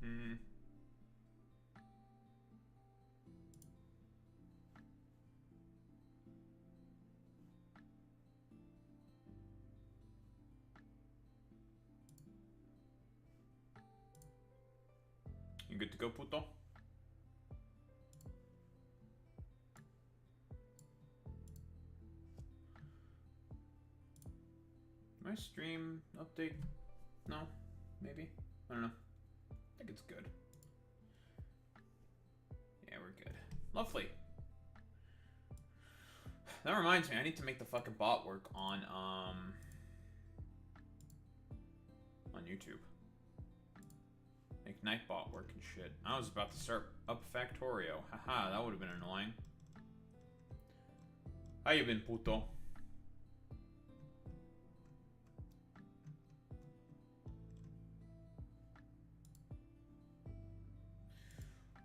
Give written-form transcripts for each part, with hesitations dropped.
Hmm. You good to go, puto? My stream update? No? Maybe? I don't know. I think it's good. Yeah, we're good. Lovely. That reminds me, I need to make the fucking bot work on YouTube. Make Nightbot work and shit. I was about to start up Factorio. Haha, that would have been annoying. How you been, puto?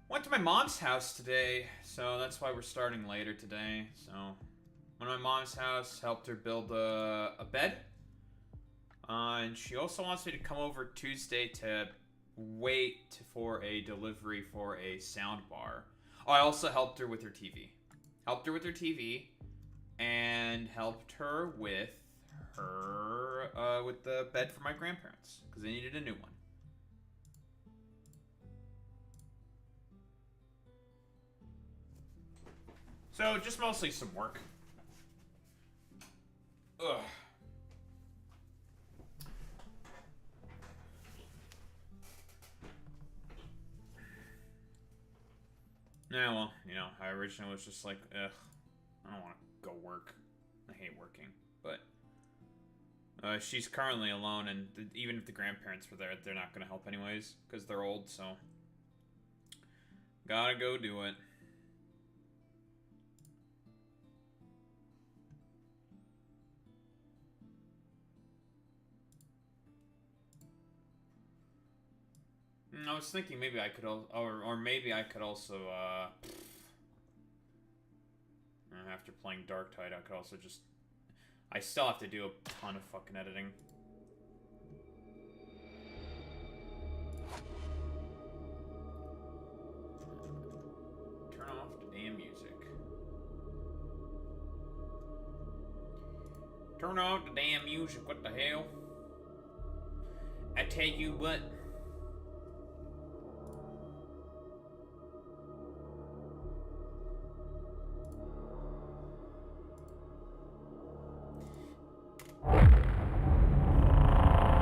Went to my mom's house today, so that's why we're starting later today. So, went to my mom's house, helped her build a bed. And she also wants me to come over Tuesday to wait for a delivery for a sound bar. Oh, I also helped her with her TV. Helped her with her TV, and helped her with with the bed for my grandparents, because they needed a new one. So, just mostly some work. Ugh. Yeah, well, you know, I originally was just like, ugh, I don't want to go work. I hate working. But she's currently alone, and even if the grandparents were there, they're not going to help anyways, because they're old, so gotta go do it. I was thinking maybe I could, or maybe I could also, after playing Darktide, I could also just, I still have to do a ton of fucking editing. Turn off the damn music. Turn off the damn music, what the hell? I tell you what.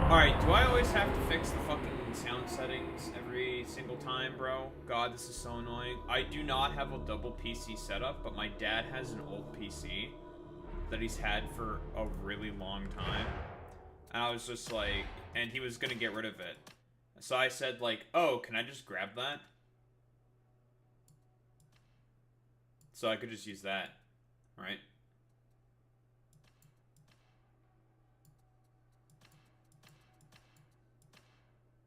Alright, do I always have to fix the fucking sound settings every single time, bro? God, this is so annoying. I do not have a double PC setup, but my dad has an old PC that he's had for a really long time. And I was just like, and he was gonna get rid of it. So I said like, oh, can I just grab that? So I could just use that, right?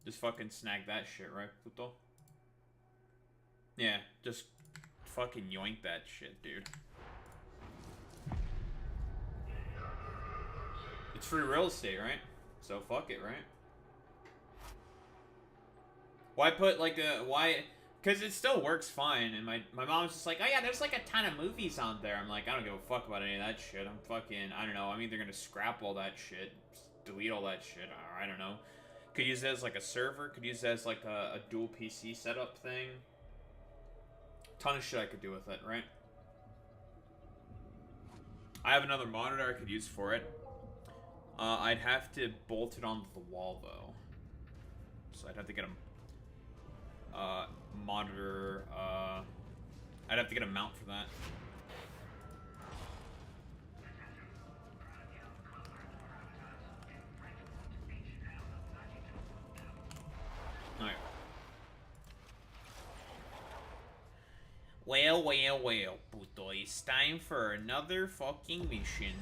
Just fucking snag that shit, right, puto? Yeah, just fucking yoink that shit, dude. It's free real estate, right? So fuck it, right? Why put like a why? Because it still works fine, and my mom's just like, oh yeah, there's like a ton of movies on there. I'm like, I don't give a fuck about any of that shit. I'm fucking, I don't know. I'm either gonna scrap all that shit, delete all that shit, or I don't know. Could use it as like a server. Could use it as like a dual PC setup thing. Ton of shit I could do with it, right? I have another monitor I could use for it. I'd have to bolt it onto the wall though, so I'd have to get a monitor. I'd have to get a mount for that. Alright. Well, well, well, puto. It's time for another fucking mission.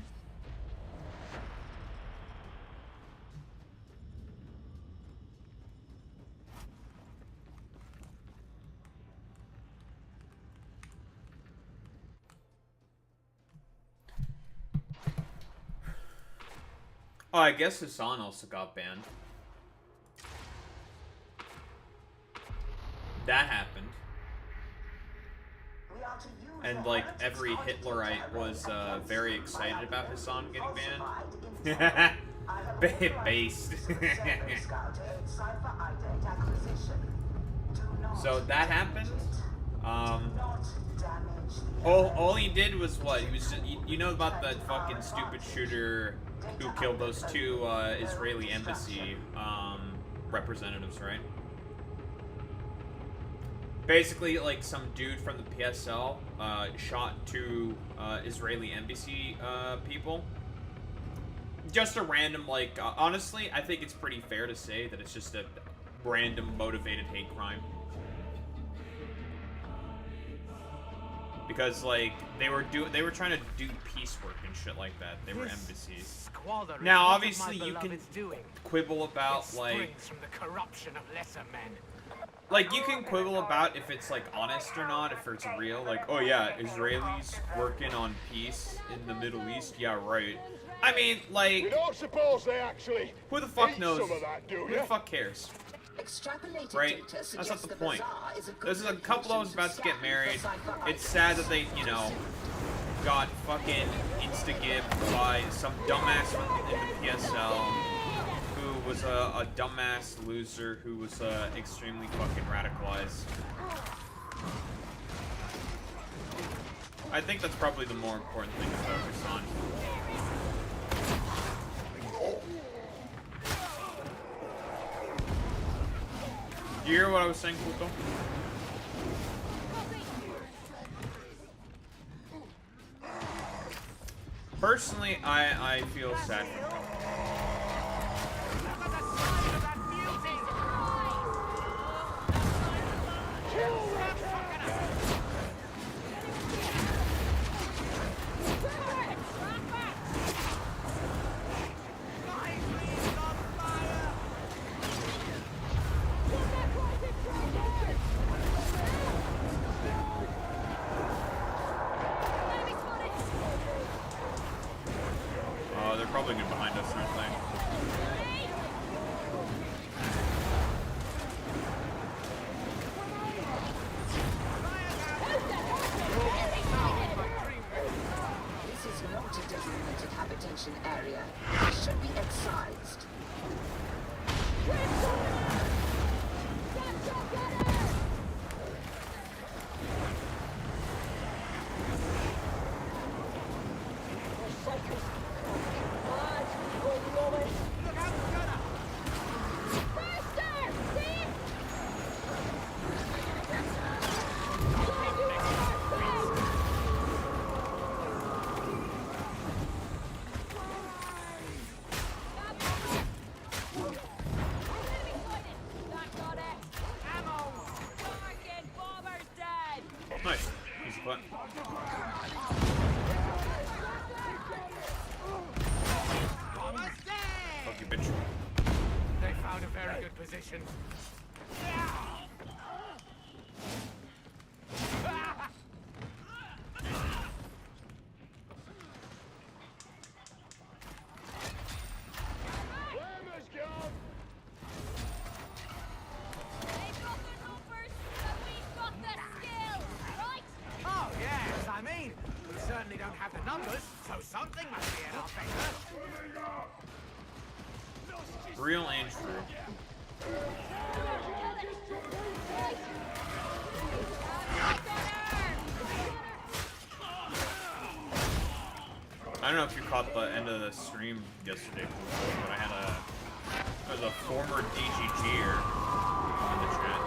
Oh, I guess Hassan also got banned. that happened. And like every Hitlerite was very excited about his song getting banned. Based. So that happened. All he did was what? He was just, you know about that fucking stupid shooter who killed those two Israeli embassy representatives, right? Basically, like, some dude from the PSL shot two Israeli embassy people. Just a random, like, honestly, I think it's pretty fair to say that it's just a random motivated hate crime. Because, like, they were trying to do piece work and shit like that. They were embassies. Now, obviously, you can quibble about, like, from the corruption of lesser men. Like, you can quibble about if it's, like, honest or not, if it's real. Like, oh yeah, Israelis working on peace in the Middle East? Yeah, right. I mean, like, You don't suppose they actually who the fuck eat knows? some of that, do Who ya? the fuck cares? Right? That's not the point. There's a couple of us about to get married. It's sad that they, you know, got fucking insta-gibbed by some dumbass in the PSL who was a dumbass loser who was extremely fucking radicalized. I think that's probably the more important thing to focus on. Do you hear what I was saying, Pluto? Personally, I feel sad for him. They're probably good behind us, aren't they? This is not a designated habitation area. It should be excised. Nice. Easy putt. Fuck you, bitch. They found a very good position. Oh, yes, I mean, we certainly don't have the numbers, so something must be in our favor. Real and true. I don't know if you caught the end of the stream yesterday, but I had there was a former DGGer in the chat.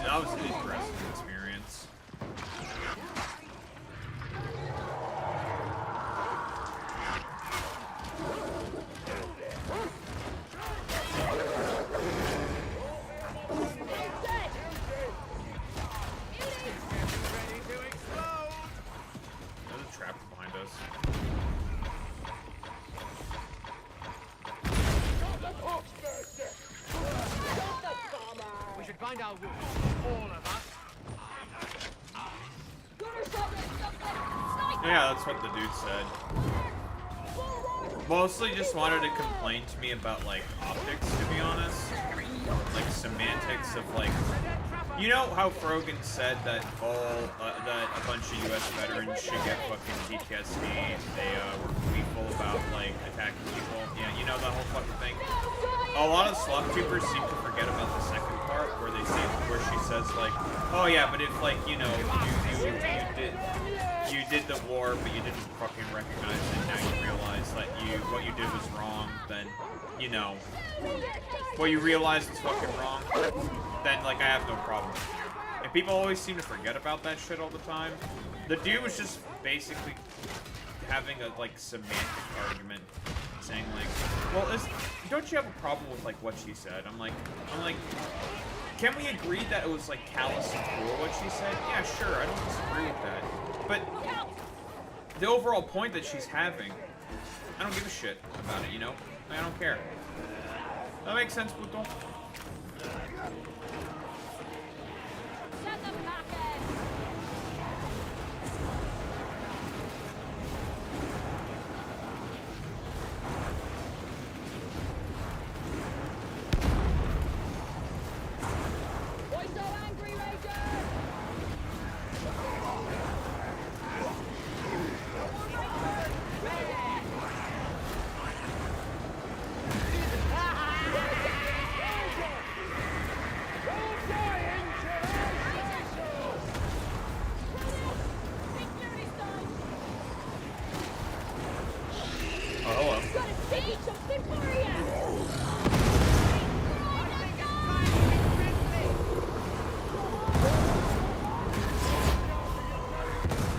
That was an interesting experience. There's a trap behind us. We should find our route, all of us. Yeah, that's what the dude said. mostly just wanted to complain to me about, like, optics, to be honest. Like, semantics of, like... You know how Frogan said that that a bunch of U.S. veterans should get fucking PTSD? They were gleeful about, like, attacking people? Yeah, you know that whole fucking thing? A lot of slop tubers seem to forget about the second part where she says, like, oh yeah, but if, like, you know, you did the war, but you didn't fucking recognize it, now you realize that what you did was wrong, then, you know, what you realized was fucking wrong, then, like, I have no problem. And people always seem to forget about that shit all the time. The dude was just basically having a, like, semantic argument, saying, like, well, don't you have a problem with, like, what she said? I'm like, can we agree that it was, like, callous and cruel what she said? Yeah, sure, I don't disagree with that. But the overall point that she's having, I don't give a shit about it, you know? I don't care. That makes sense, Puto?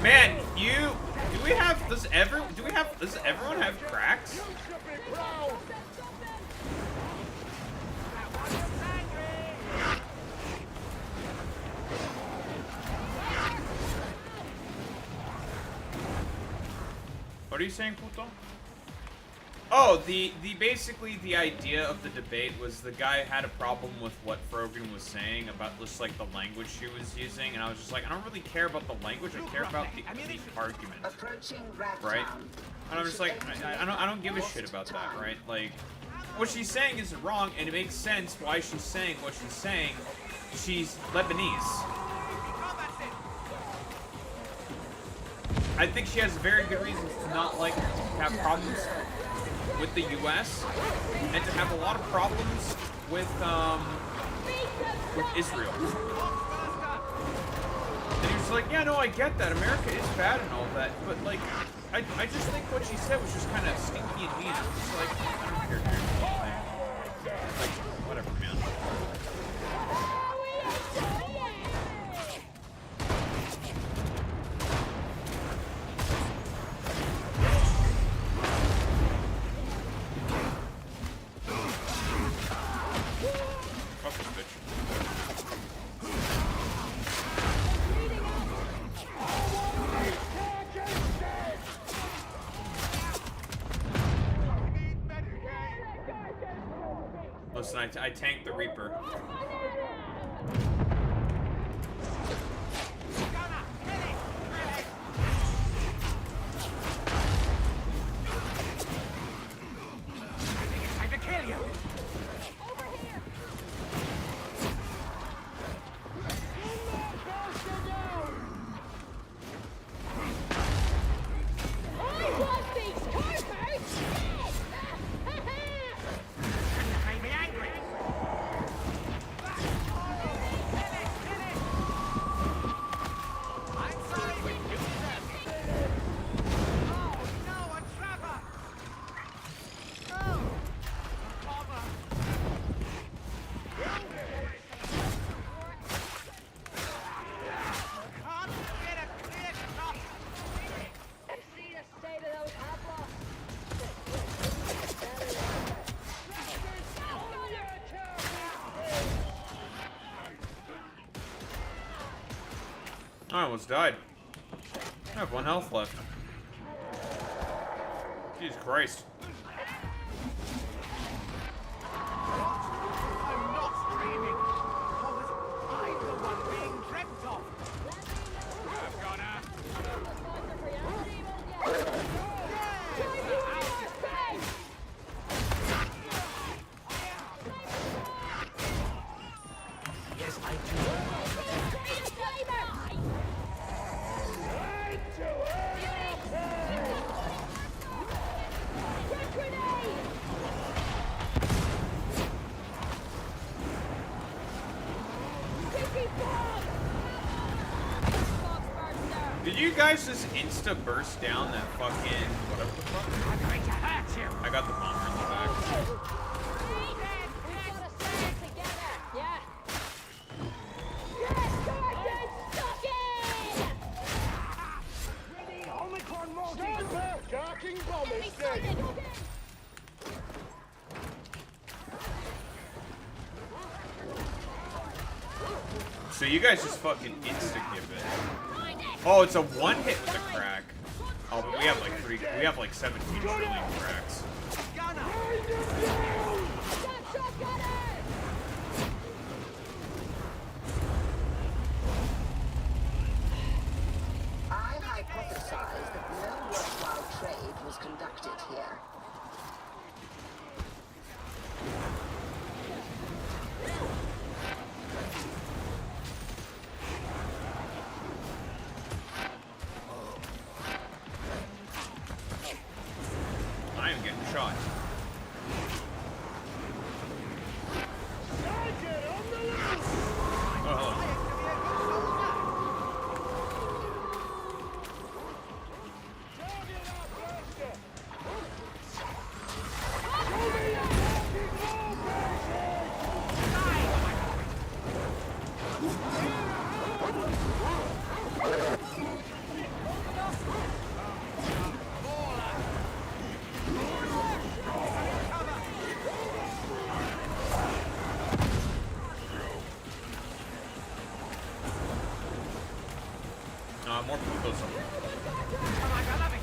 Man, does everyone have cracks? What are you saying, Puto? Oh, basically the idea of the debate was the guy had a problem with what Frogan was saying about just like the language she was using, and I was just like, I don't really care about the language, I care about the argument, right? And I'm just like, I don't give a shit about that, right? Like, what she's saying isn't wrong, and it makes sense why she's saying what she's saying. She's Lebanese. I think she has very good reasons to not like have problems with the U.S. and to have a lot of problems with Israel. And he was like, yeah, no, I get that. America is bad and all that, but like, I just think what she said was just kind of stinky and mean. It's just like, I don't care, dude. Like, whatever, man. Listen, I tanked the Reaper. I almost died. I have 1 health left. Jesus Christ. I'm not dreaming. Was I the one being dreamt of? I've gone Did you guys just insta burst down that fucking whatever the fuck? I'm going to hurt you. I got the bomber in the back. Ready, Omicron multi. Stand back! Darking bomb is dead! So you guys just fucking insta-give it. Oh, it's a one hit with a crack. Oh, but we have like 17 trillion cracks. Gunner. I hypothesize that no worthwhile trade was conducted here. I am getting shot. Sergeant, on the loose! Oh, hello. Target our blaster! Show me your darking bomb, Percy! More putos. Come on, I love it.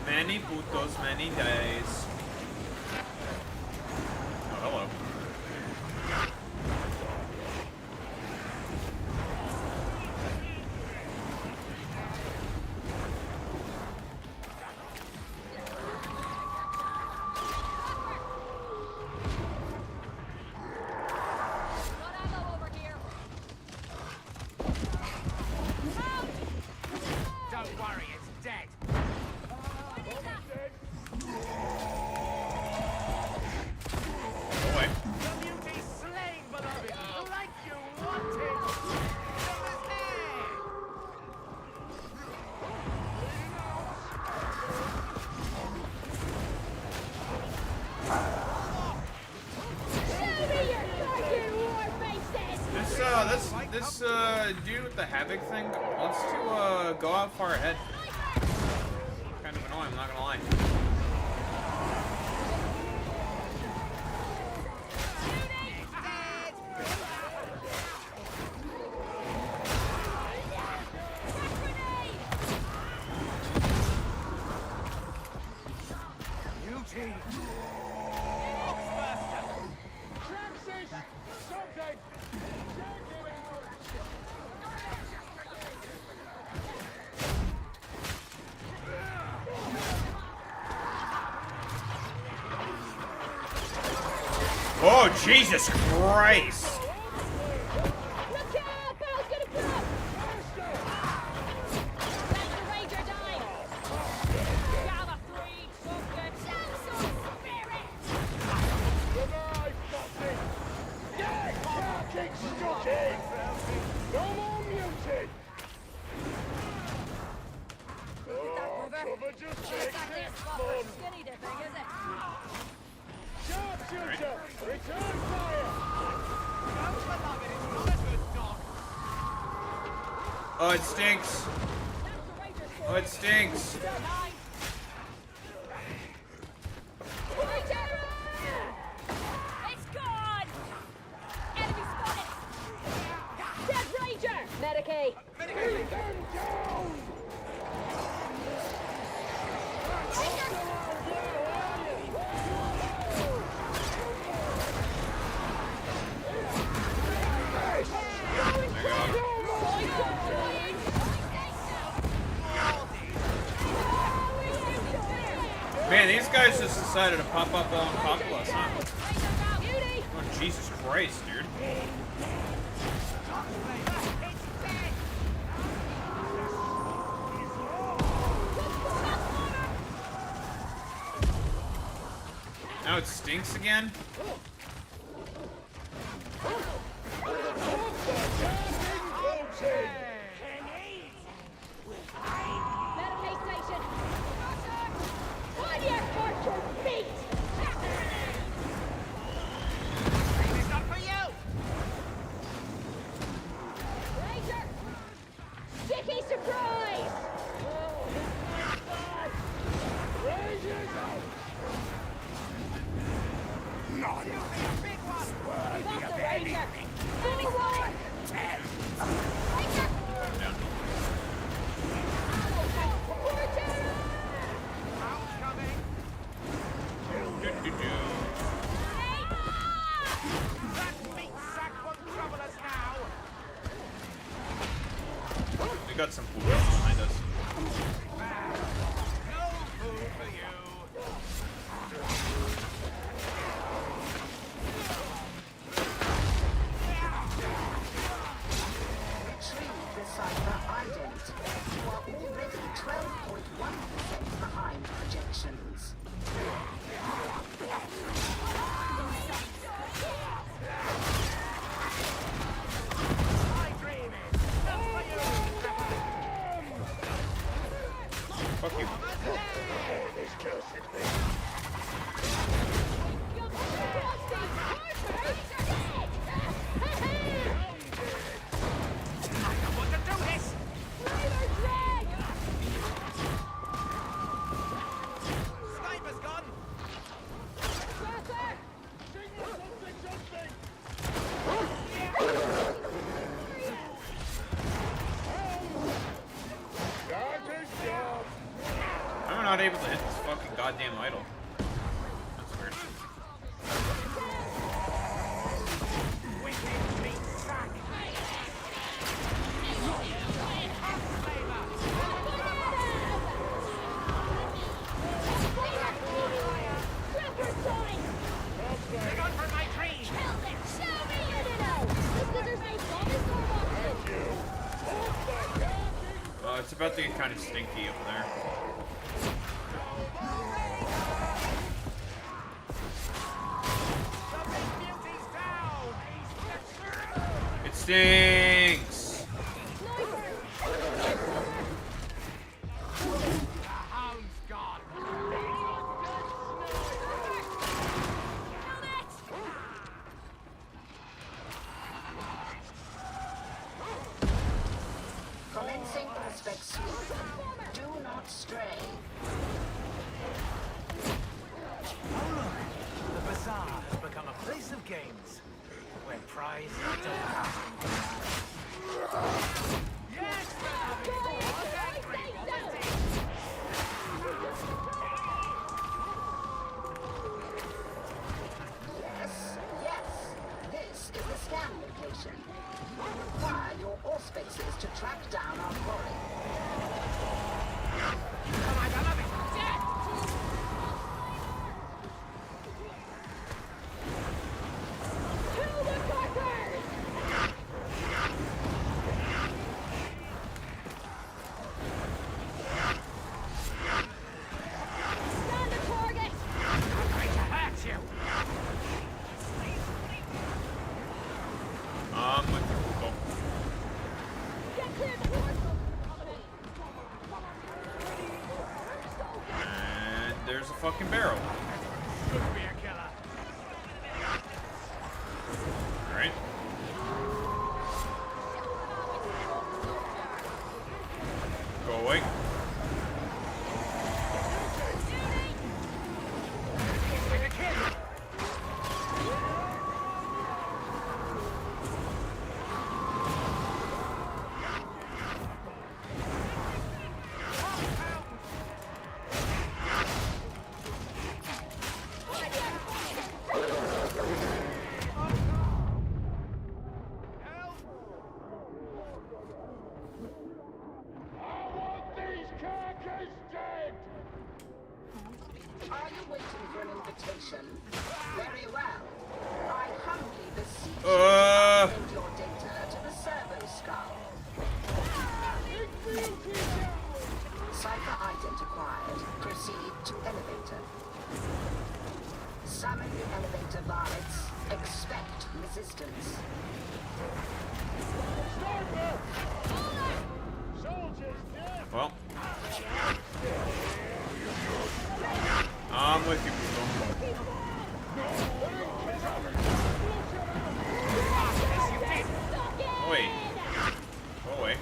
Many putos, many days. Oh, hello. Don't worry, it's dead. Go away. The beauty slain, beloved, like you wanted. This dude with the Havoc thing wants to go out far ahead. Kind of annoying, I'm not gonna lie. Beauty. Traxxas! Something! Check it out! Oh, Jesus Christ! Goodbye, Foxy! Yeah, darking stocking! No more muted! Oh, cover just makes it fun! Sharpshooter! Return fire! Oh, it stinks. Oh, it stinks. Medicaid. Keep them down! Man, these guys just decided to pop up on top of us, huh? Oh, Jesus Christ, dude. Now it stinks again? You'll be a big one! Got the Ranger! Forward! Down. Round's coming! Do-do-do. That meat sack won't trouble us now! We got some food behind us. No food for you! Retrieve the cipher ident. You are already 12.1% behind projections. My dream is not for you! Fuck you. I don't want to do this! Sniper's gone! I'm not able to hit this fucking goddamn idol. That's weird. Wicked meat sack! Hang on for my tree! It's about to get kind of stinky up there. The big beauty's down! It stinks! The hound's gone! Commencing prospect sweep. Do not stray. Oh look! The bazaar has become a place of games, where prize is delivered. Yes, Yes, yes. This is the scan location. Require your auspices to track down our quarry. come on, I love it! I'm going to hurt you! With the Google. And there's a fucking barrel. Could be a killer. Alright. Go away. Like a kid! Are you waiting for an invitation? Very well. I humbly beseech you to send your data to the servo skull. Cipher ident acquired. Proceed to elevator. Summon the elevator varlets. Expect resistance. Well. I'm with you, people. Oh, wait. Go away.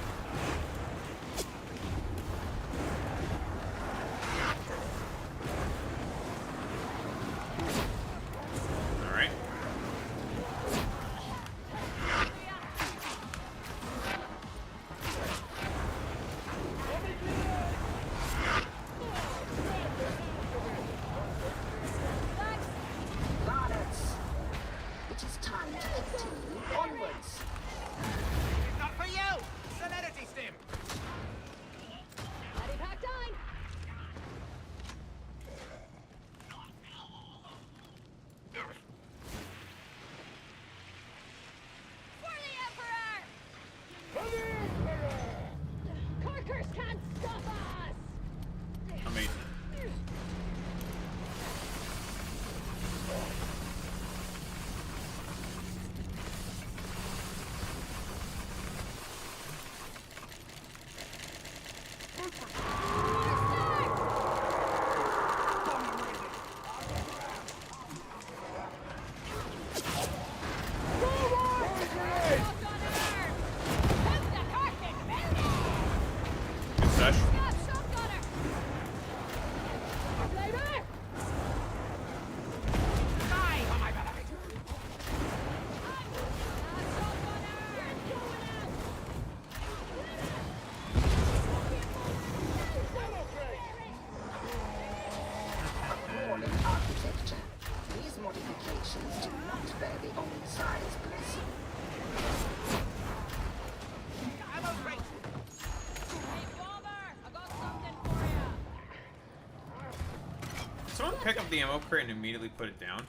pick up the ammo crate and immediately put it down?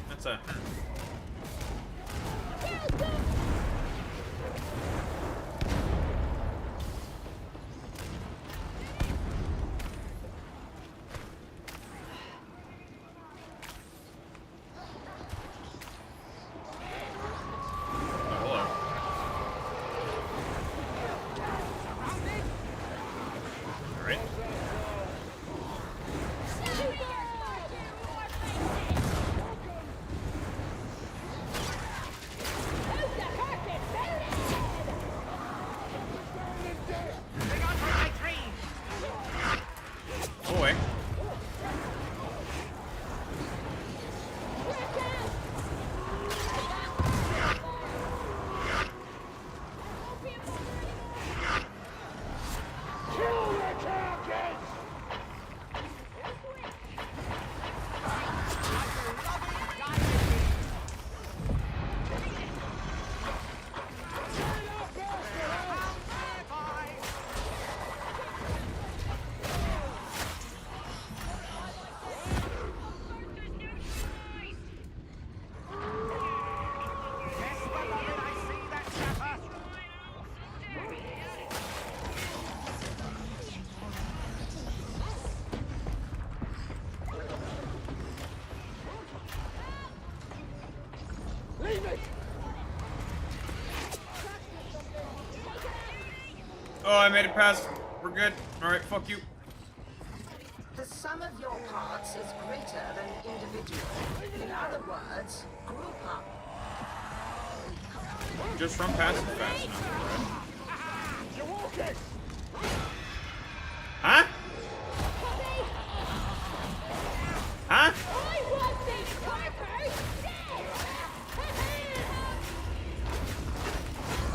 That's a... Oh, I made it past. We're good. Alright, fuck you. The sum of your parts is greater than individual. In other words, group up. Just run past it fast enough. You're walking! Huh? Huh? I want these Parkers!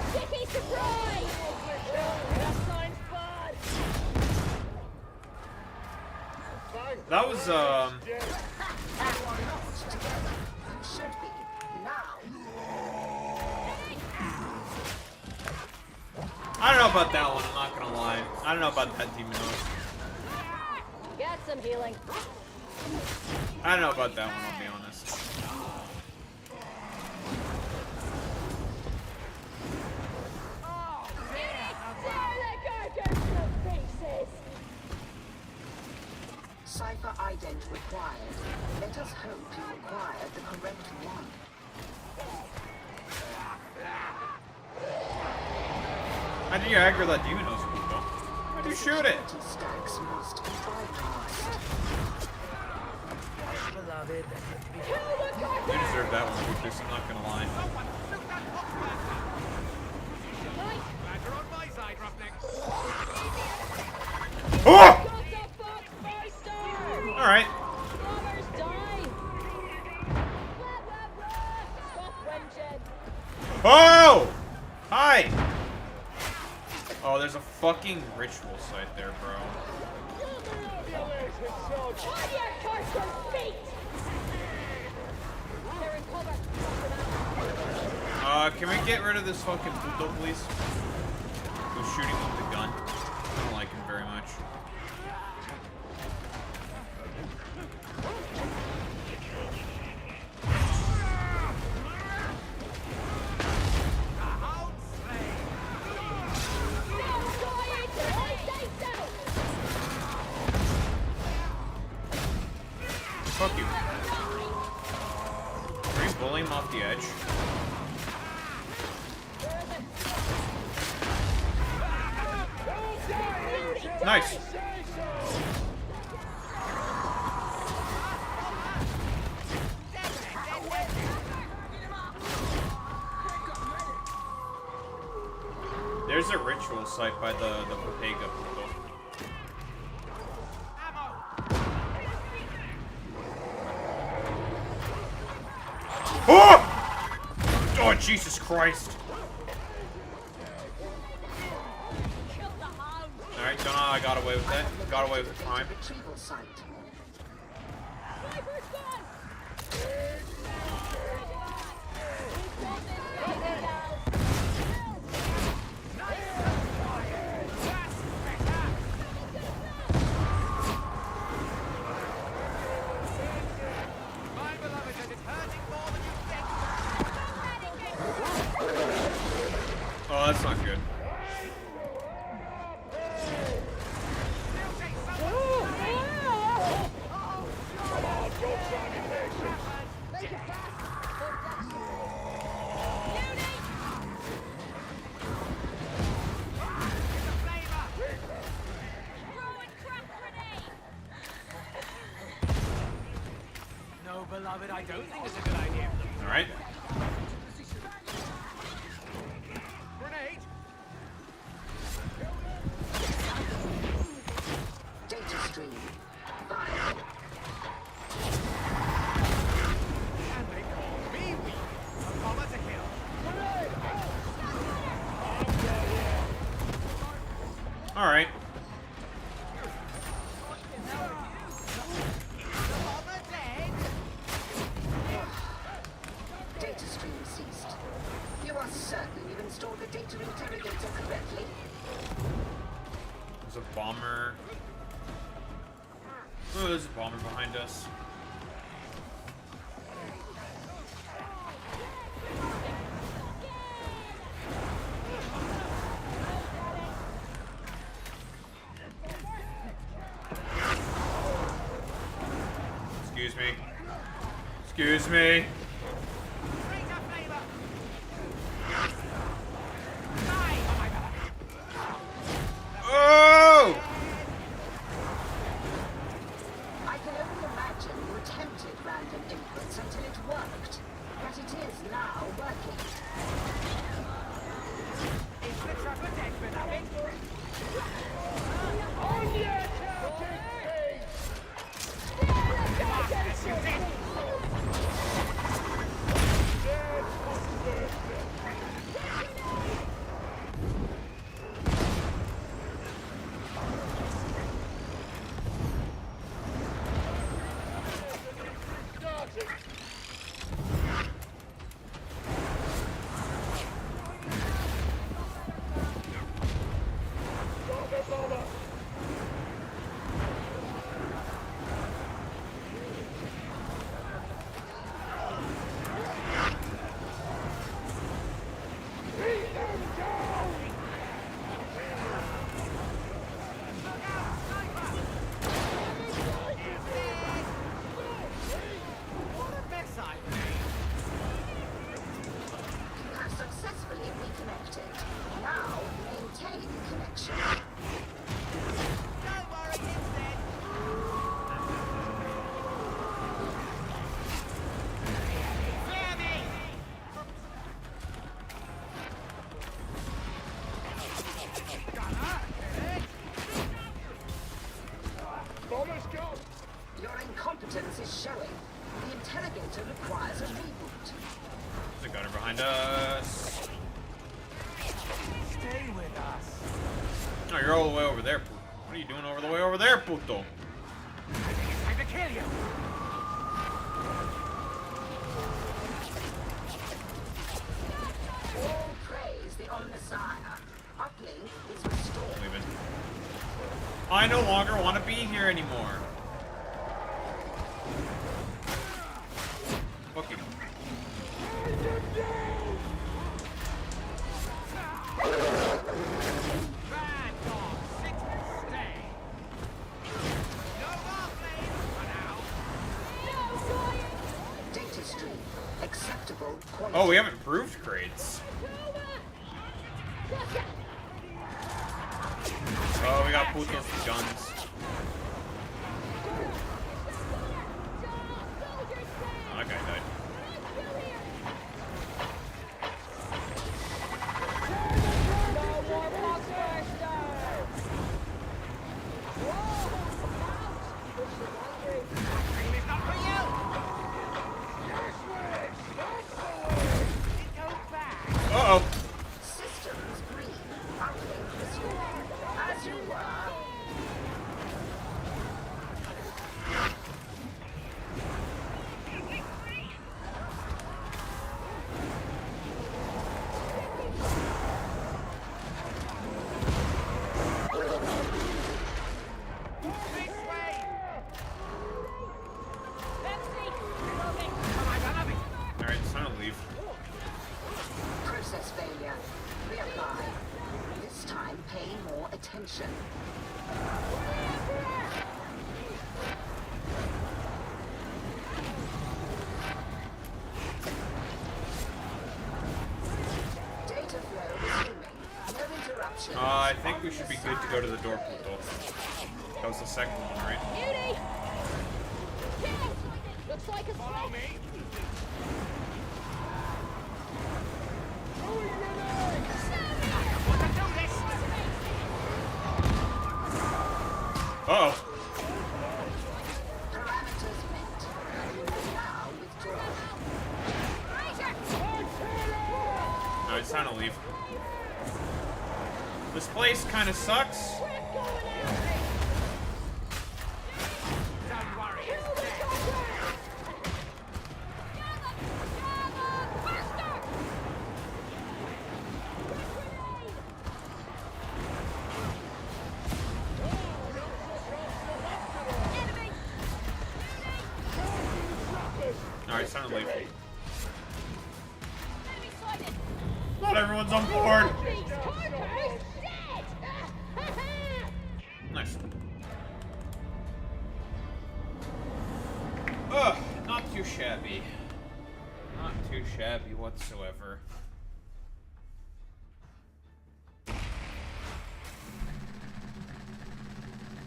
Sticky surprise! That sounds fun! That was, You are not together. You should be. Now. I don't know about that one, I'm not gonna lie. I don't know about that demon nose. Get some healing. I don't know about that one, I'll be honest. Cipher ident required. Let us hope you acquired the correct one. How did you aggro that demon nose, Pluto? Why'd you shoot it? Security stacks must be bypassed. Beloved, You deserve that one, Lucas, I'm not gonna lie. glad you're on my side, Roughneck. Oh! Got the fox five-star! Alright. Bombers die! Blah, blah, blah! Stop whinging! Oh! Hi! Oh, there's a fucking ritual site there, bro. On your cursed feet! They're in cover. Can we get rid of this fucking Pluto, please? Who's shooting with the gun? I don't like him very much. Fuck you. Can we bully him off the edge? Nice. There's a ritual site by the Bodega Pluto. Oh! Oh, Jesus Christ. Alright, so now I got away with that. Got away with the crime. Retrieval site. beloved, I don't think it's a good idea. Alright. Grenade! Data stream. Fire. And they call me weak. A comma to kill. Alright. Comma dead! Data stream ceased. You are certain you've installed the data interrogator correctly? There's a bomber. Oh, there's a bomber behind us. Excuse me. Excuse me. Greater flavor! Die! Oh my god! Oh! I can only imagine you attempted random inputs until it worked. But it is now working. Is the trapper dead, beloved? Marcus, you dead! What a mess I've made! You have successfully reconnected. Now maintain connection. Don't worry, it's dead! Clear me! Gunner, hit it! Your incompetence is showing. The interrogator requires a reboot. There's a gunner behind us. Stay with us. Oh, you're all the way over there. What are you doing over the way over there, puto? I think it's time to kill you! All praise the Omnissiah. Uplink is restored. Leaving. I no longer want to be here anymore. Fuck you. Bad dog, sit and stay. No more flames for now. Data stream. Acceptable quality. Oh, we haven't improved crates. Oh, we got putos with guns. Oh, that guy died. Dream is not for you. It goes back. Uh-oh. Systems green. Uplink restored. As you were. This way. Alright, it's time to leave. Process failure. Reapply. This time pay more attention. Data flow resuming. No interruption. I think we should be good to go to the door, puto. That was the second one, right? Beauty! Kill! Looks like Follow me. Want to do this? Uh-oh. Parameters met. Now withdraw. No, it's time to leave. This place kind of sucks. Don't worry, it's dead. Alright, it's time to leave. Not everyone's on board. Nice. Ugh, not too shabby. Not too shabby whatsoever.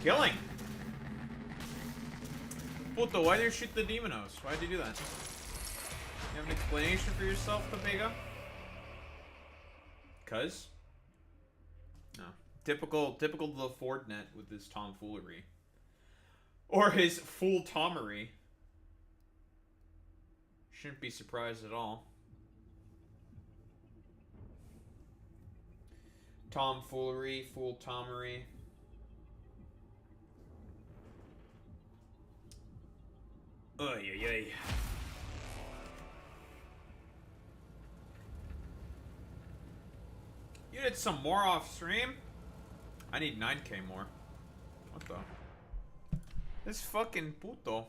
Killing! Puto, why did you shoot the demonos? Why did you do that? You have an explanation for yourself, Pepega? Cuz? No. Typical the Fordnet with his tomfoolery. Or his fool tommery. Shouldn't be surprised at all. Tomfoolery, fool tommery. Oy, oy, oy. You did some more off stream? I need 9k more. What the? This fucking puto.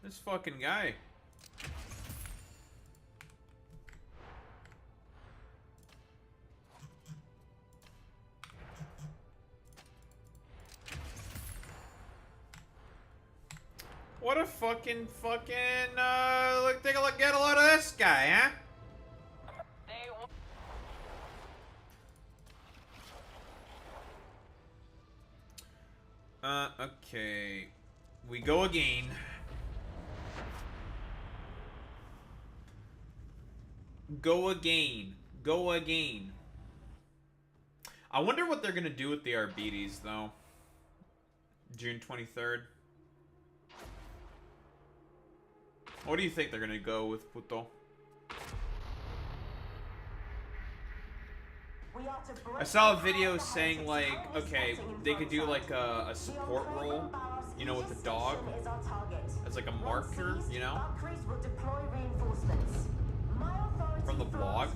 This fucking guy. What a fucking look, take a look, get a load of this guy, huh? Okay. We go again. Go again. Go again. I wonder what they're gonna do with the Arbites, though. June 23rd. What do you think they're gonna go with Puto? I saw a video saying like, okay, they could do like a support role, you know, with the dog as like a marker, you know, from the blog.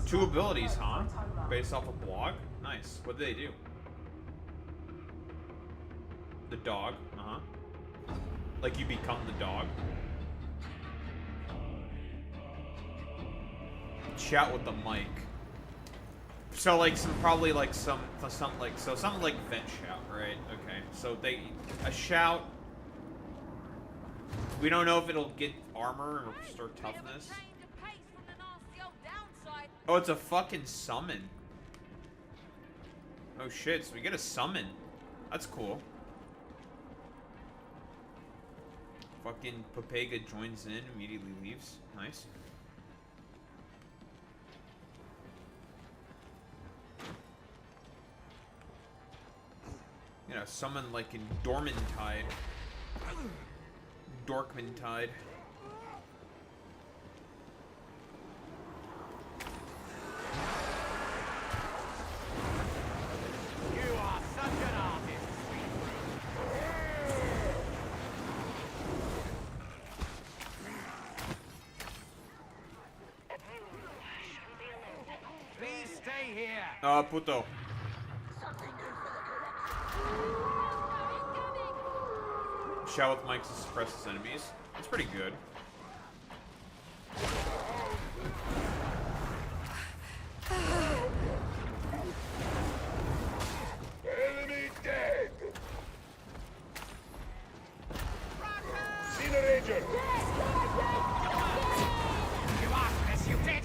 2 abilities, huh? Based off a blog? Nice. What did they do? The dog, like you become the dog. Chat with the mic. So like something like vent shout, right? Okay. So a shout. We don't know if it'll get armor or restore toughness. Oh, it's a fucking summon. Oh shit, so we get a summon. That's cool. Fucking Pepega joins in, immediately leaves. Nice. You know, summon like in Dormantide. Dorkmantide. You are such an artist, please stay here. Puto. Shout with mics to suppress his enemies. That's pretty good. Enemy dead. Incinerator. You asked this, you did.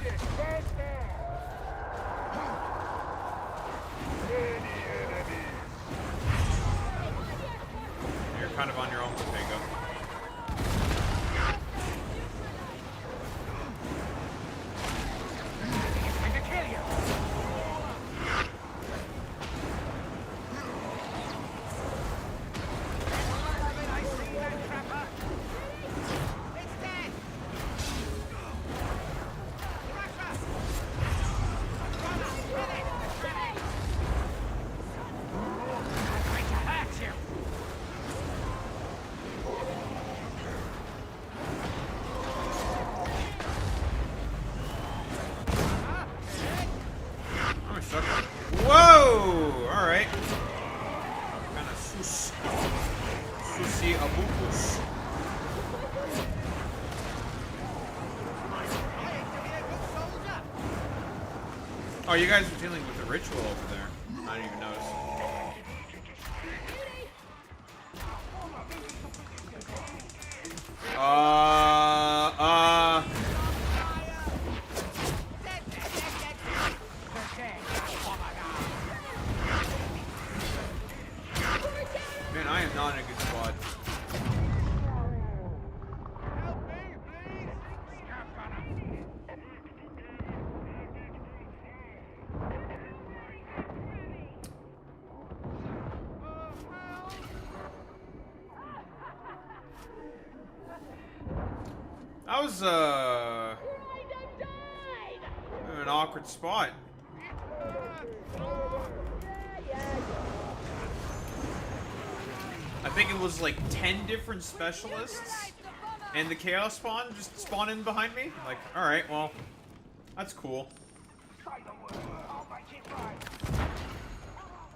shit, faster! Many enemies! You're kind of on your own, Pego. I'm gonna kill you. I see that trapper. It's dead. Crusher. Run up, kill it. I'm going to hurt you. I'm a sucker. Whoa! Alright. Kind of sus. Susi abukus. I aim to be a good soldier. Oh, you guys are dealing with the ritual over there. I didn't even notice. Dead, dead, dead, dead. Okay, Man, I am not in a good spot. help me, please. Scout gunner. That was, an awkward spot. I think it was like 10 different specialists, and the Chaos Spawn just spawned in behind me. Like, alright, well, that's cool. Try the word. I'll make it right.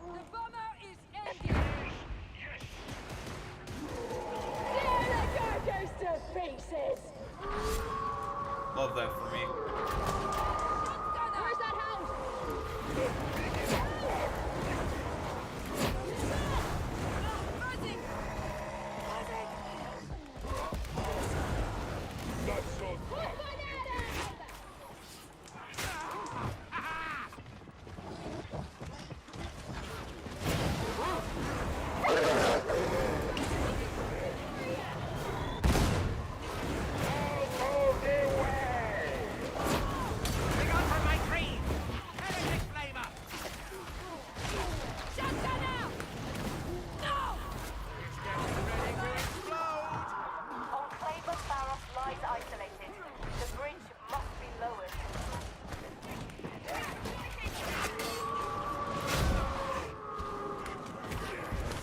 The bomber is ending. Tear the carcass to pieces. Love that for me. Where's that house? Buzzing. Not so tough! Bring on from my tree. Heretic flavor. Shotgun out. No. It's getting ready to explode. Enclave of Pharos lies isolated. The bridge must be lowered.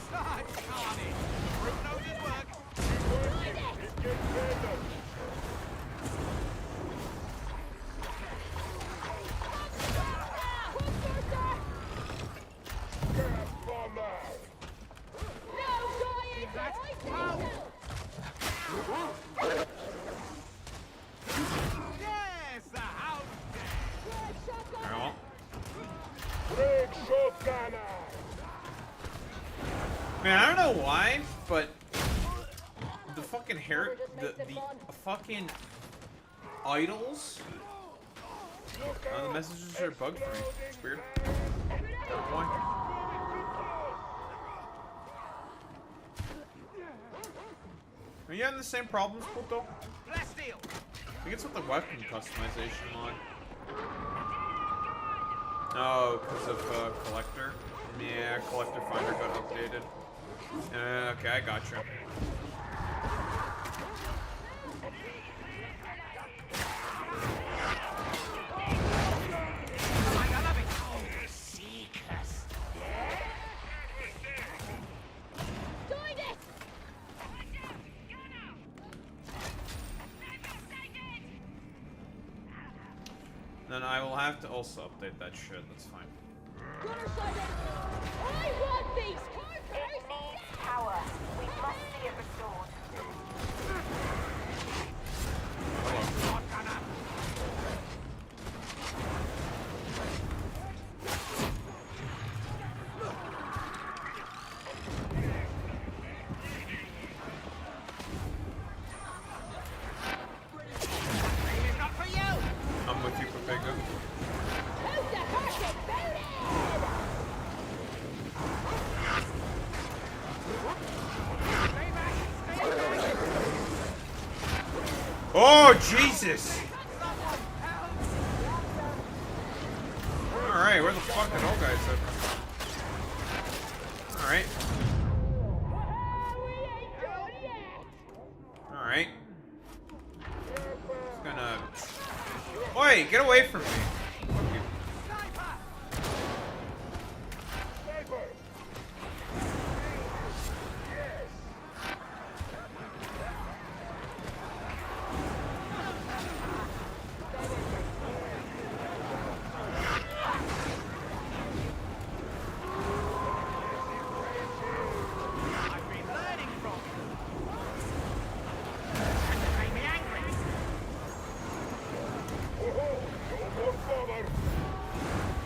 Such carnage. Brute knows his work. It gets better! Gas bomb out! That's how. Yes, the house. Alright, Break shotgunner! man, I don't know why, but the fucking the fucking idols. The messages are bug free. It's weird. Oh boy. Are you having the same problems, Puto? Blasteel. I think it's with the weapon customization mod. Oh, because of Collector? Yeah, Collector Finder got updated. Okay, I gotcha. I love it. Oh, seekers. Join it. Then I will have to also update that shit, that's fine. Gunner sighted. I want these carcass. It needs power. We must see it restored. Hello. Gunner. Dream is not for you. I'm with you, Oh, Jesus! Alright, where the fuck did all guys come from? Alright. Alright. Just gonna... Oi, get away from me! Fuck you. I've been learning from you. And it made me angry. No more bother.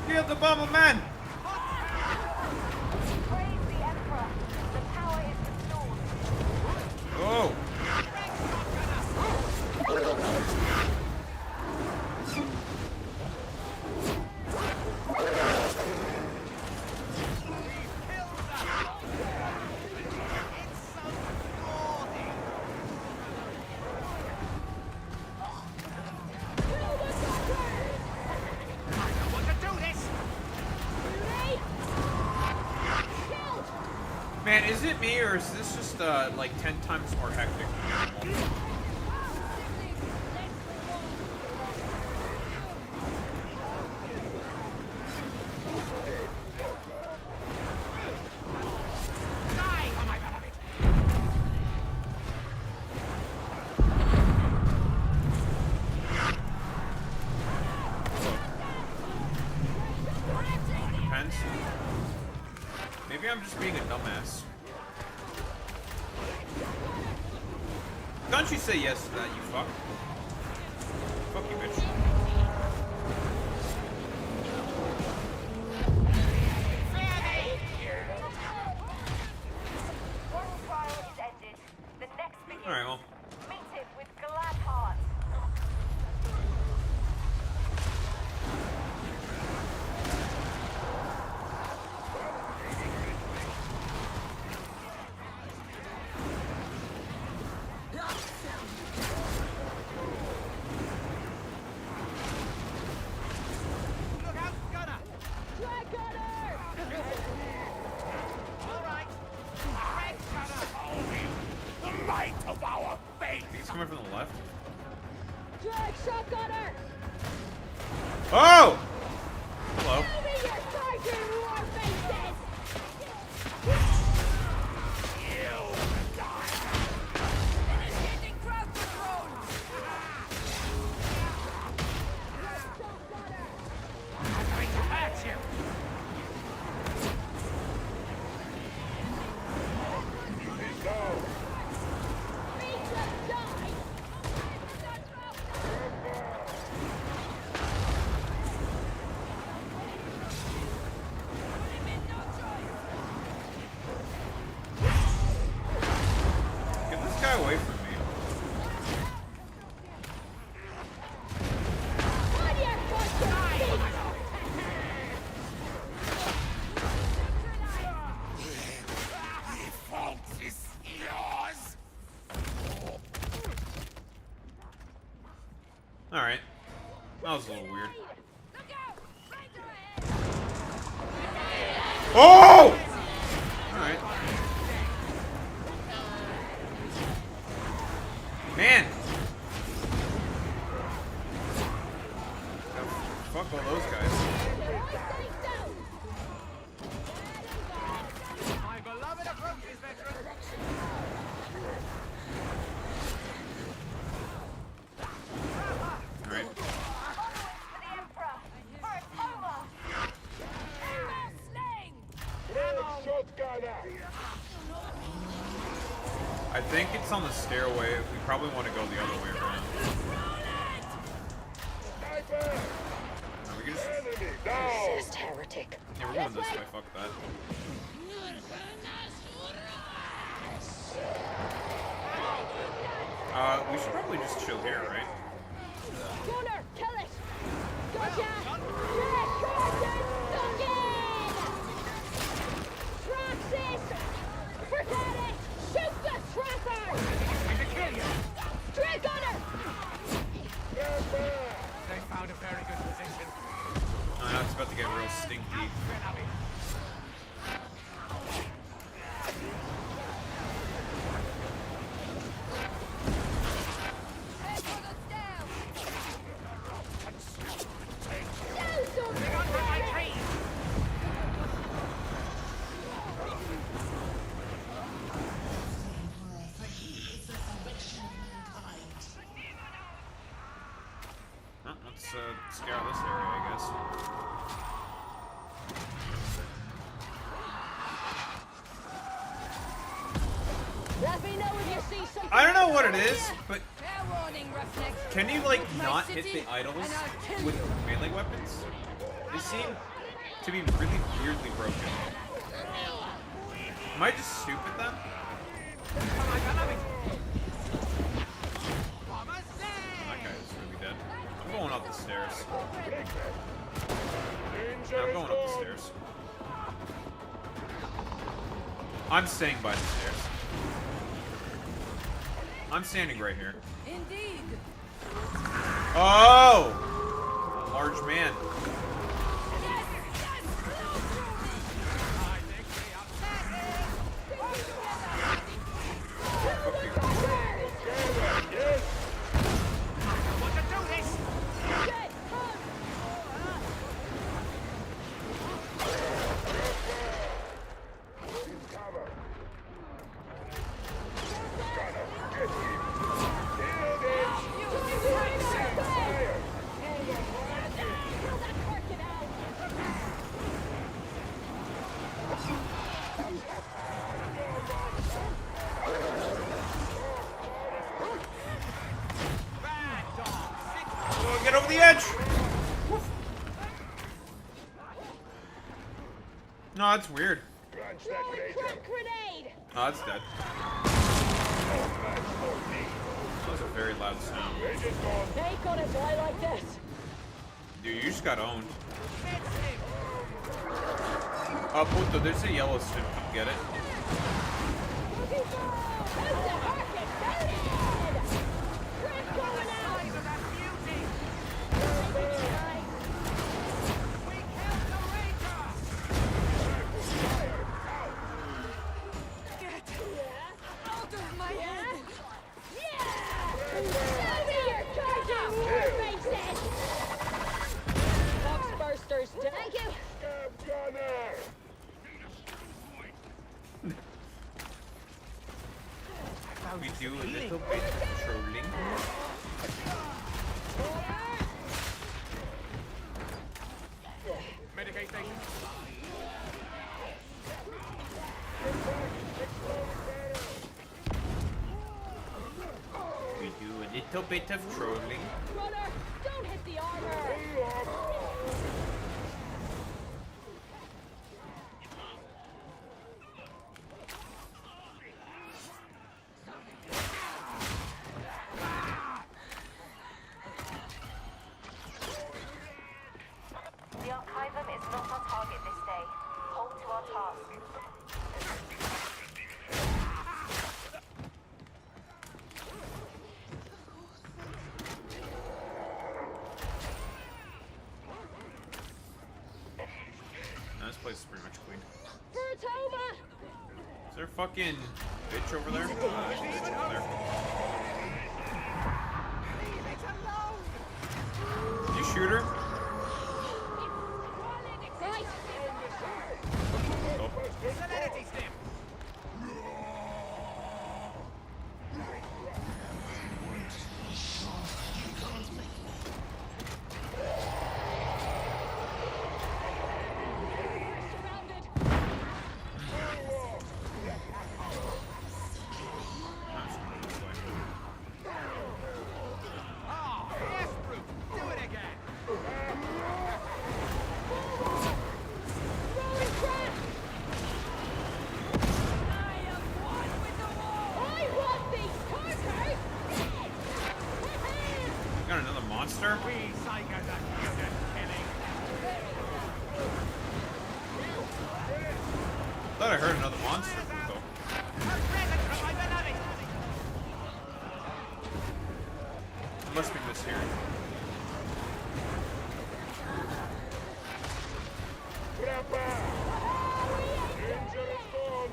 Kill the bomber man! Praise the Emperor. The power is restored. Oh! Want to do this? Man, is it me or is this just like 10 times more hectic than normal? Die, oh my beloved. Depends. Maybe I'm just being a dumbass. Don't you say yes to that, you fuck. Fuck you, bitch. One trial is ended. The next begins. Alright, well. Meet him with glad hearts. Look out, Gunner. All right. Red Gunner. The might of our faith. He's coming from the left. Drag shotgunner! Oh! Hello. Show me your Sergeant War faces! Initiating crowd control! I'm going to hurt you. Beat them die! Get this guy away from me. The fault is yours. Alright. That was a little weird. Oh! Alright. Man! Fuck all those guys. My beloved approaches, veteran. Alright. For the Emperor! For Atoma! Emma Sling! Shotgunner. I think it's on the stairway. We probably want to go the other way around. Sniper. No, we can just... Enemy down. Resist, heretic. Yeah, we're going this way. Fuck that. We should probably just chill here, right? Gunner, kill it! Gotcha! Yes, Sergeant! Stuck in! Traxxas! Forget it! Shoot the trapper! I'm going to kill you. Drag Gunner! scout this area, I guess. Let me know if you see something. I don't know what it is, but Fair warning, roughnecks. can you like My not hit city, the idols and I'll kill with you. melee weapons? They seem to be really weirdly broken. Am I just stupid then? Almost That there. guy is gonna be dead. I'm going up the stairs. Danger I'm is going up the gone. stairs. I'm staying by the stairs. I'm standing right here. Indeed. Oh! Large man. Yes, yes, blow through me. Yes. Want to do this? Get home. Cover. Get him. Killed him. Fire. Kill that corkin out. Bad dog. Sit Oh, get over the edge! No, that's weird. Crunch that traitor. Grenade. Oh, that's dead. That was a very loud sound. Agent gone. Take on a boy like this. Dude, you just got owned. him. Puto, there's a yellow strip. Come get it. Who's the corkin? Red going out. Eyes of that beauty. Take it tonight. We killed the ranger. Get out of my head. Yeah. Show me your charging war faces. Box bursters. Thank you. Scab gunner. We do a little bit of trolling. Medicate station. We do a little bit of trolling. Runner, don't hit the armor. The Archivum is not our target this day. Hold to our task. No, this place is pretty much clean. Vertoma! Is there a fucking bitch over there? There's a bitch over there. Leave it alone. Did you shoot her? Right. Oh. Serenity stim. Surrounded. Ah, yes, brute. Do it again. Throwing crap! I am one with the wall! I want these tortures dead! Got another monster? We psychos are good at killing. Thought I heard another monster. Though. A present from my beloved. I must be mishearing. Grappa. Danger is gone.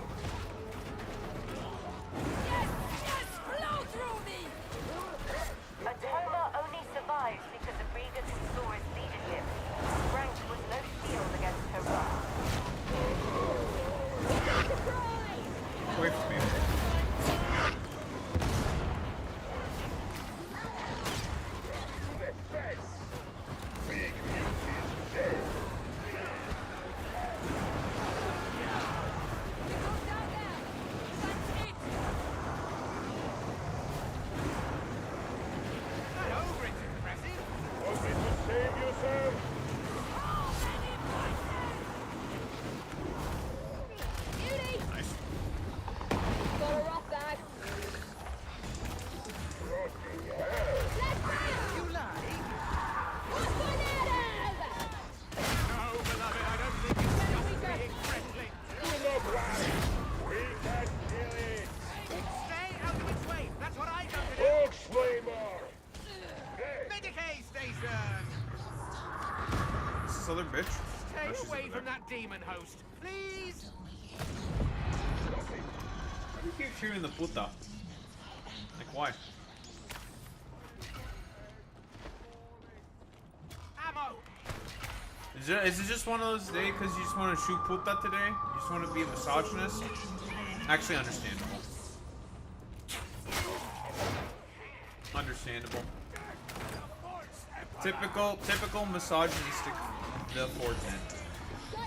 Yes! Yes! Blow through me! Atoma only survives because of Regan and Sora's leadership. Strength was no shield against her wrath. Surprise! Wait for me. The face. other bitch? Stay Oh, she's away over from there. that demon host, please. Why do you keep shooting the puta? Like, why? Ammo. Is it just one of those days because you just want to shoot puta today? You just want to be a misogynist? Actually, understandable. Understandable. Typical misogynistic the 410. Yeah,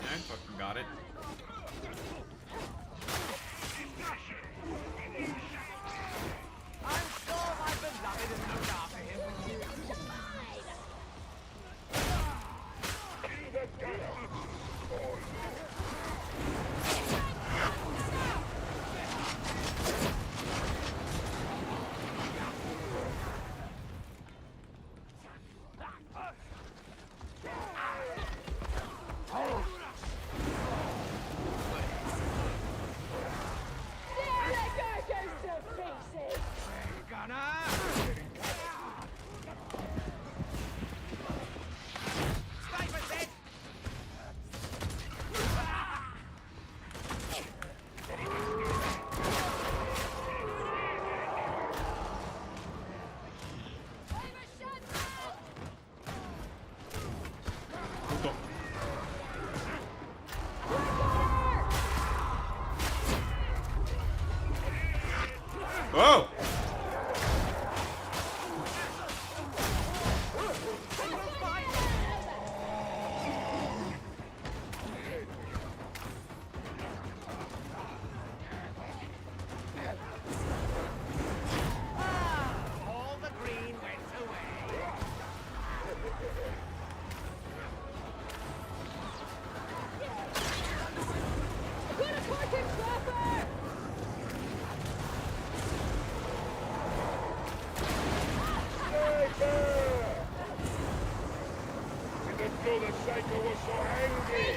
I fucking got it. I'm sure my beloved is looked after him. Puto. Whoa! All the green went away. Didn't know the psycho was so angry.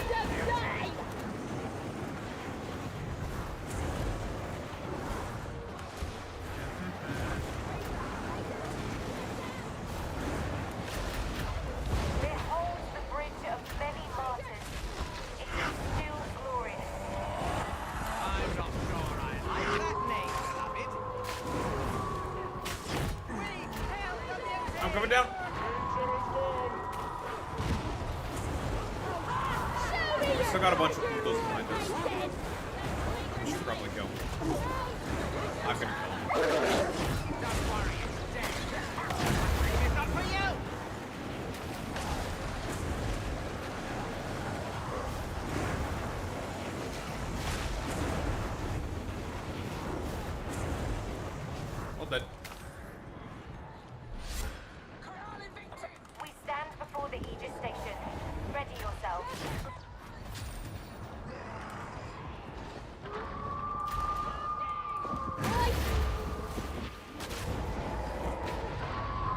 It holds the bridge of many martyrs. It is still glorious. I'm not sure I like that name, beloved. Willie, help the music! I'm coming down. Still got a bunch of putos behind us. We should probably go. I'm gonna kill him. Don't worry, it's dead. It's not for you! All dead. We stand before the Aegis station. Ready yourselves.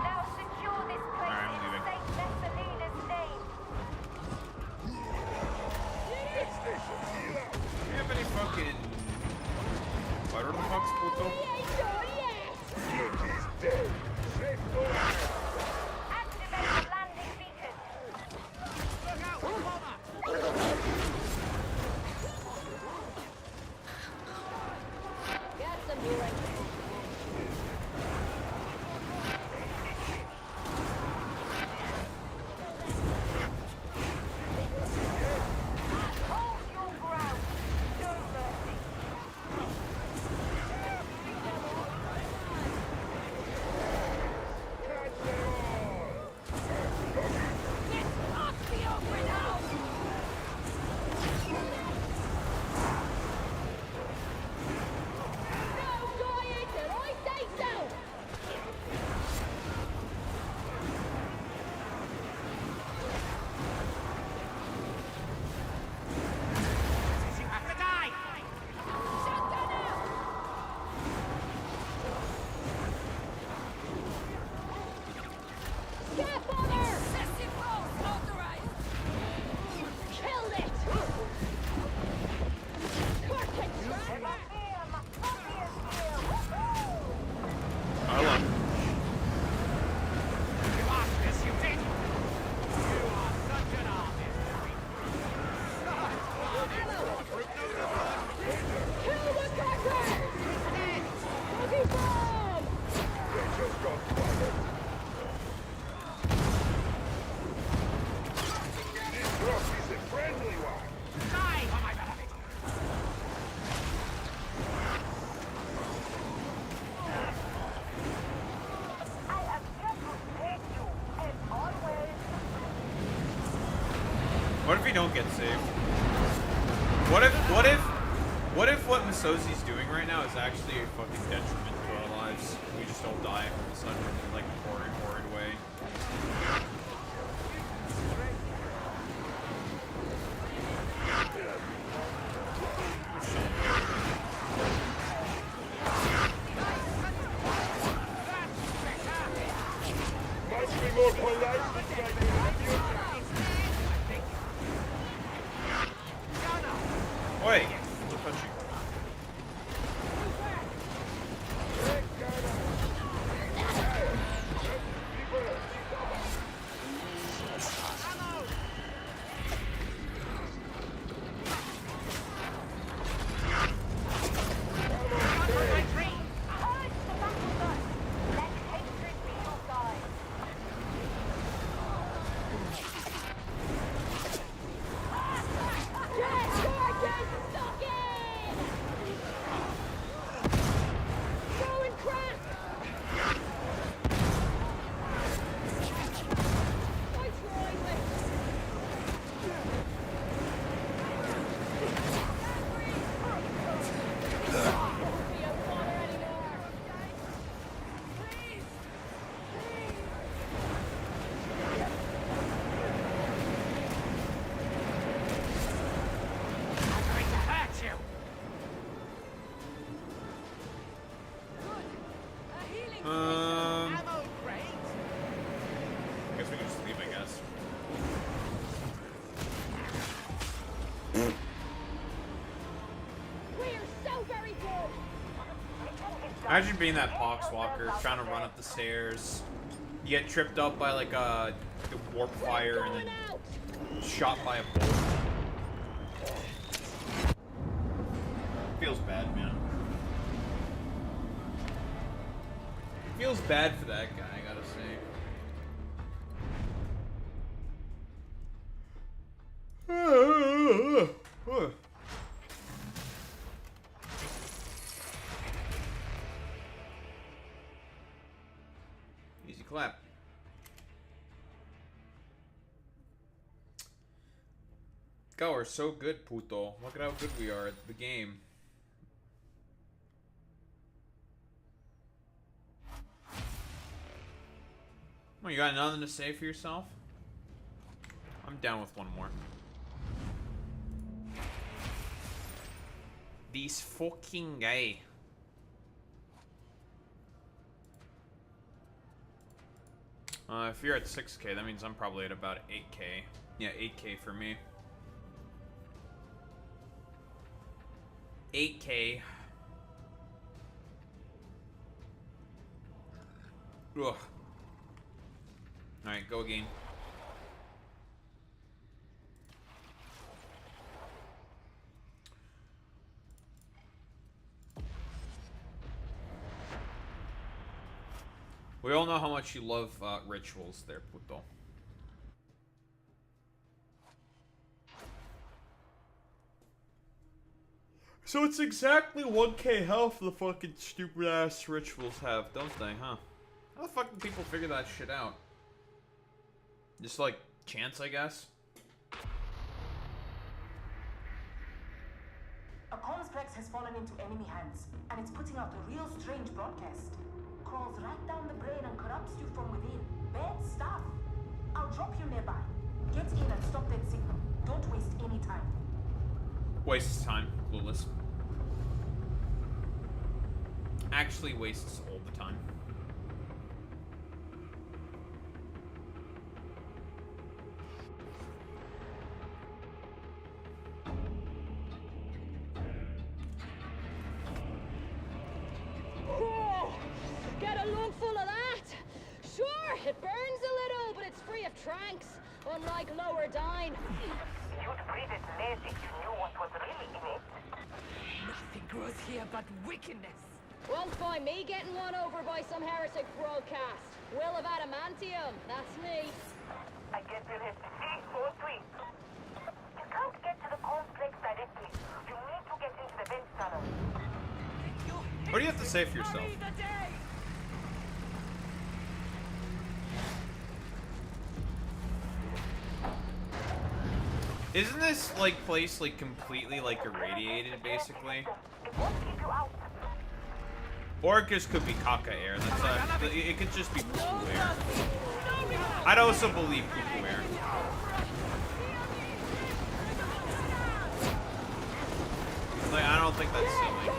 Now secure this place Alright, I'm in leaving. Saint Messalina's name. Do you have any fucking... What the fuck's puto? Activate the landing beacon. Look out, bomber! Got some healing. Hold your ground. No mercy. Catch if you don't get saved? What if what Masozi's doing right now is actually a fucking detriment to our lives? We just all die all of a sudden in like a horrid way. Must be more polite this guy. Wait, don't touch you. I guess we can just leave, I guess. We're so very good. Imagine being that poxwalker trying to run up the stairs. You get tripped up by like a warp fire and then shot by a bolt. Feels bad, man. Feels bad for that guy, I gotta say. Easy clap. God, we're so good, puto. Look at how good we are at the game. Oh, you got nothing to say for yourself? I'm down with one more. These fucking guy. If you're at 6K, that means I'm probably at about 8K. Yeah, 8K for me. 8K. Ugh. Alright, go again. We all know how much you love rituals there, puto. So it's exactly 1K health the fucking stupid ass rituals have, don't they, huh? How the fuck do people figure that shit out? Just like chance, I guess? A complex has fallen into enemy hands, and it's putting out a real strange broadcast. Crawls right down the brain and corrupts you from within. Bad stuff. I'll drop you nearby. Get in and stop that signal. Don't waste any time. Wastes time, clueless. Actually wastes all the time. Get a lungful of that. Sure, it burns a little, but it's free of tranks, unlike lower dine. You'd breathe it less if you knew what was really in it. Nothing grows here but wickedness. Won't find me getting won over by some heretic broadcast. Will of adamantium, that's me. I guess you'll have to see or tweet. You can't get to the complex directly. You need to get into the vent tunnel. What do you have to say for yourself? Hurry the day. Isn't this like place like completely like irradiated basically? Or it just could be caca air. That's it could just be poo air. I'd also believe poo air. Like I don't think that's silly.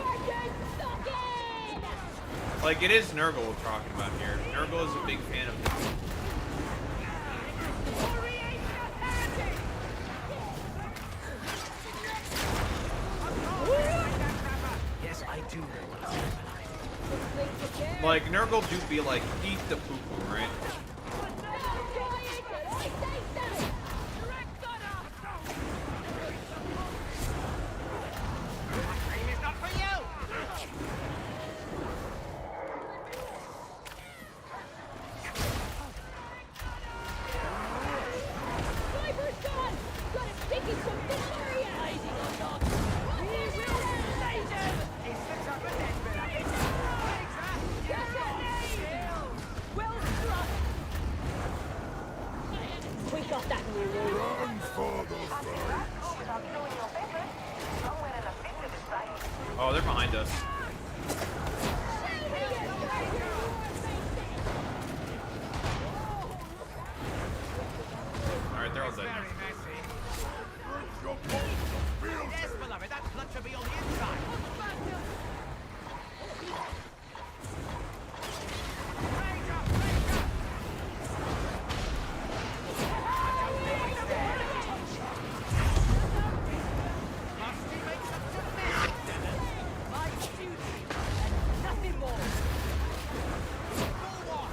Like it is Nurgle we're talking about here. Nurgle is a big fan of this. Yes, I do. Like Nurgle do be like, eat the poo-poo, right? Cream is not for you. Sniper's gone! Got a sticky something for you! Blazing on dog! We will slay them! He sits up and then Well struck! We got that new one. Oh, they're behind us. Alright, they're all dead. very messy. Yes, beloved, that blood should be on the inside. Must we make such a mess, Dennis? My duty and nothing more. Full walk.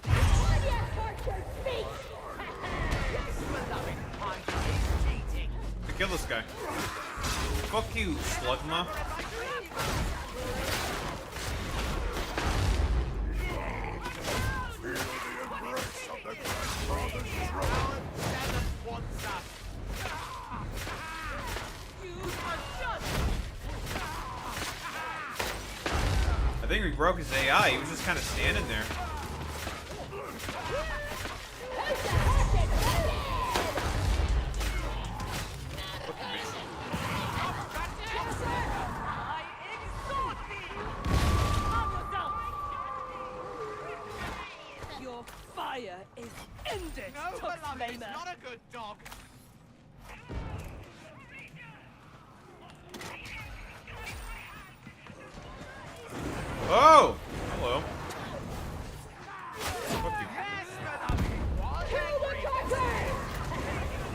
On your tortured feet! Yes, beloved, hiding is cheating. Kill this guy. Fuck you, Slugma. Dennis wants us. I think we broke his AI. He was just kind of standing there. Your fire is ended, No, beloved, it's Tuxflamer. not a good dog. Oh! Hello. Fuck you. Yes, beloved, what Kill the angry. torture!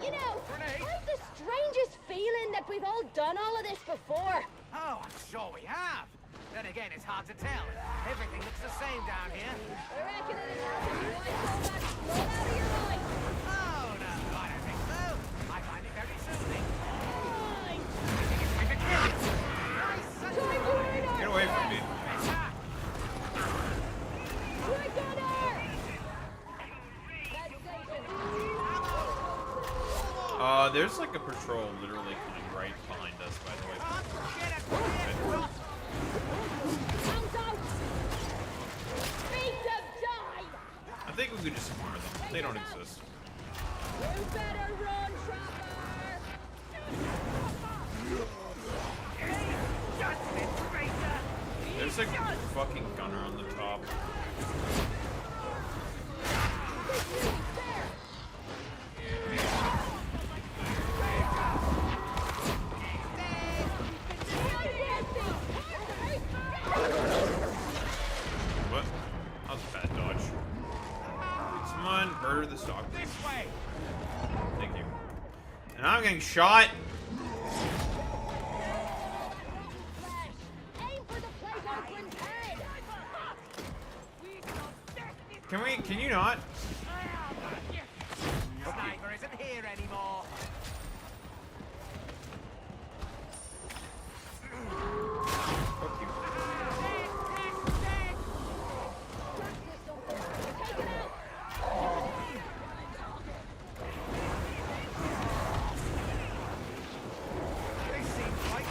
You know, Grenade. I've the strangest feeling that we've all done all of this before. Oh, I'm sure we have. Then again, it's hard to tell. Everything looks the same down here. I reckon it helps if you want all that blood out of your eye. Oh, no, I don't think so. I find it very soothing. Fine. I think it's going to kill you. Nice and Time to earn our Get away from me. better. Quick on her! There's like a patrol literally coming right behind us, by the way. Get a quiet. Hands out! Beat them, die! I think we could just ignore them. They don't exist. You better run, Trapper! There's a fucking gunner on the top. What? That was a bad dodge. Someone murder this dog, please. This way. Thank you. And I'm getting shot. Aim for the plague oakland's head! Can you not? Sniper isn't here anymore. Fuck you. They seem quite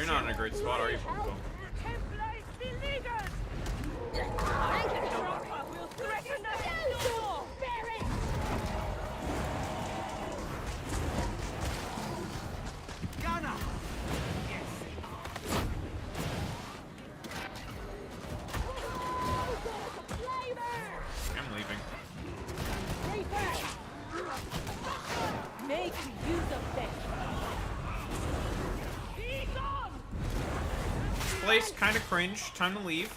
you're not in a great spot, are you, Punko? Templars beleaguered! I can drop will threaten the door! Spirit! Gunner! I'm leaving. Make use of this. Be gone! Place kind of cringe. Time to leave.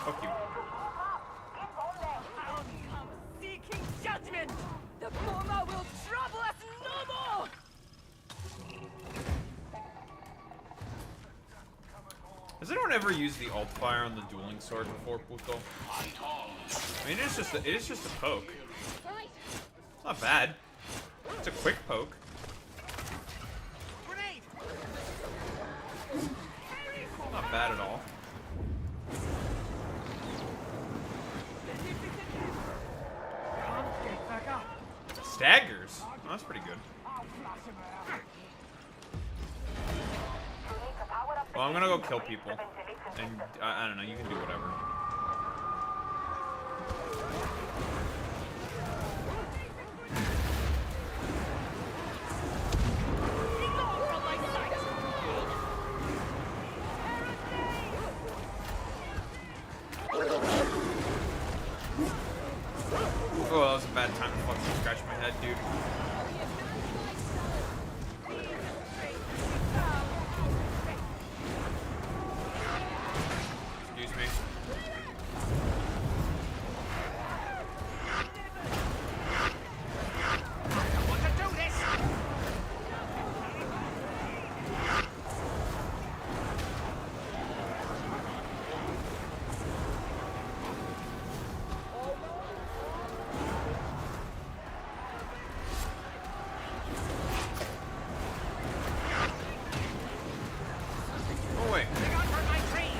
Fuck you. I'll come seeking judgment. The former will trouble us no more. Has anyone ever used the alt fire on the dueling sword before, Puto? I mean, it is just a poke. It's not bad. It's a quick poke. Grenade! Not bad at all. Can't get back up. Staggers. Oh, that's pretty good. Well, I'm gonna go kill people. And I don't know, you can do whatever. Oh, that was a bad time to fucking scratch my head, dude. Excuse me. I want to do this! Oh, wait. Look out for my tree!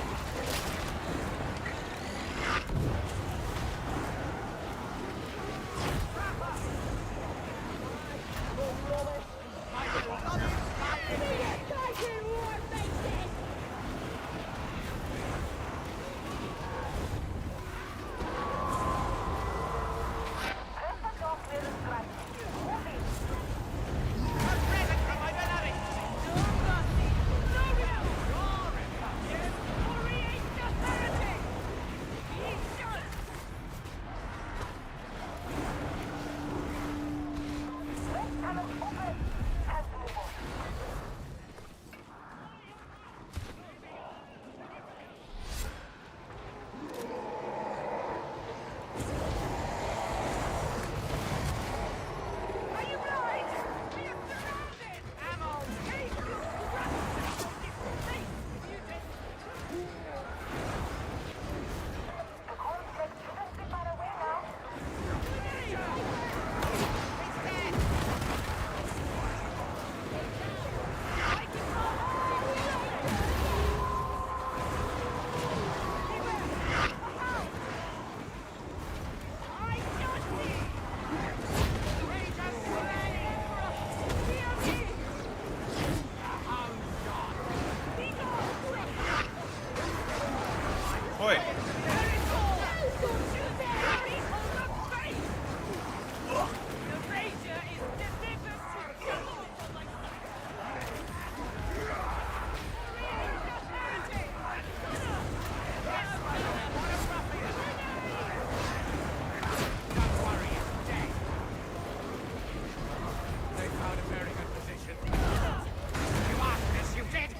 A present from my beloved! Are you blind? We are surrounded! Ammo! The conflict shouldn't be far away now. Oi. They found a very good position. You asked this, you did!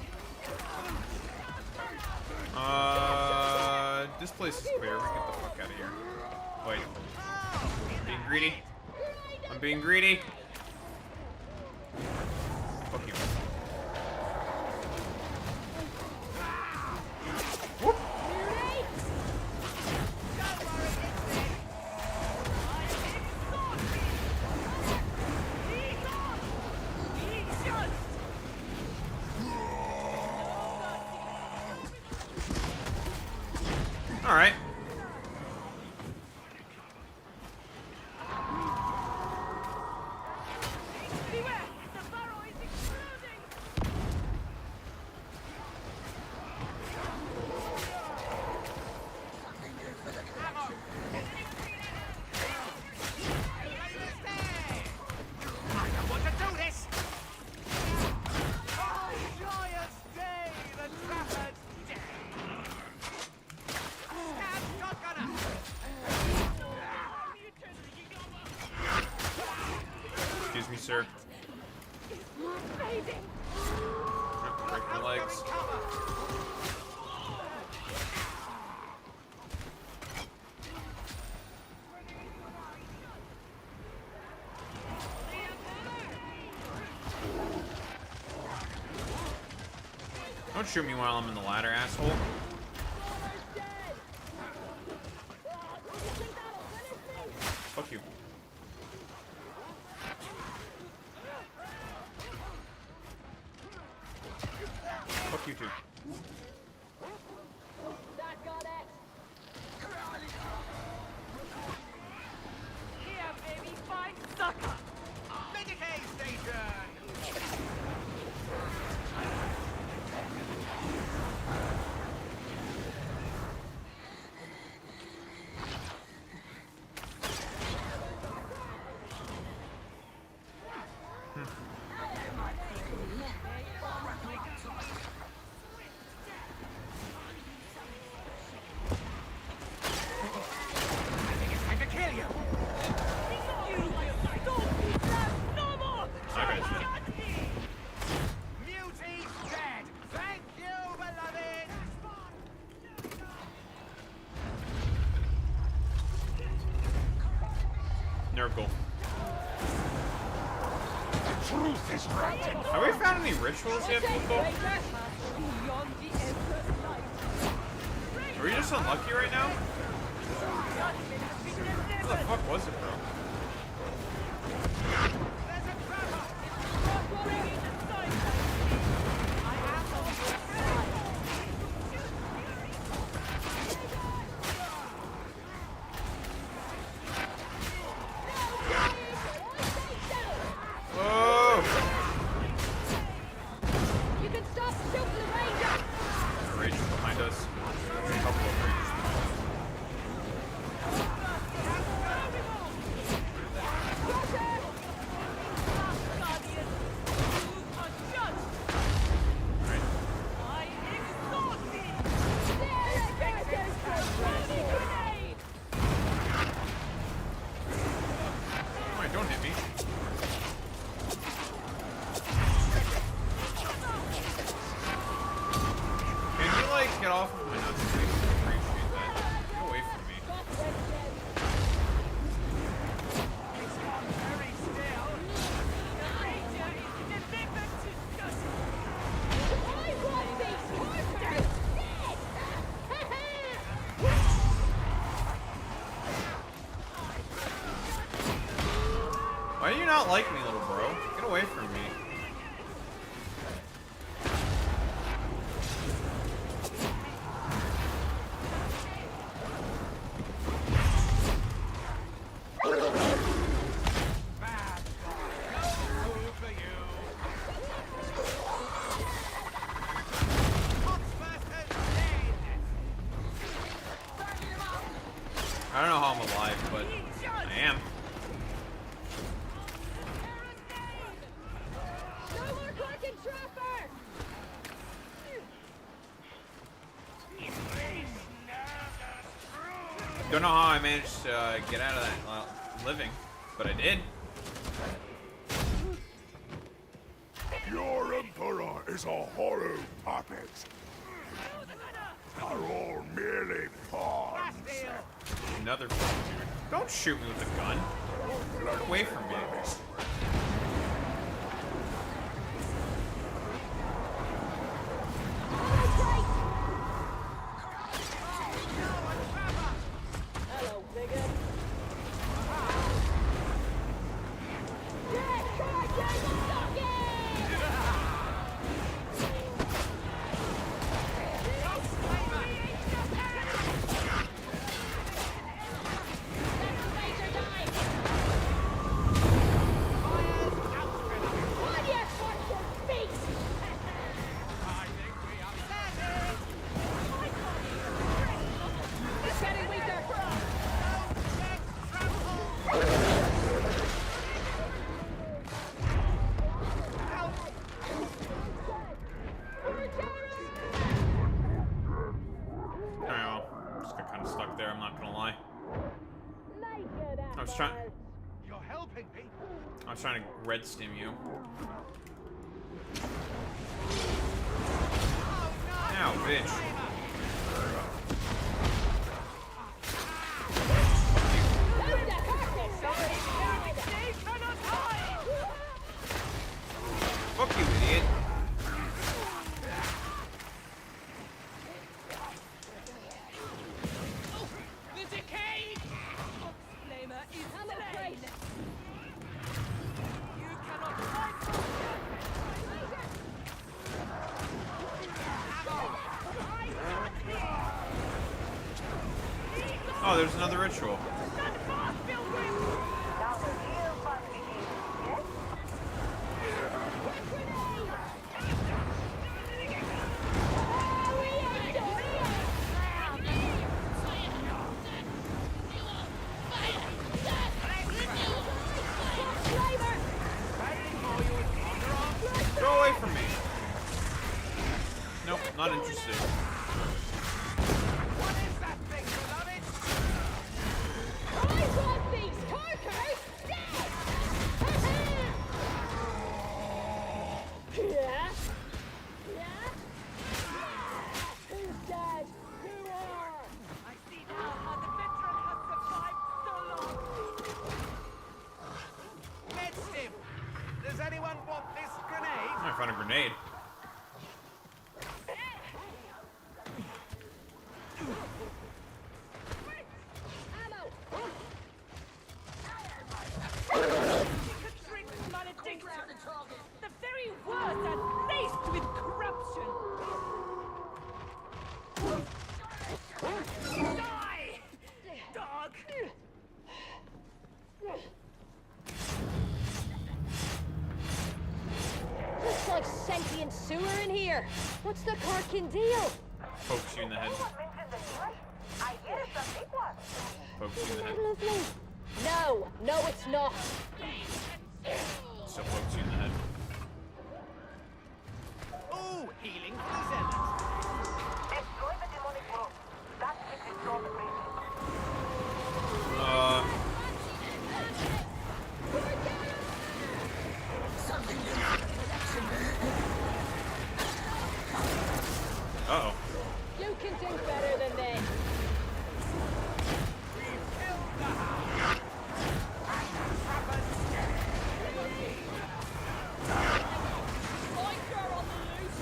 This place is clear. We can get the fuck out of here. Wait. I'm being greedy. I'm being greedy. Fuck you. Whoop. All right. me, sir. Fading. Oh, break my legs. Don't shoot me while I'm in the ladder, asshole. Fuck you. Fuck you too. That got it. Here, baby, fight sucker. Medicaid station. I can kill you. That guy's dead. Muti's dead. Thank you, beloved. Nurgle. Truth is right. Have we found any rituals yet, people? Beyond the endless light. Are we just unlucky right now? What the fuck was it, bro? There's a trapper. Oh! You can stop shooting the ranger. A rage behind us. There's a couple of rages behind us. Alright, don't hit me. Can you, like, get off of my nuts, please? I appreciate that. Get away from me. Very still. The ranger is delivered to justice. I want these monsters dead! Why do you not like me, little bro? Get away from me. Bad guy. No food for you. Foxmaster's dead. I don't know how I'm alive, but I am. No more Clarkin Trapper! Don't know how I managed to get out of that living, but I did. Your emperor is a hollow puppet. Are all merely pawns. Another. Don't shoot me with a gun. Get away from me. Hello, bigot. Dead Clarkin was trying to red stim you. Ow, bitch. Fuck you, idiot. The decayed flamer is slain. You cannot fight from Oh, there's another ritual. Now the real fun begins, yes? Go away from me. Nope, not interested. What is that thing, beloved? I want these carcass dead! Yeah? Yeah? Who's dead? Who are? I see now how the veteran has survived so long. Medstim, does anyone want this grenade? I found a grenade. Drink malediction. The very words are laced with corruption. Die, dog. Looks like sentient sewer in here. What's the corking deal? Pokes you in the head. Anyone mentioned the English? I hear it's a big one. Pokes you in the head. Lovely. No, no, it's not. Still pokes you in the head. Ooh, healing for the zealots. Destroy the demonic world. That should restore the bridge. Uh-oh. You can do better than this. We've killed the hound. And the trappers. Biker on the loose.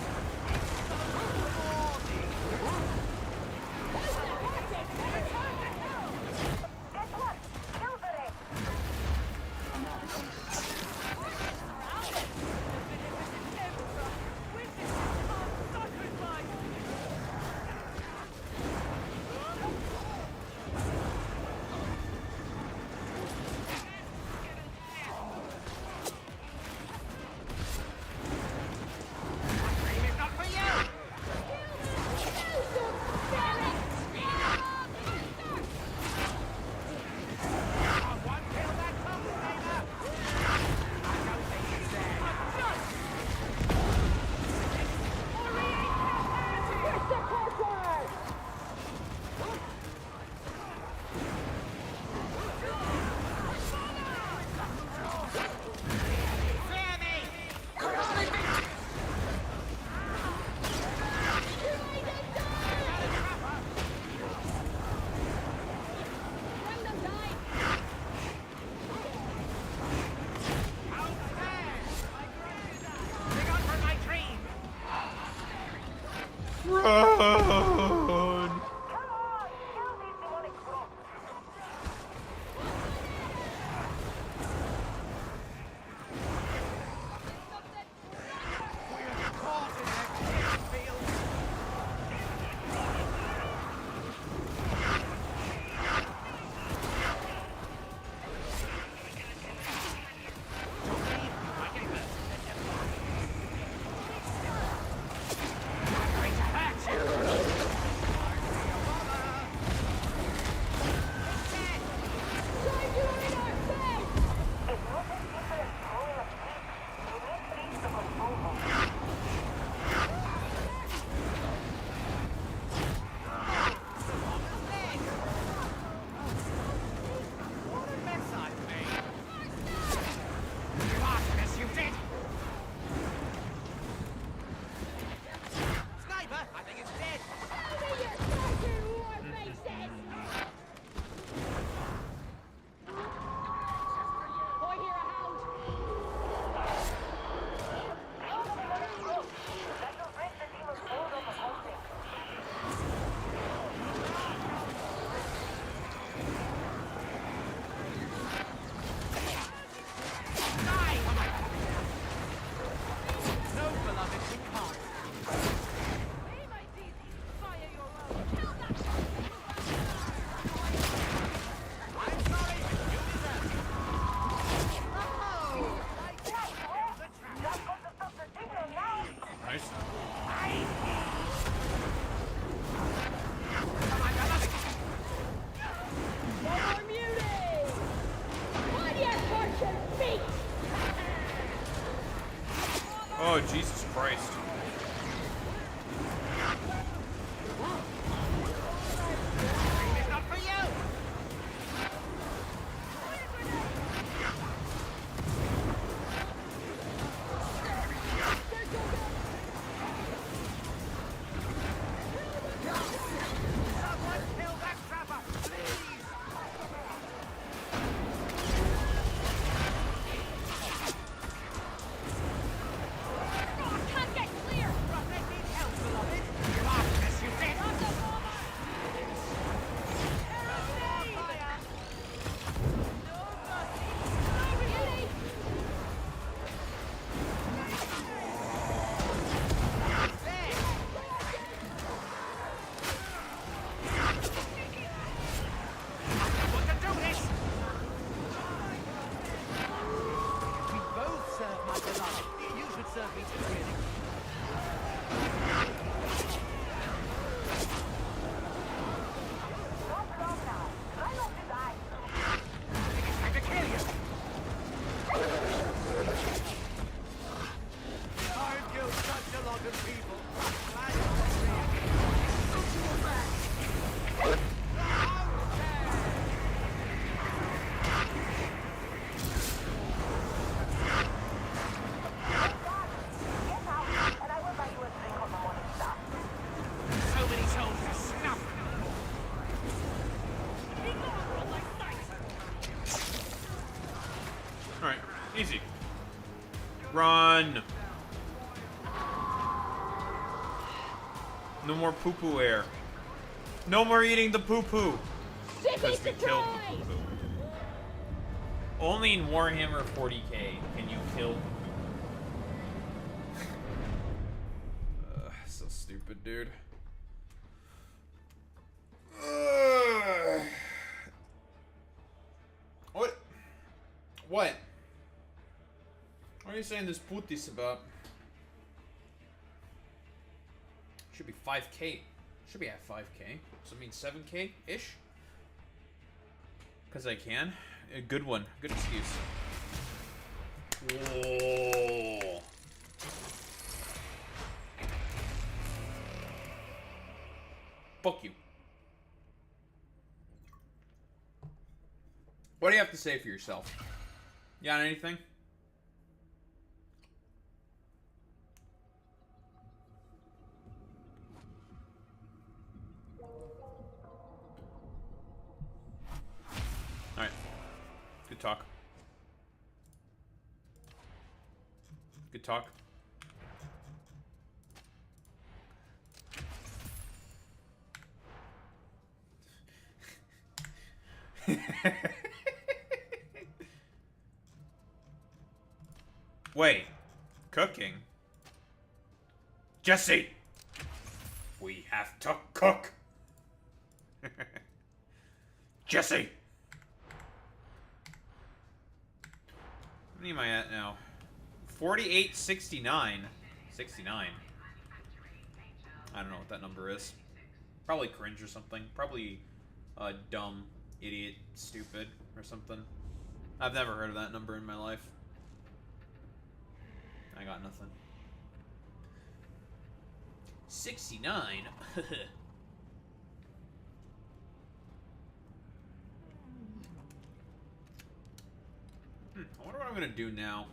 Guess what? Kill the rest. Dream is not for you. One kill that tongue flamer. I don't think he's there. Where's the corker? Fear me. Bring them down. Outstairs. Dig on for my dream. Run! Come on, kill these demonic growths. We're caught in a killing field. I'm going to hurt you. Oh, Jesus Christ. It's not for you! Someone kill that trapper, please! Can't get clear! Prophet needs help, beloved! You asked this, you did! Drop the bomber! Fire! Gilly! There! Want to do this? We both serve my beloved. You should serve me too, really. Not long now. Try not to die. It's time to kill you! I've killed such a lot of people. Glad you're Get out, and I will buy you a drink on the morning star. so many souls to snuff. Alright, easy. Run! No more poo-poo air. No more eating the poo-poo! Because we killed the poo-poo. Only in Warhammer 40k can you kill poo-poo. So stupid, dude. What? What? What are you saying this putis about? Should be 5k. Should be at 5k. So I mean 7k-ish? Because I can. A good one. Good excuse. Whoa. Fuck you. What do you have to say for yourself? You got anything? Alright. Good talk. Good talk. Wait. Cooking? Jesse! We have to cook! Jesse! How many am I at now? 4869. 69. I don't know what that number is. Probably cringe or something. Probably dumb, idiot, stupid, or something. I've never heard of that number in my life. I got nothing. 69? I wonder what I'm gonna do now.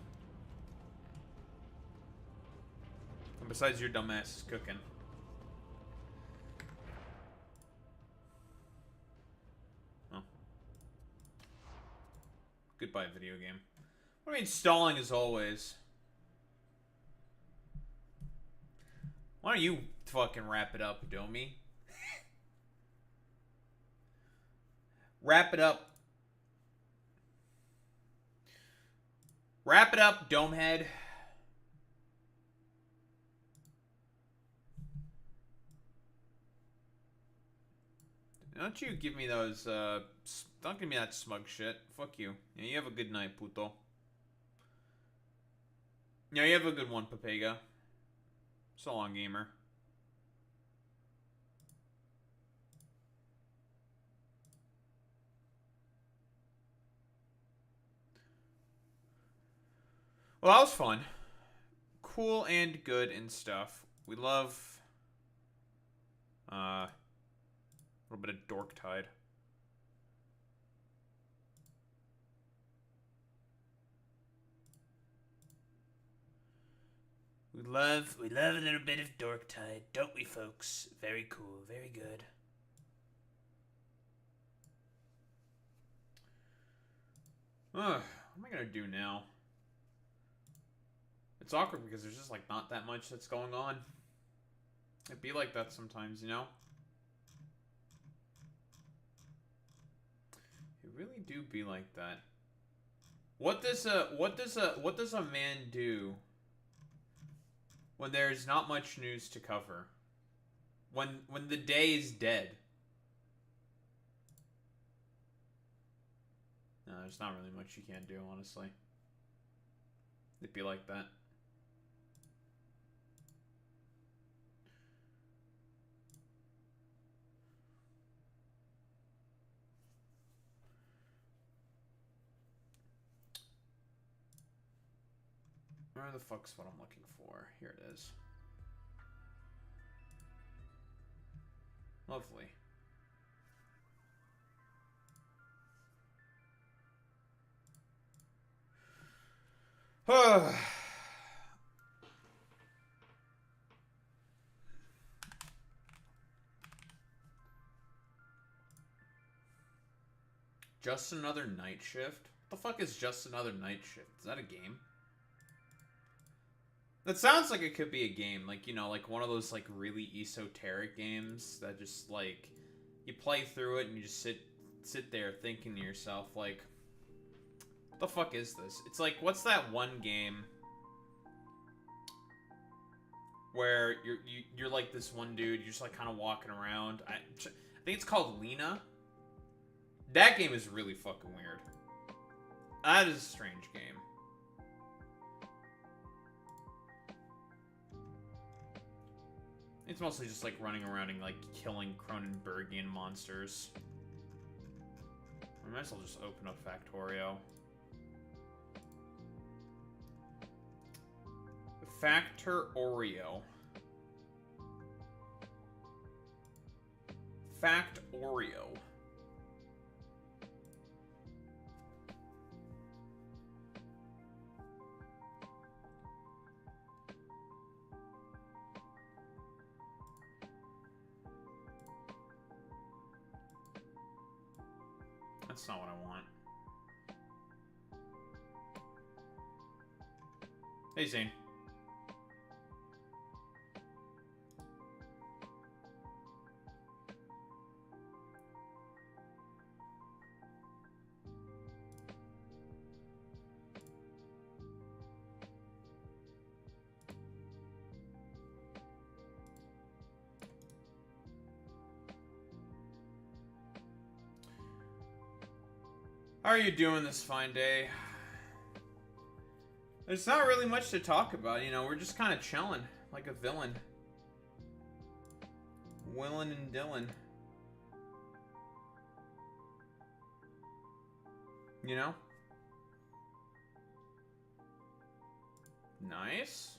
Besides your dumbass cooking. Oh. Goodbye, video game. What do you mean stalling as always? Why don't you fucking wrap it up, Domi? Wrap it up. Wrap it up, Domehead. Don't you give me those, don't give me that smug shit. Fuck you. Yeah, you have a good night, puto. Yeah, you have a good one, Papega. So long, gamer. Well, that was fun. cool and good and stuff. We love a little bit of Darktide. We love a little bit of Darktide, don't we, folks? Very cool, very good. What am I gonna do now? It's awkward because there's just like not that much that's going on. It'd be like that sometimes, you know? It really do be like that. What does a man do when there's not much news to cover? When the day is dead? No, there's not really much you can do, honestly. It'd be like that. Where the fuck's what I'm looking for? Here it is. Lovely. Just Another Night Shift? What the fuck is Just Another Night Shift? Is that a game? That sounds like it could be a game, like, you know, like one of those like really esoteric games that just like you play through it and you just sit there thinking to yourself like, what the fuck is this? It's like, what's that one game where you're like this one dude, you're just like kind of walking around. I think it's called Lena. That game is really fucking weird. That is a strange game. It's mostly just like running around and like killing Cronenbergian monsters. I might as well just open up Factorio. Factorio. Factorio. That's not what I want. Hey, Zane. How are you doing this fine day? There's not really much to talk about, you know, we're just kind of chilling, like a villain. Willin and Dylan. You know? Nice.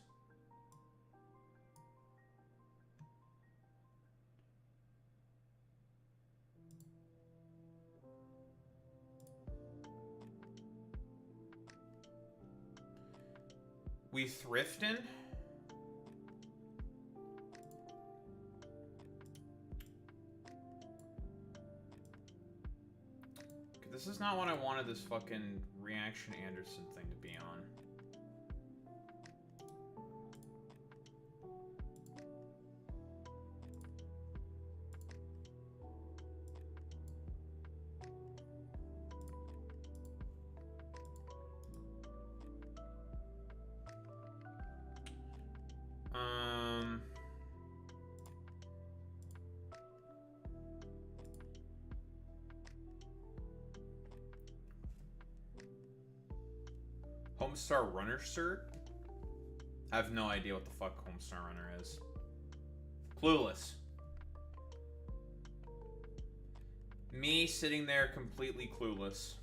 We thrifting? This is not what I wanted this fucking Reaction Anderson thing to be on. Homestar Runner cert? I have no idea what the fuck Homestar Runner is. Clueless. Me sitting there completely clueless.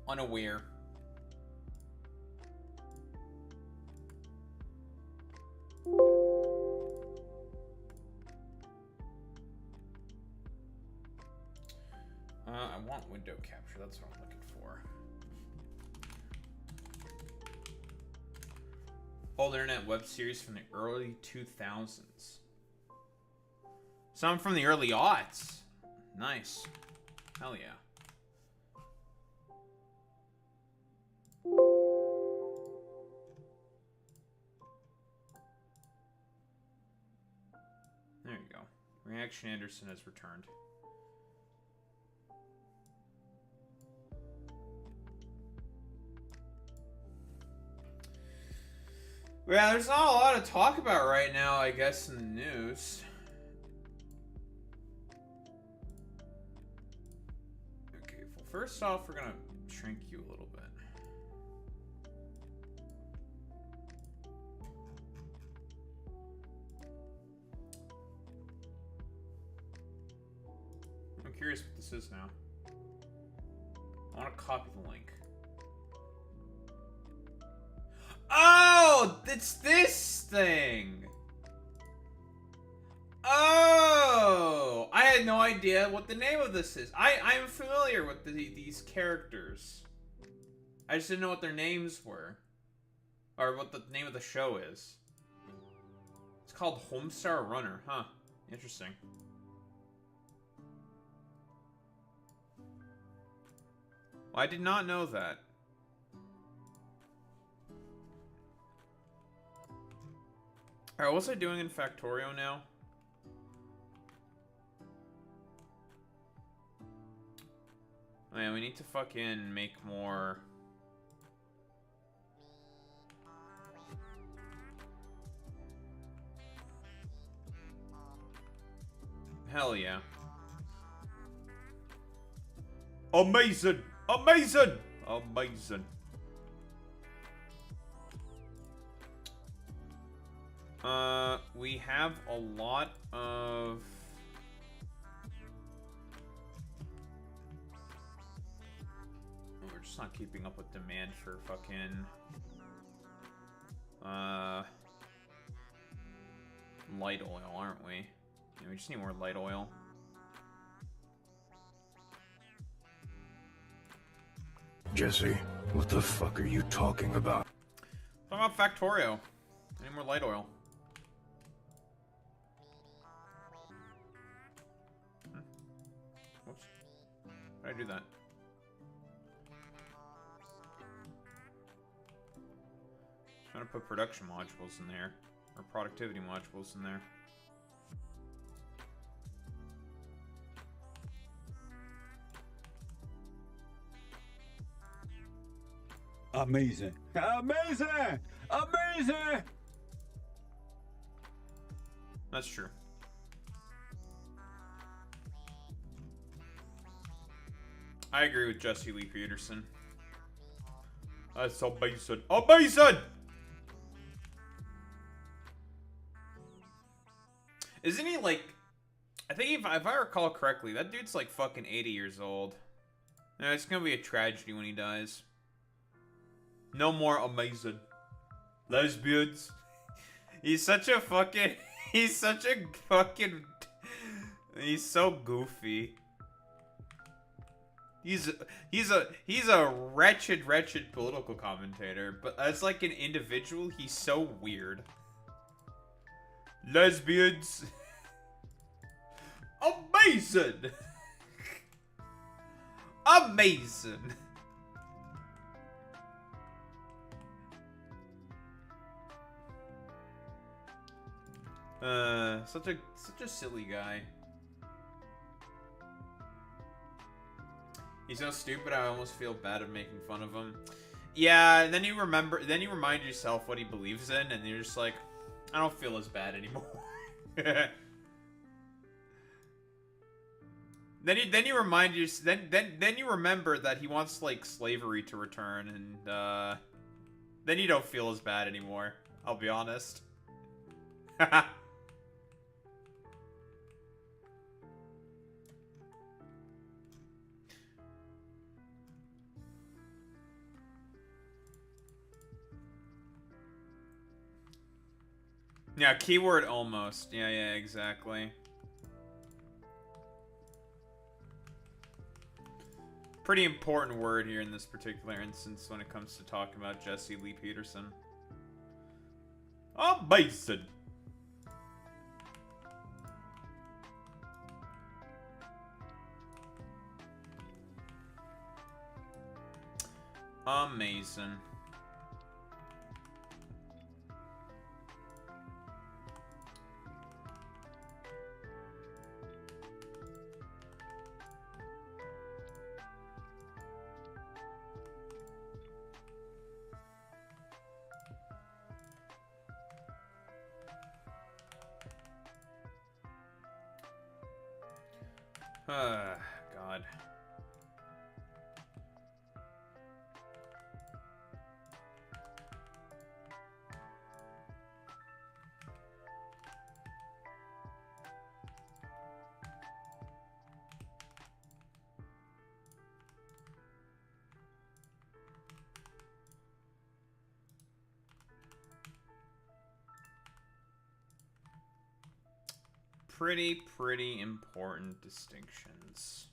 unaware. I want window capture. That's what I'm looking for. Old internet web series from the early 2000s. Some from the early aughts. Nice. Hell yeah. There you go. Reaction Anderson has returned. Yeah, there's not a lot to talk about right now, I guess, in the news. Okay, well, first off, we're gonna shrink you a little bit. I'm curious what this is now. I want to copy the link. Oh, it's this thing. Oh, I had no idea what the name of this is. I'm familiar with these characters. I just didn't know what their names were, or what the name of the show is. It's called Homestar Runner, huh? Interesting. Well, I did not know that. Alright, what's I doing in Factorio now? Oh yeah, we need to fucking make more... Hell yeah. Amazing! Amazing! Amazing. We have a lot of... We're just not keeping up with demand for fucking... light oil, aren't we? Yeah, we just need more light oil. Jesse, what the fuck are you talking about? Talking about Factorio. I need more light oil. Whoops. How did I do that? Just trying to put production modules in there. Or productivity modules in there. Amazing. Amazing! Amazing! That's true. I agree with Jesse Lee Peterson. That's amazing. Amazing! Isn't he like... I think if I recall correctly, that dude's like fucking 80 years old. No, it's gonna be a tragedy when he dies. No more amazing. Lesbians. He's such a fucking... He's such a fucking... He's so goofy. He's a wretched political commentator, but as like an individual, he's so weird. Lesbians. Amazing. Amazing. Such a silly guy. He's so stupid I almost feel bad of making fun of him. Yeah, and then you remind yourself what he believes in, and you're just like, I don't feel as bad anymore. Then you remind you then you remember that he wants like slavery to return, and then you don't feel as bad anymore. I'll be honest. Yeah, keyword almost. Yeah, exactly. Pretty important word here in this particular instance when it comes to talking about Jesse Lee Peterson. Amazing. Amazing. God. Pretty important distinctions.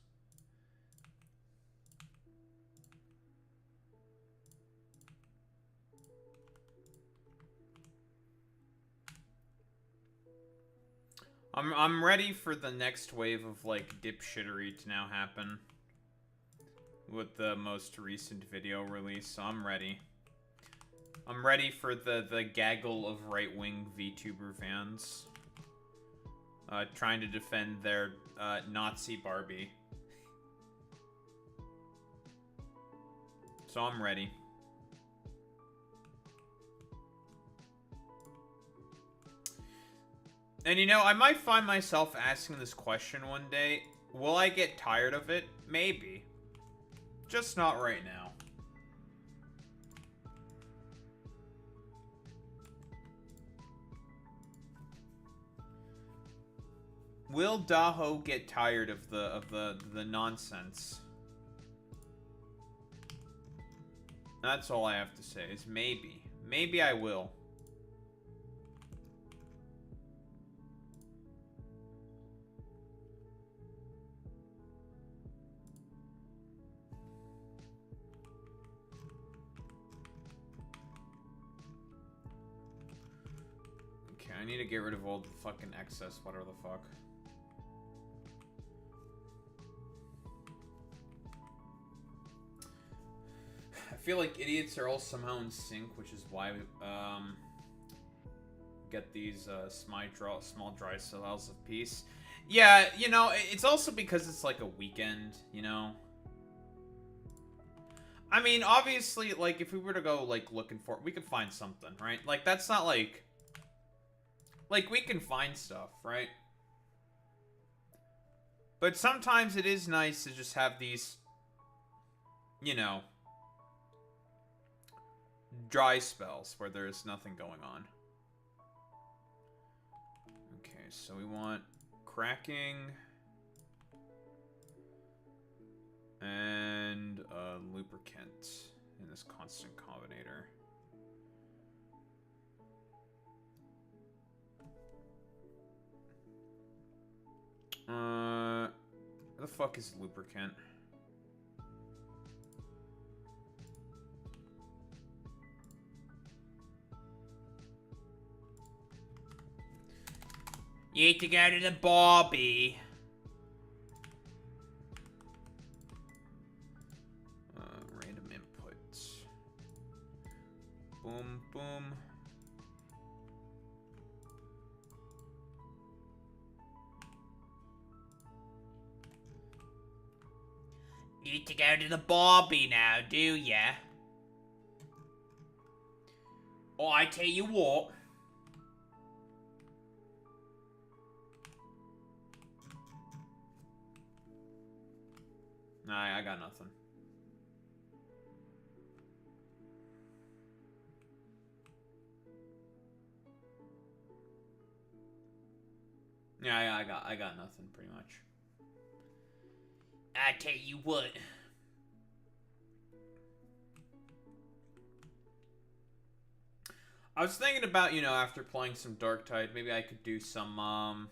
I'm ready for the next wave of like dipshittery to now happen with the most recent video release, so I'm ready. I'm ready for the gaggle of right-wing VTuber fans trying to defend their Nazi Barbie. So I'm ready. And you know, I might find myself asking this question one day. Will I get tired of it? Maybe. Just not right now. Will Daho get tired of the nonsense? That's all I have to say, is maybe. Maybe I will. Okay, I need to get rid of all the fucking excess, whatever the fuck. I feel like idiots are all somehow in sync, which is why we get these small dry spells of peace. Yeah, you know, it's also because it's like a weekend, you know? I mean, obviously, like, if we were to go, like, looking for it, we could find something, right? Like, that's not, like... Like, we can find stuff, right? But sometimes it is nice to just have these, you know... dry spells where there's nothing going on. Okay, so we want cracking and lubricant in this constant combinator. Where the fuck is lubricant? You need to go to the Barbie. Random inputs. Boom, boom. You need to go to the Barbie now, do ya? Oh, I tell you what. Nah, I got nothing. Yeah, I got nothing pretty much. I tell you what. I was thinking about, you know, after playing some Darktide, maybe I could do some,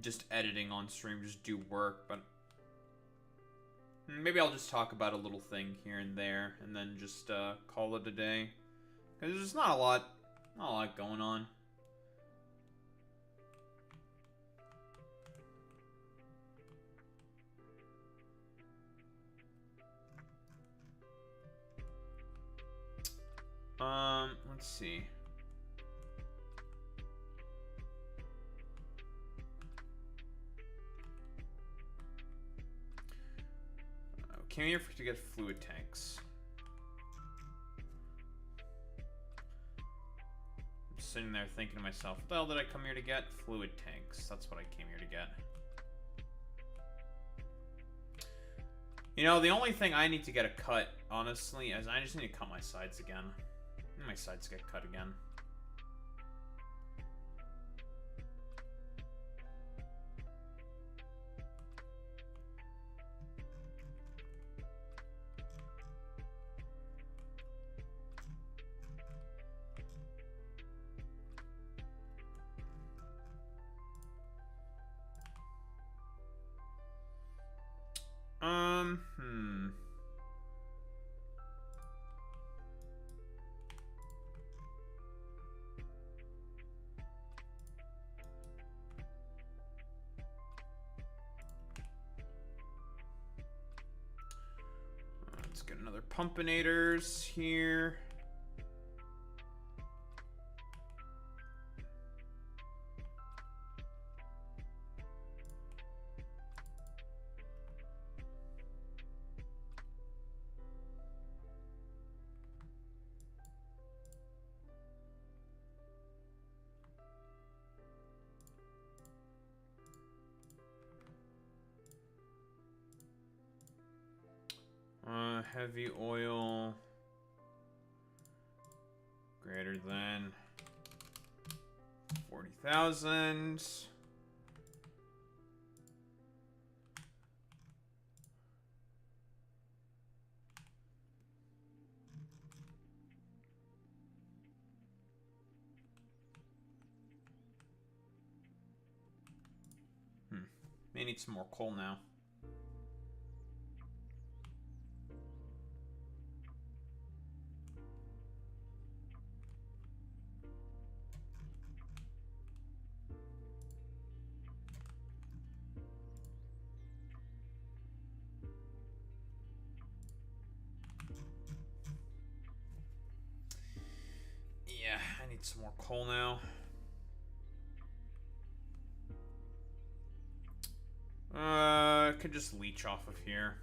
just editing on stream, just do work, but maybe I'll just talk about a little thing here and there, and then just, call it a day. Because there's not a lot going on. Let's see. Came here to get fluid tanks. I'm sitting there thinking to myself, what the hell did I come here to get? Fluid tanks. That's what I came here to get. You know, the only thing I need to get a cut, honestly, is I just need to cut my sides again. My sides get cut again. Let's get another pumpinators here. Heavy oil greater than 40,000. May need some more coal now. Yeah, I need some more coal now. I could just leech off of here.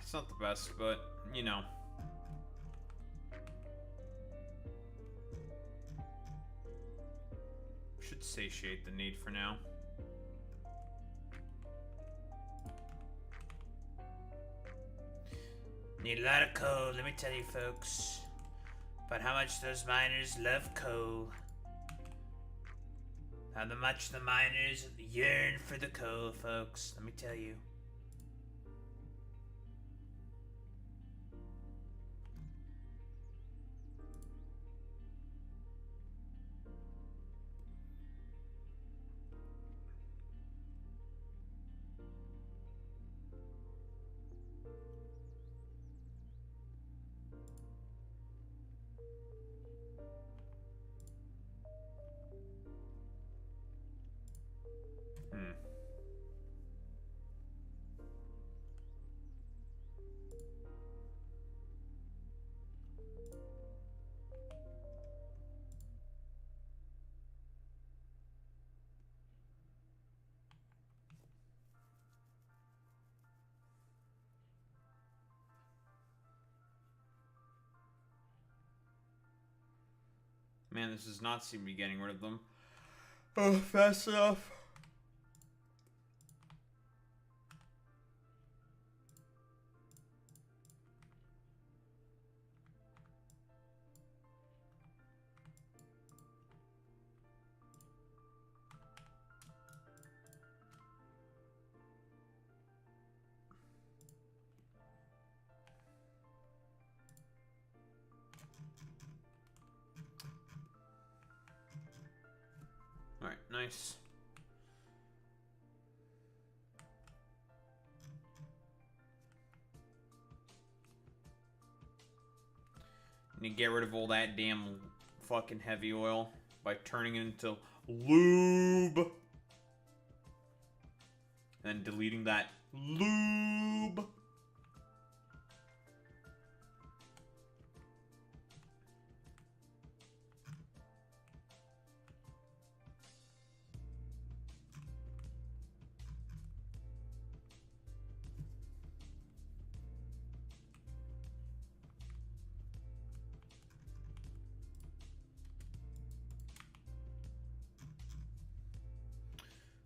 It's not the best, but, you know. Should satiate the need for now. Need a lot of coal, let me tell you folks. About how much those miners love coal. How much the miners yearn for the coal, folks. Let me tell you. Man, this does not seem to be getting rid of them. Oh, fast enough. Alright, nice. Need to get rid of all that damn fucking heavy oil by turning it into lube. And then deleting that lube.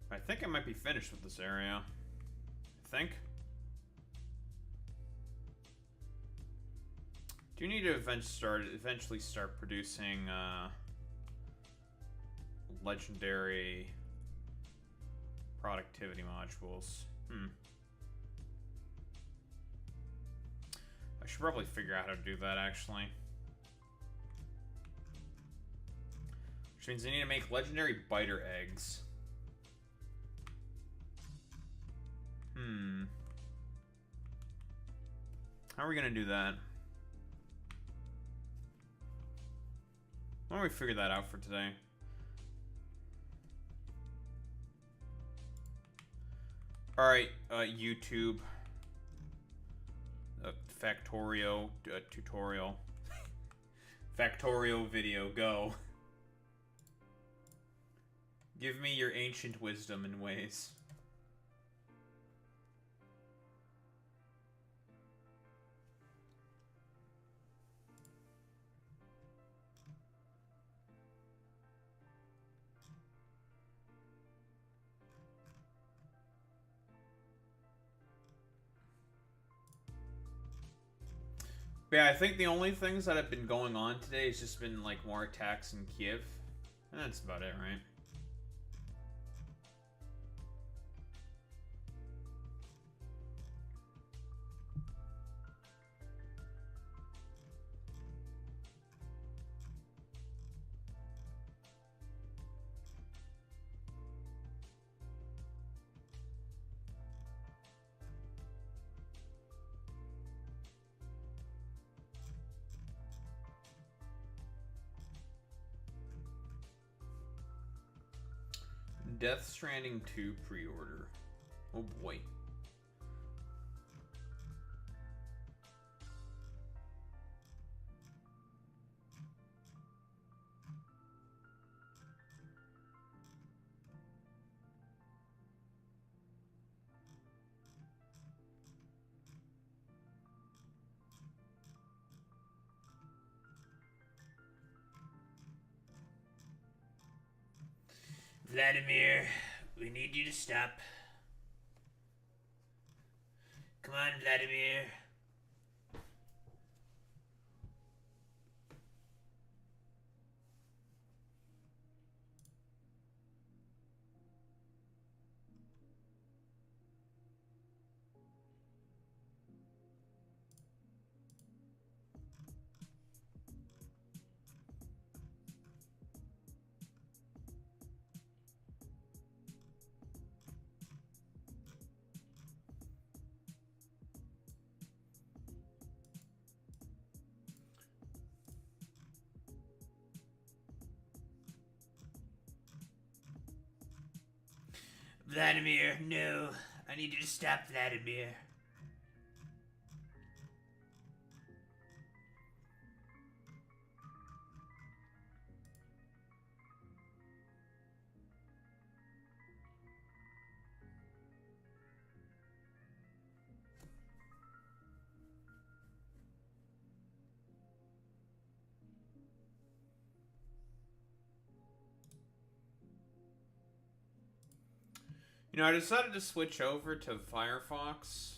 I think I might be finished with this area. I think. Do need to eventually start producing legendary productivity modules. I should probably figure out how to do that actually. Which means I need to make legendary biter eggs. How are we gonna do that? Why don't we figure that out for today? Alright, YouTube. Factorio tutorial. Factorio video, go. Give me your ancient wisdom and ways. But yeah, I think the only things that have been going on today has just been like more attacks in Kiev. And that's about it, right? Death Stranding 2 pre-order. Oh boy. Vladimir, we need you to stop. Come on, Vladimir. Vladimir, no. I need you to stop, Vladimir. You know, I decided to switch over to Firefox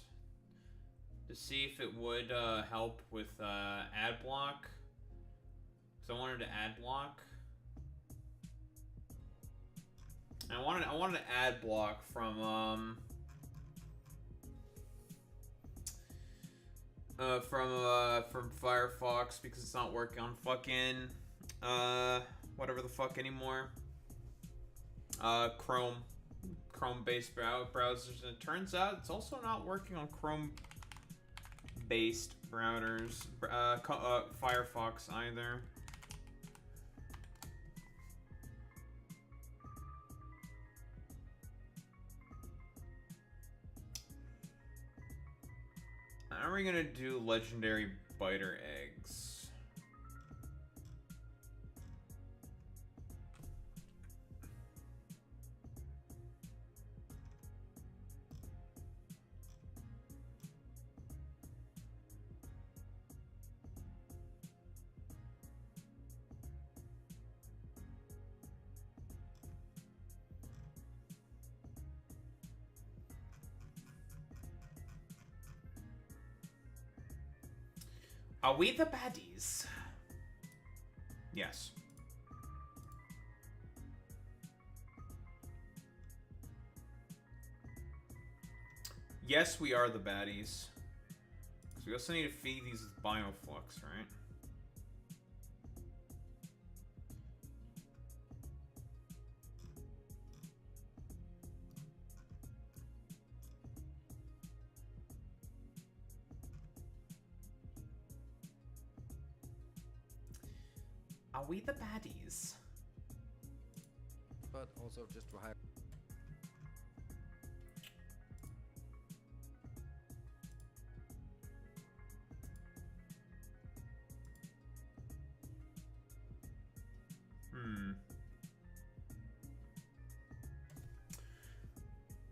to see if it would help with ad block. So I wanted to ad block. And I wanted to ad block from Firefox because it's not working on fucking whatever the fuck anymore. Chrome-based browsers, and it turns out it's also not working on Chrome-based routers, Firefox either. How are we gonna do legendary biter eggs? Are we the baddies? Yes. Yes, we are the baddies. Because we also need to feed these with bioflux, right? Are we the baddies? But also just to hire.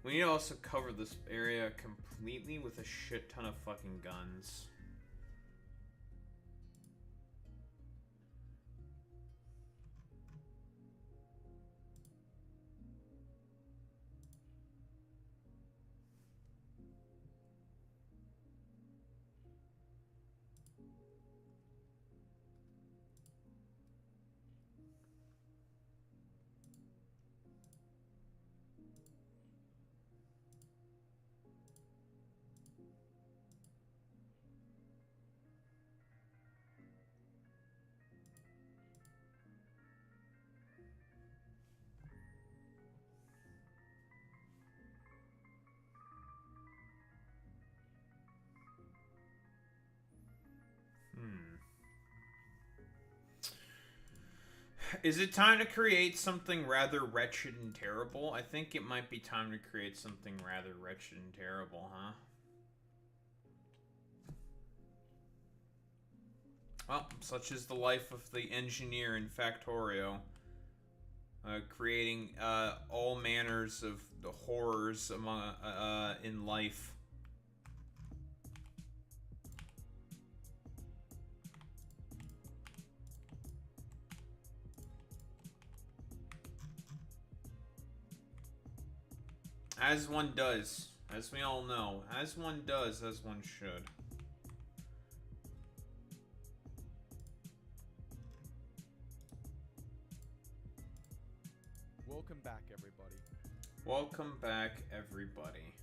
We need to also cover this area completely with a shit ton of fucking guns. Is it time to create something rather wretched and terrible? I think it might be time to create something rather wretched and terrible, huh? Well, such is the life of the engineer in Factorio. Creating all manners of the horrors among in life. As one does. As we all know. As one does, as one should. Welcome back, everybody. Welcome back, everybody.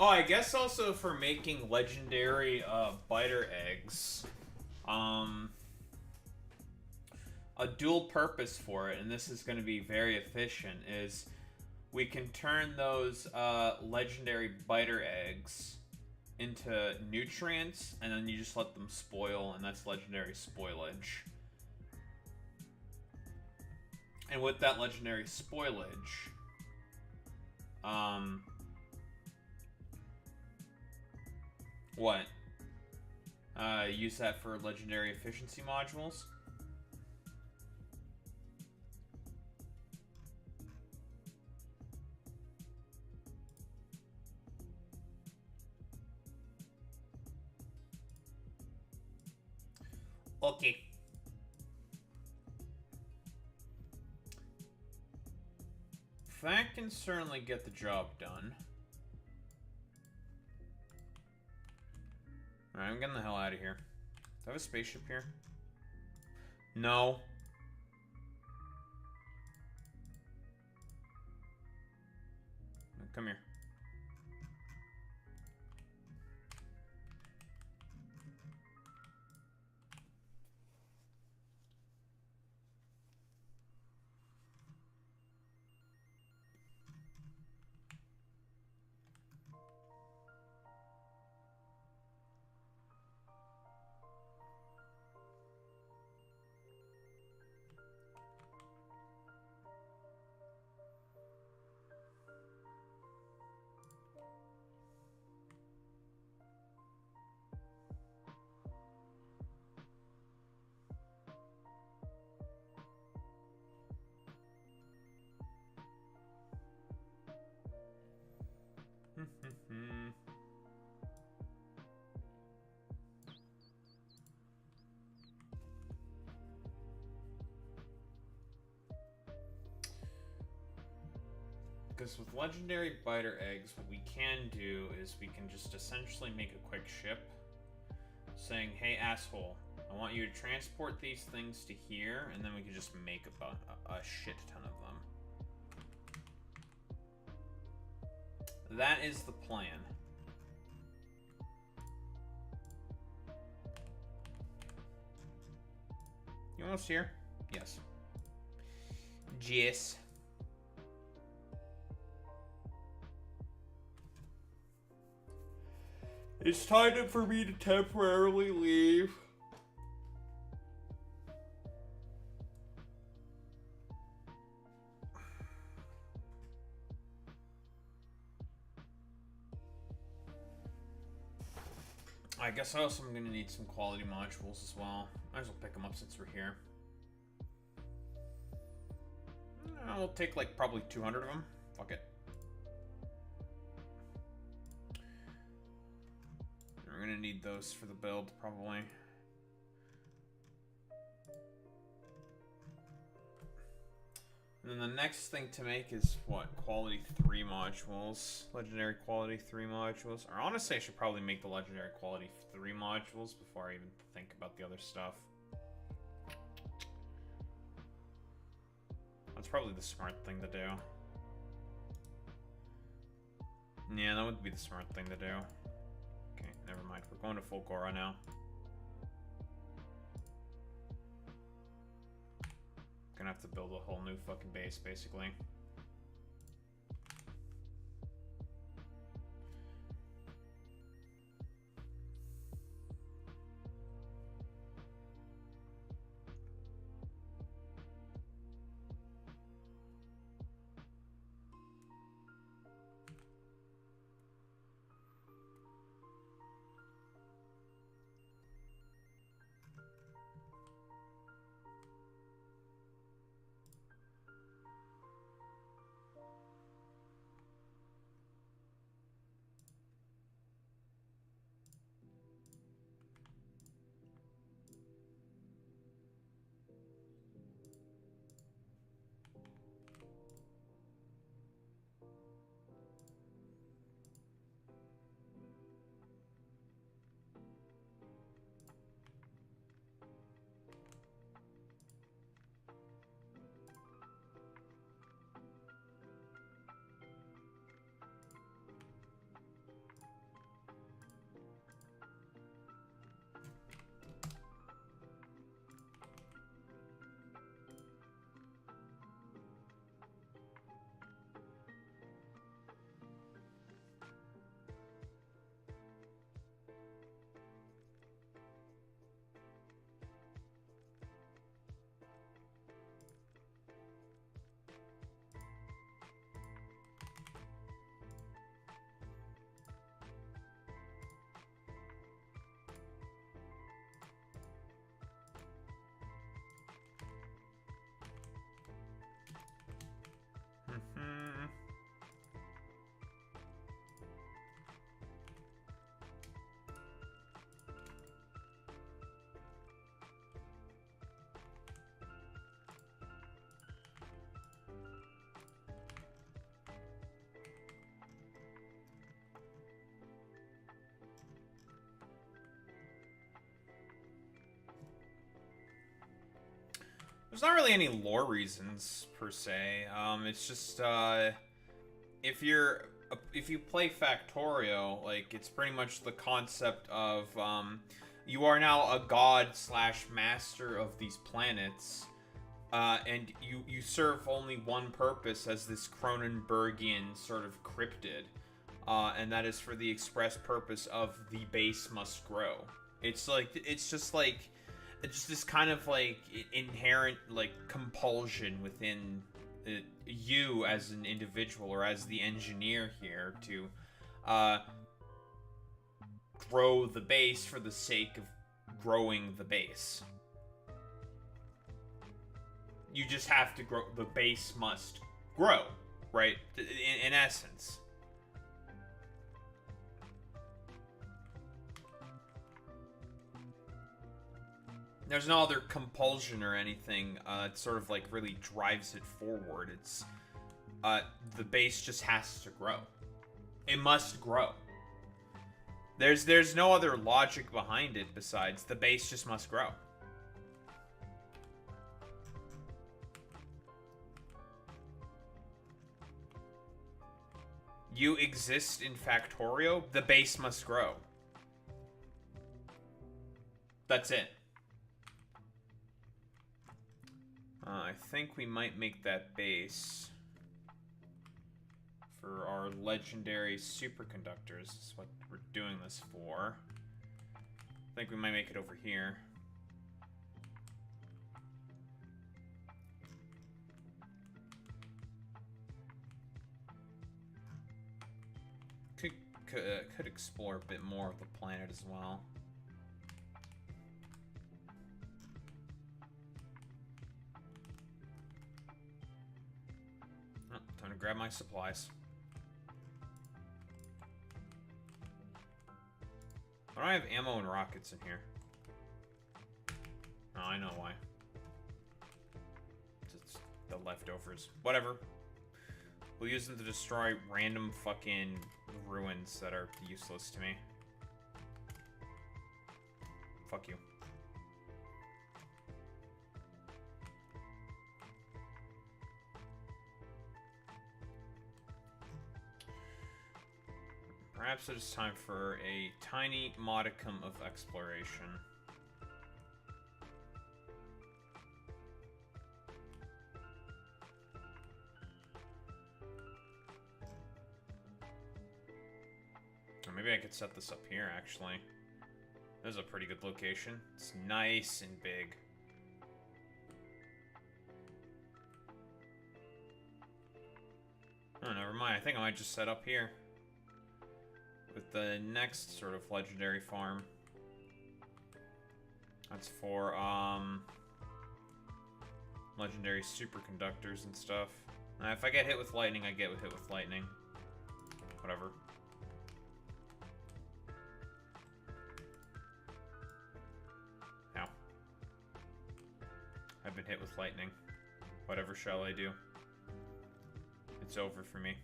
Oh, I guess also for making legendary biter eggs, a dual purpose for it, and this is going to be very efficient, is we can turn those legendary biter eggs into nutrients, and then you just let them spoil, and that's legendary spoilage. And with that legendary spoilage, what? Use that for legendary efficiency modules? Okay. That can certainly get the job done. Alright, I'm getting the hell out of here. Do I have a spaceship here? No. Come here. Because with legendary biter eggs, what we can do is we can just essentially make a quick ship saying, hey asshole, I want you to transport these things to here, and then we can just make a shit ton of them. That is the plan. You almost here? Yes. Yes. It's time for me to temporarily leave. I guess also I'm gonna need some quality modules as well. Might as well pick them up since we're here. I'll take like probably 200 of them. Fuck it. We're gonna need those for the build, probably. And then the next thing to make is what? Quality 3 modules. Legendary quality 3 modules. Or honestly, I should probably make the legendary quality 3 modules before I even think about the other stuff. That's probably the smart thing to do. Yeah, that would be the smart thing to do. Okay, never mind. We're going to full Gora now. Gonna have to build a whole new fucking base, basically. there's not really any lore reasons per se. It's just if you play Factorio, like it's pretty much the concept of you are now a god slash master of these planets, and you serve only one purpose as this Cronenbergian sort of cryptid, and that is for the express purpose of the base must grow. It's just this kind of like inherent like compulsion within you as an individual or as the engineer here to grow the base for the sake of growing the base. You just have to grow. The base must grow, right? In essence. There's no other compulsion or anything that sort of like really drives it forward. It's the base just has to grow. It must grow. There's no other logic behind it besides the base just must grow. You exist in Factorio, the base must grow. That's it. I think we might make that base for our legendary superconductors. This is what we're doing this for. I think we might make it over here. Could explore a bit more of the planet as well. Oh, time to grab my supplies. Why do I have ammo and rockets in here? Oh, I know why. It's the leftovers. Whatever. We'll use them to destroy random fucking ruins that are useless to me. Fuck you. Perhaps it is time for a tiny modicum of exploration. Or maybe I could set this up here, actually. This is a pretty good location. It's nice and big. Oh, never mind. I think I might just set up here with the next sort of legendary farm. That's for legendary superconductors and stuff. If I get hit with lightning, I get hit with lightning. Whatever. Ow. I've been hit with lightning. Whatever shall I do? It's over for me.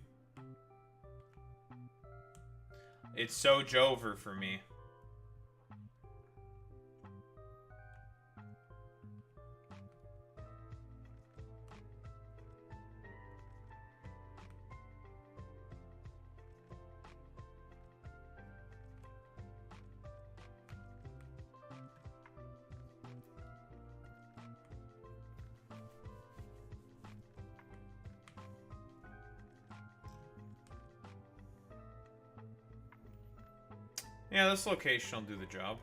It's so Jover for me. Yeah, this location will do the job.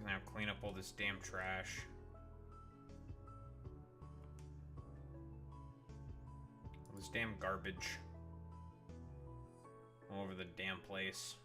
Now clean up all this damn trash. All this damn garbage. All over the damn place.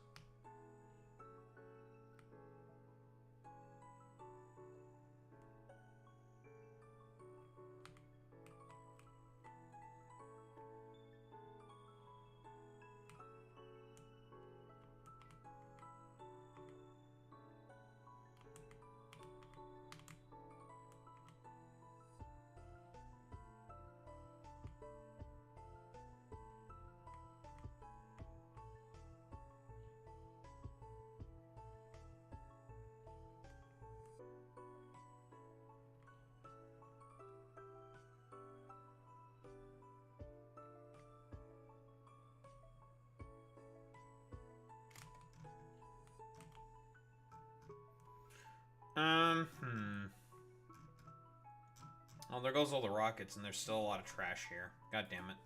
Oh, there goes all the rockets, and there's still a lot of trash here. God damn it.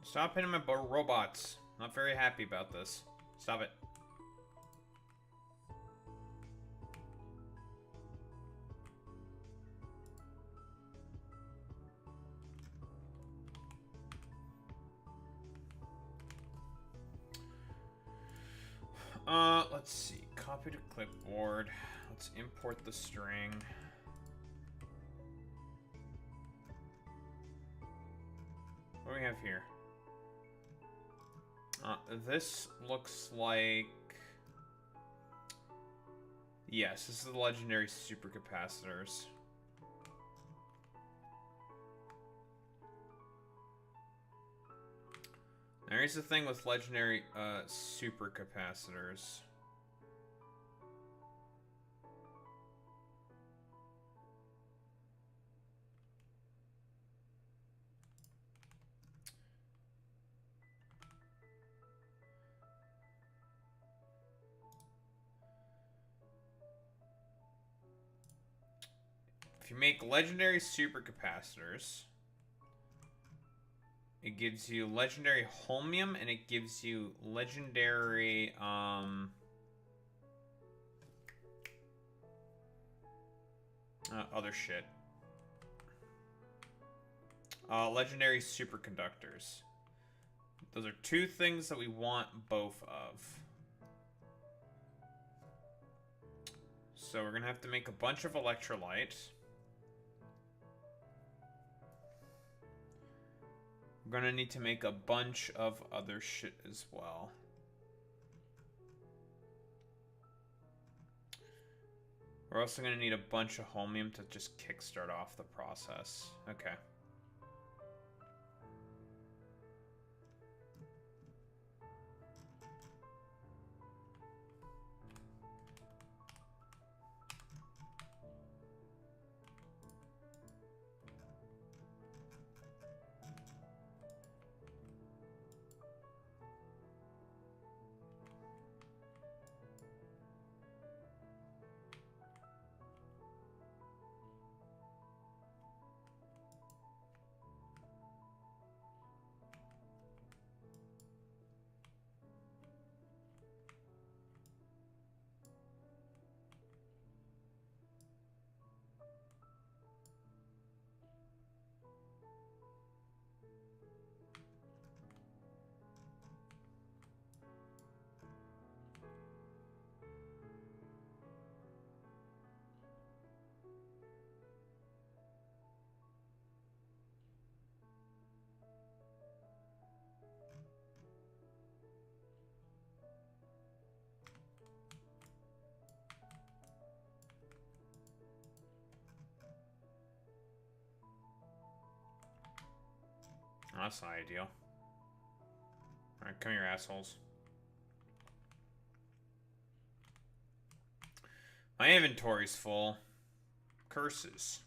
Stop hitting my robots. Not very happy about this. Stop it. Let's see. Copy to clipboard. Let's import the string. What do we have here? This looks like... Yes, this is the legendary supercapacitors. Now here's the thing with legendary supercapacitors. If you make legendary supercapacitors, it gives you legendary holmium and it gives you legendary other shit. Legendary superconductors. Those are two things that we want both of. So we're gonna have to make a bunch of electrolyte. We're gonna need to make a bunch of other shit as well. We're also gonna need a bunch of holmium to just kickstart off the process. Okay. Oh, that's not ideal. Alright, come here, assholes. My inventory's full. Curses.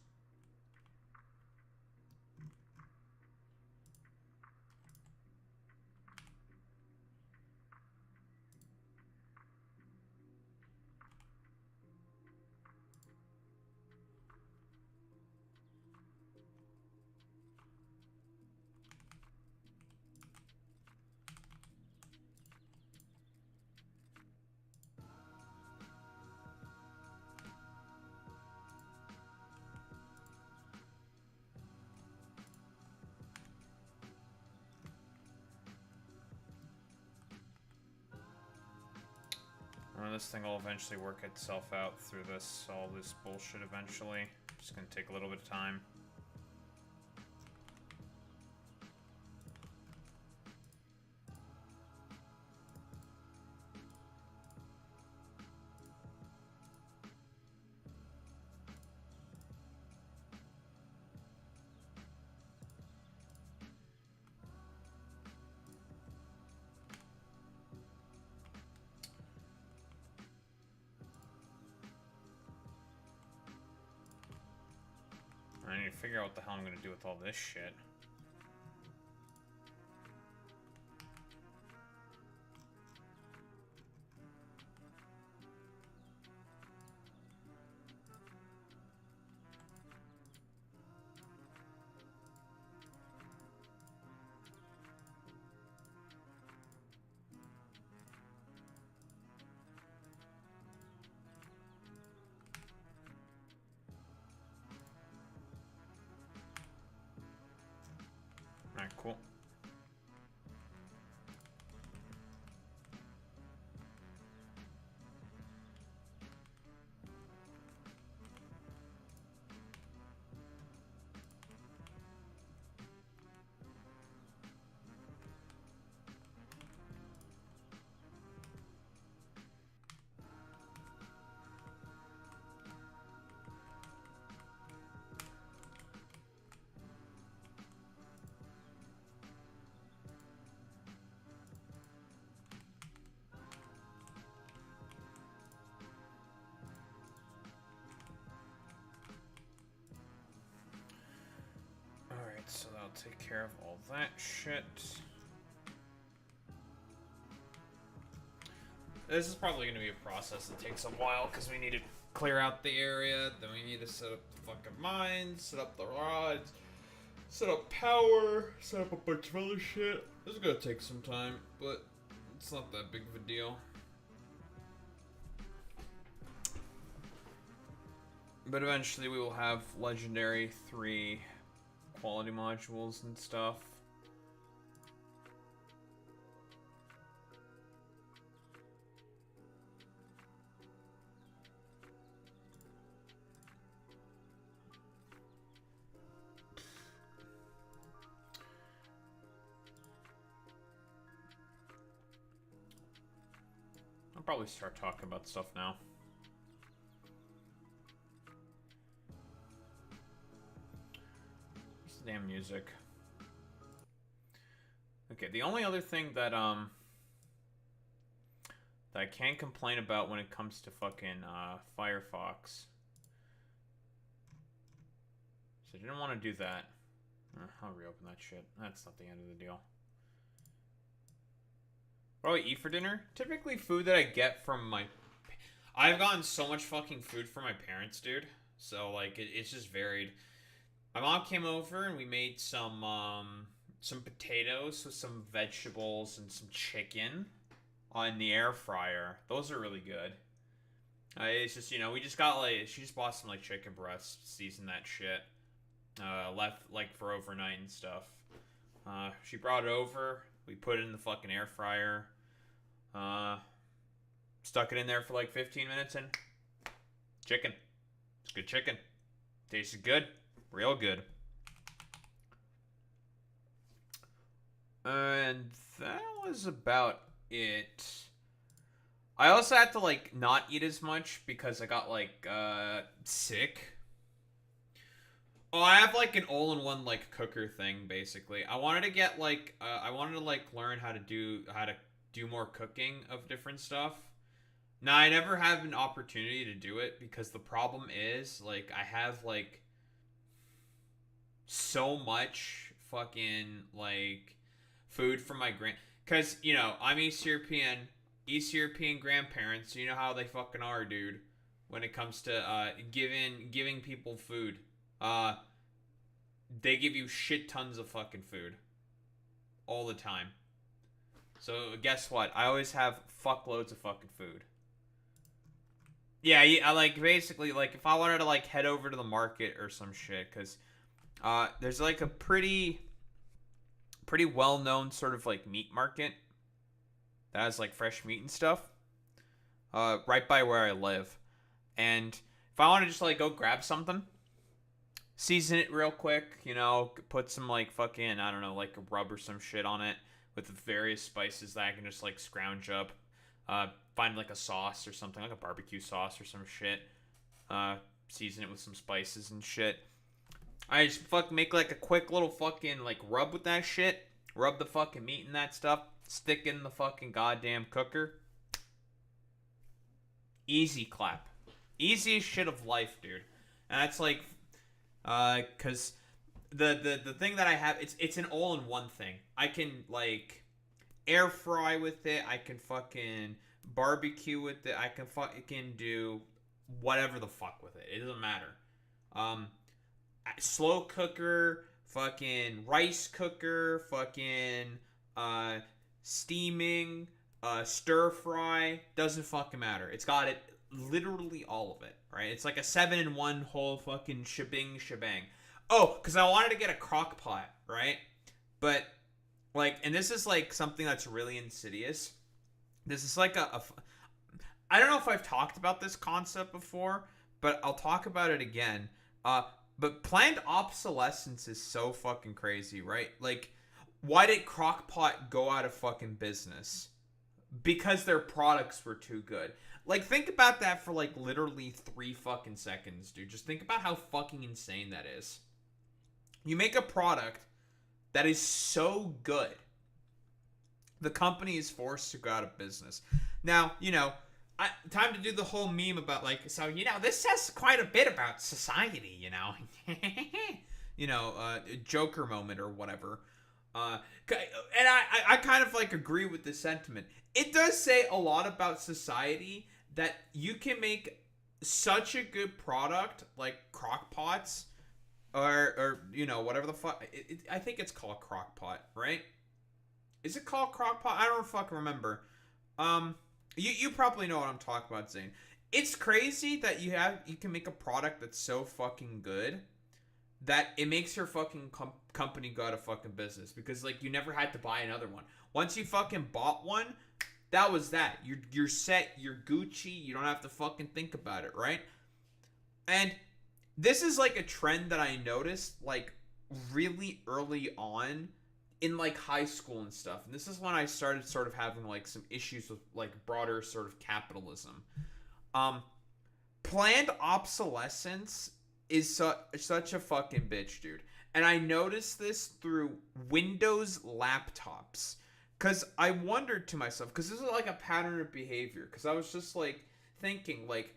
This thing will eventually work itself out through all this bullshit eventually. Just gonna take a little bit of time. I need to figure out what the hell I'm gonna do with all this shit. Alright, cool. So that'll take care of all that shit. This is probably going to be a process that takes a while because we need to clear out the area, then we need to set up the fucking mines, set up the rods, set up power, set up a bunch of other shit. This is going to take some time, but it's not that big of a deal. But eventually we will have Legendary 3 quality modules and stuff. I'll probably start talking about stuff now. Damn music. Okay, the only other thing that that I can't complain about when it comes to fucking Firefox. So I didn't want to do that. I'll reopen that shit. That's not the end of the deal. What do I eat for dinner? Typically food that I get from my... I've gotten so much fucking food from my parents, dude. So, like, it's just varied. My mom came over and we made some potatoes with some vegetables and some chicken in the air fryer. Those are really good. It's just, you know, we just got, like, she just bought some, like, chicken breasts, seasoned that shit. Left, like, for overnight and stuff. She brought it over. We put it in the fucking air fryer. Stuck it in there for, like, 15 minutes and chicken. It's good chicken. Tasted good. Real good. And that was about it. I also had to, like, not eat as much because I got, like, sick. Oh, I have, like, an all-in-one, like, cooker thing, basically. I wanted to get, like, learn how to do more cooking of different stuff. No, I never have an opportunity to do it because the problem is, like, I have, like, so much fucking, like, food from my because, you know, I'm East European grandparents, you know how they fucking are, dude, when it comes to, giving people food. They give you shit tons of fucking food. All the time. So, guess what? I always have fuckloads of fucking food. Yeah, I like basically like if I wanted to like head over to the market or some shit, cause there's like a pretty well-known sort of like meat market that has like fresh meat and stuff, right by where I live, and if I want to just like go grab something, season it real quick, you know, put some like fucking I don't know like a rub or some shit on it with the various spices that I can just like scrounge up. Find like a sauce or something, like a barbecue sauce or some shit. Season it with some spices and shit. I just make like a quick little fucking like rub with that shit. Rub the fucking meat and that stuff. Stick it in the fucking goddamn cooker. Easy clap. Easiest shit of life, dude. And that's like, cause the thing that I have, it's an all-in-one thing. I can like air fry with it. I can fucking barbecue with it. I can fucking do whatever the fuck with it. It doesn't matter. Slow cooker, fucking rice cooker, fucking steaming, stir fry. Doesn't fucking matter. It's got it, literally all of it, right? It's like a 7-in-1 whole fucking shebang. Oh, because I wanted to get a crock pot, right? But like, and this is like something that's really insidious. This is like I don't know if I've talked about this concept before, but I'll talk about it again. But planned obsolescence is so fucking crazy, right? Like, why did Crock-Pot go out of fucking business? Because their products were too good. Like, think about that for like literally 3 fucking seconds, dude. Just think about how fucking insane that is. You make a product that is so good, the company is forced to go out of business. Now, you know, time to do the whole meme about like, so, you know, this says quite a bit about society, you know. You know, Joker moment or whatever. And I kind of like agree with the sentiment. It does say a lot about society that you can make such a good product like crock pots or you know, whatever the fuck. I think it's called crock pot, right? Is it called crock pot? I don't fucking remember. You probably know what I'm talking about, Zane. It's crazy that you can make a product that's so fucking good that it makes your fucking company go out of fucking business, because like you never had to buy another one. Once you fucking bought one, that was that. You're set, you're Gucci, you don't have to fucking think about it, right? And this is like a trend that I noticed like really early on in like high school and stuff. And this is when I started sort of having like some issues with like broader sort of capitalism. Planned obsolescence is such a fucking bitch, dude. And I noticed this through Windows laptops. Because I wondered to myself, because this is like a pattern of behavior. Because I was just like thinking like,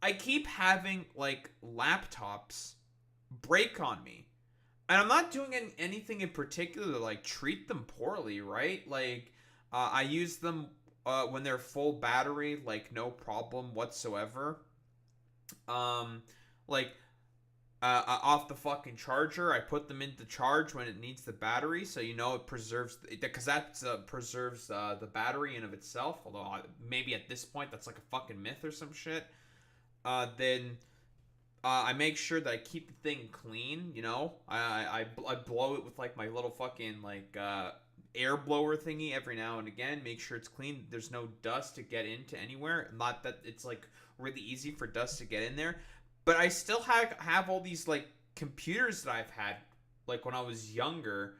I keep having like laptops break on me. And I'm not doing anything in particular to like treat them poorly, right? Like, I use them when they're full battery, like no problem whatsoever. Off the fucking charger, I put them into charge when it needs the battery, so you know it preserves, because that preserves the battery in of itself. Although maybe at this point that's like a fucking myth or some shit. Then I make sure that I keep the thing clean. You know, I blow it with like my little fucking like air blower thingy every now and again. Make sure it's clean. There's no dust to get into anywhere. Not that it's like really easy for dust to get in there. But I still have all these like computers that I've had like when I was younger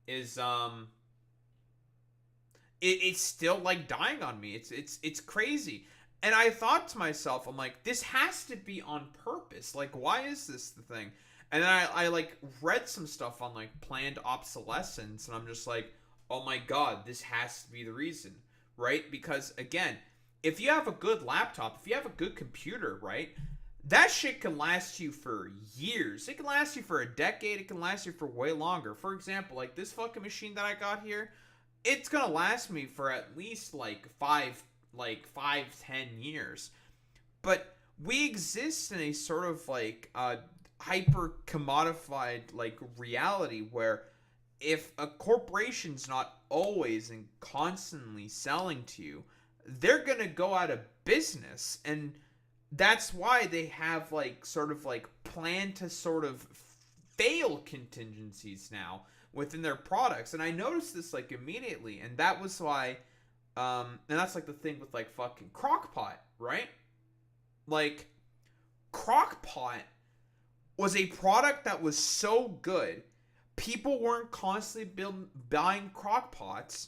is it's still like dying on me. It's crazy. And I thought to myself, I'm like, this has to be on purpose. Like, why is this the thing? And then I like read some stuff on like planned obsolescence, and I'm just like, oh my god, this has to be the reason, right? Because again, if you have a good laptop, if you have a good computer, right, that shit can last you for years. It can last you for a decade. It can last you for way longer. For example, like this fucking machine that I got here, it's gonna last me for at least like 5-10 years. But we exist in a sort of like hyper commodified like reality where if a corporation's not always and constantly selling to you, they're gonna go out of business. And that's why they have like sort of like plan to sort of fail contingencies now within their products. And I noticed this like immediately, and that was why and that's like the thing with like fucking Crockpot, right? Like Crockpot was a product that was so good, people weren't constantly buying Crockpots,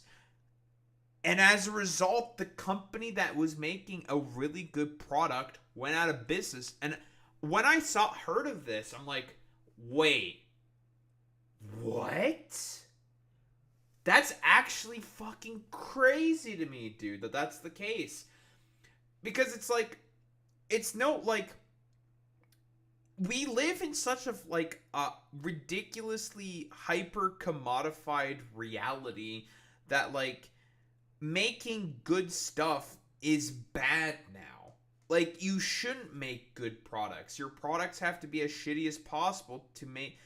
and as a result, the company that was making a really good product went out of business. And when I heard of this, I'm like, wait, what? That's actually fucking crazy to me, dude, that's the case. Because it's like, it's no, like, we live in such a, like, a ridiculously hyper commodified reality that, like, making good stuff is bad now. Like, you shouldn't make good products. Your products have to be as shitty as possible to make,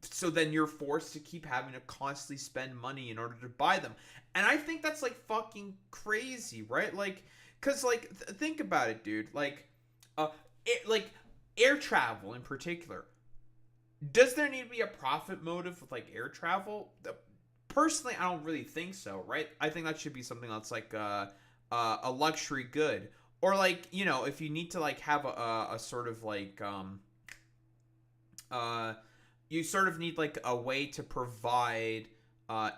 so then you're forced to keep having to constantly spend money in order to buy them. And I think that's, like, fucking crazy, right? Like, because, like, think about it, dude. Like, air travel in particular. Does there need to be a profit motive with, like, air travel? Personally, I don't really think so, right? I think that should be something that's like a luxury good, or like, you know, if you need to like have a sort of like you sort of need like a way to provide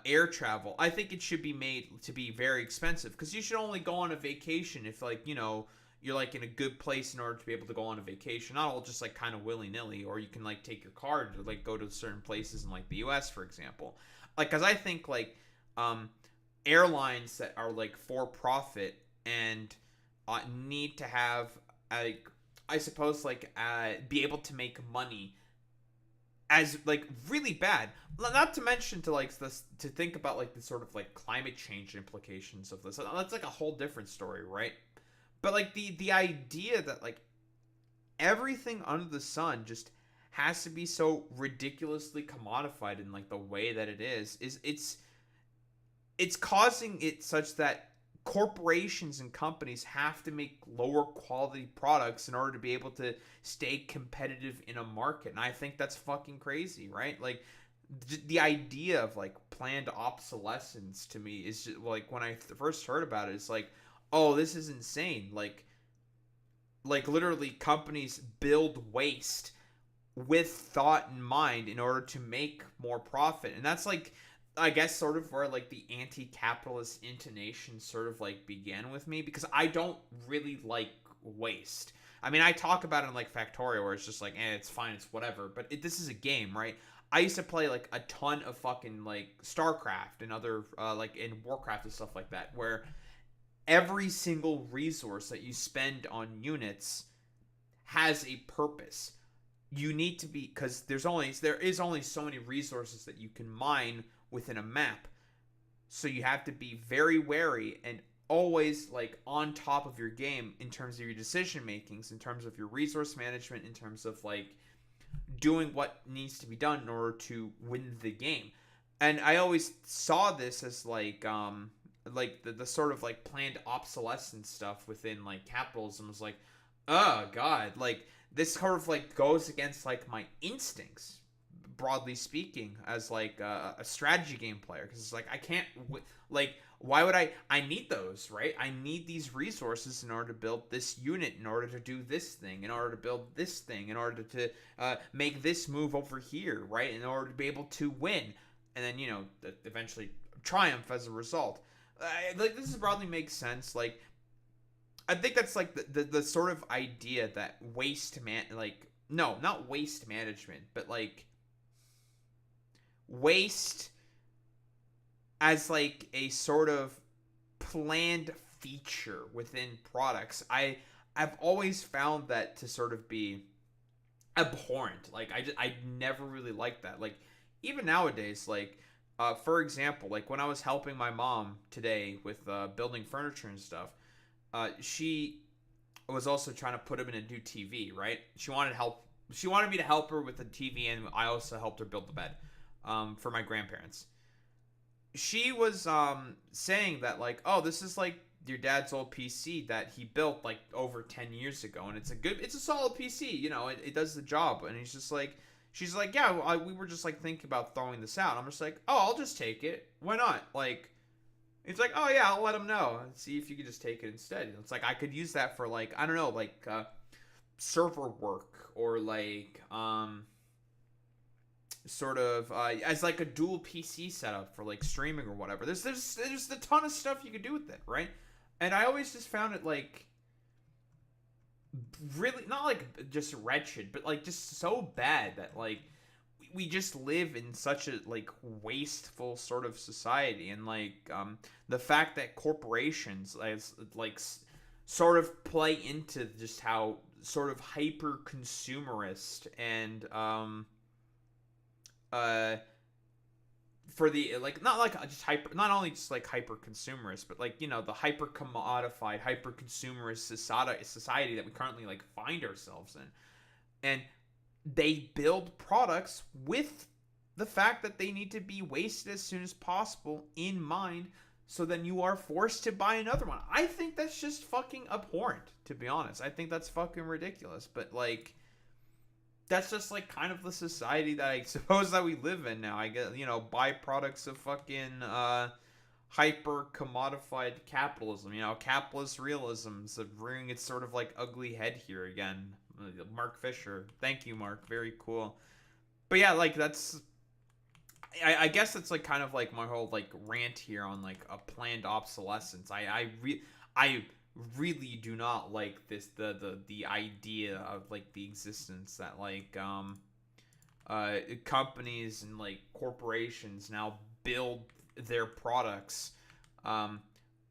air travel. I think it should be made to be very expensive, because you should only go on a vacation if, like, you know, you're like in a good place in order to be able to go on a vacation, not all just like kind of willy-nilly. Or you can like take your car to like go to certain places in like the US, for example. Like, because I think, like, airlines that are, like, for profit and need to have, like, I suppose, like, be able to make money as, like, really bad. Not to mention to, like, this, to think about, like, the sort of, like, climate change implications of this. That's, like, a whole different story, right? But, like, the idea that, like, everything under the sun just has to be so ridiculously commodified in like the way that it is it's causing it such that corporations and companies have to make lower quality products in order to be able to stay competitive in a market. And I think that's fucking crazy, right? Like the idea of like planned obsolescence to me is just, like, when I first heard about it, it's like, oh, this is insane. Like literally companies build waste with thought in mind in order to make more profit. And that's like, I guess, sort of where like the anti-capitalist intonation sort of like began with me, because I don't really like waste. I mean, I talk about it in like Factorio where it's just like, it's fine, it's whatever, but this is a game, right? I used to play like a ton of fucking like StarCraft and other like in Warcraft and stuff like that, where every single resource that you spend on units has a purpose. You need to be, because there is only so many resources that you can mine within a map. So you have to be very wary and always like on top of your game in terms of your decision makings, in terms of your resource management, in terms of like doing what needs to be done in order to win the game. And I always saw this as like the sort of like planned obsolescence stuff within like capitalism was like, oh god, like this sort of like goes against like my instincts, broadly speaking, as like a strategy game player, because it's like I can't like, why would I need those, right? I need these resources in order to build this unit, in order to do this thing, in order to build this thing, in order to make this move over here, right? In order to be able to win, and then, you know, eventually triumph as a result. Like, this broadly makes sense. Like, I think that's like the sort of idea that not waste management, but like waste as like a sort of planned feature within products, I've always found that to sort of be abhorrent. Like I never really liked that. Like even nowadays, like for example, like when I was helping my mom today with building furniture and stuff, she was also trying to put him in a new TV, right? She wanted help. She wanted me to help her with the TV, and I also helped her build the bed for my grandparents. She was saying that like, oh, this is like your dad's old PC that he built like over 10 years ago, and it's a solid PC, you know, it does the job. And she's like, yeah, we were just like thinking about throwing this out. I'm just like, oh, I'll just take it. Why not? Like, it's like, oh yeah, I'll let him know and see if you could just take it instead. It's like I could use that for like, I don't know, like server work or like sort of as like a dual PC setup for like streaming or whatever. There's a ton of stuff you could do with it, right? And I always just found it like really not like just wretched, but like just so bad that like we just live in such a like wasteful sort of society. And like the fact that corporations like sort of play into just how sort of hyper consumerist and for the like not like just hyper, not only just like hyper consumerist, but like, you know, the hyper commodified hyper consumerist society that we currently like find ourselves in. And they build products with the fact that they need to be wasted as soon as possible in mind, so then you are forced to buy another one. I think that's just fucking abhorrent, to be honest. I think that's fucking ridiculous. But like, that's just like kind of the society that I suppose that we live in now. I guess, you know, byproducts of fucking hyper commodified capitalism. You know, capitalist realism's rearing its sort of like ugly head here again. Mark Fisher, thank you, Mark. Very cool. But yeah, like that's, I guess it's like kind of like my whole like rant here on like a planned obsolescence. I really do not like this the idea of like the existence that like companies and like corporations now build their products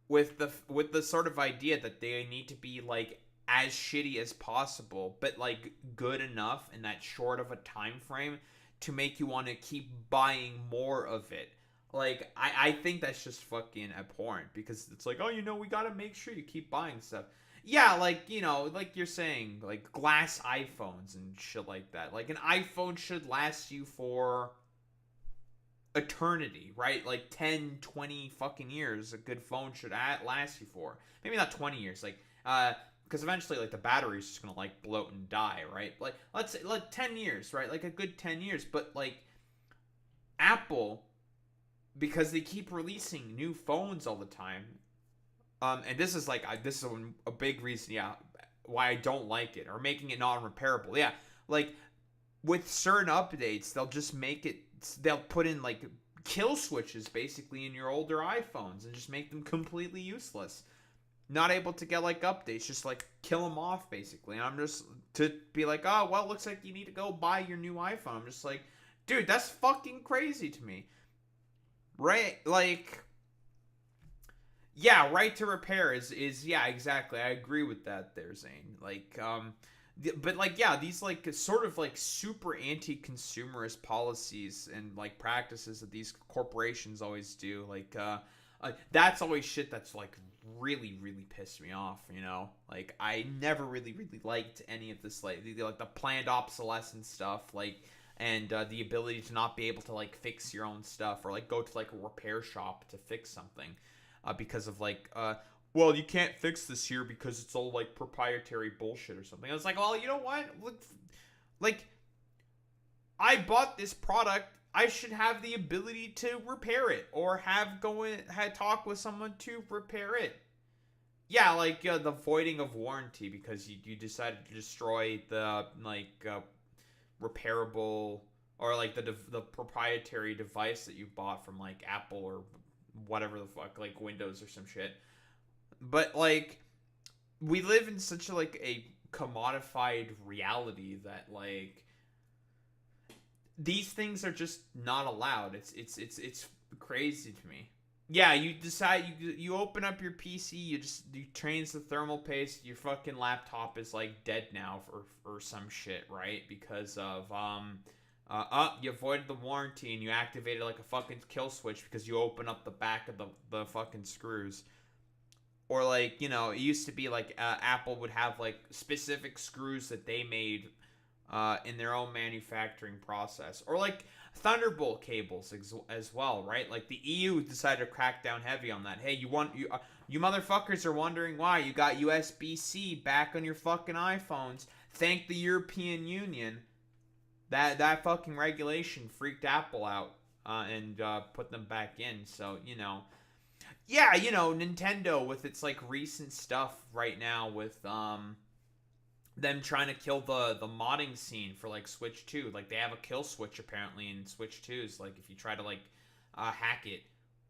with the sort of idea that they need to be like as shitty as possible, but like good enough in that short of a time frame to make you want to keep buying more of it. Like, I think that's just fucking abhorrent, because it's like, oh, you know, we gotta make sure you keep buying stuff. Yeah, like, you know, like you're saying, like glass iPhones and shit like that. Like, an iPhone should last you for eternity, right? Like 10, 20 fucking years a good phone should last you for. Maybe not 20 years, like, because eventually, like, the battery's just gonna, like, bloat and die, right? Like, let's say, like, 10 years, right? Like, a good 10 years. But, like, Apple, because they keep releasing new phones all the time, and this is, like, this is a big reason, yeah, why I don't like it, or making it non-repairable. Yeah, like, with certain updates, they'll just make it, they'll put in, like, kill switches, basically, in your older iPhones, and just make them completely useless. Not able to get, like, updates, just, like, kill them off, basically. And I'm just, to be like, oh, well, it looks like you need to go buy your new iPhone. I'm just like, dude, that's fucking crazy to me. Right? Like, yeah, right to repair is yeah, exactly. I agree with that there, Zane. Like, but, like, yeah, these, like, sort of, like, super anti-consumerist policies and, like, practices that these corporations always do, like, that's always shit that's, like, really, really pissed me off, you know? Like, I never really, really liked any of this, like the planned obsolescence stuff, like, and the ability to not be able to, like, fix your own stuff, or, like, go to, like, a repair shop to fix something, because of, like, well, you can't fix this here because it's all, like, proprietary bullshit or something. I was like, well, you know what? Like, I bought this product, I should have the ability to repair it, or talk with someone to repair it. Yeah, like the voiding of warranty because you decided to destroy the like repairable, or like the proprietary device that you bought from like Apple or whatever the fuck, like Windows or some shit. But like, we live in such a commodified reality that like, these things are just not allowed. It's crazy to me. yeah, you decide you open up your PC, you change the thermal paste. Your fucking laptop is like dead now for some shit, right? Because of you avoided the warranty and you activated like a fucking kill switch because you open up the back of the fucking screws. Or like, you know, it used to be like Apple would have like specific screws that they made in their own manufacturing process, or like Thunderbolt cables as well, right? Like the EU decided to crack down heavy on that. Hey, you motherfuckers are wondering why you got USB-C back on your fucking iPhones. Thank the European Union. That fucking regulation freaked Apple out and put them back in. So, you know, yeah, you know, Nintendo with its like recent stuff right now with them trying to kill the modding scene for like Switch 2. Like they have a kill switch apparently in Switch 2's, like if you try to like hack it,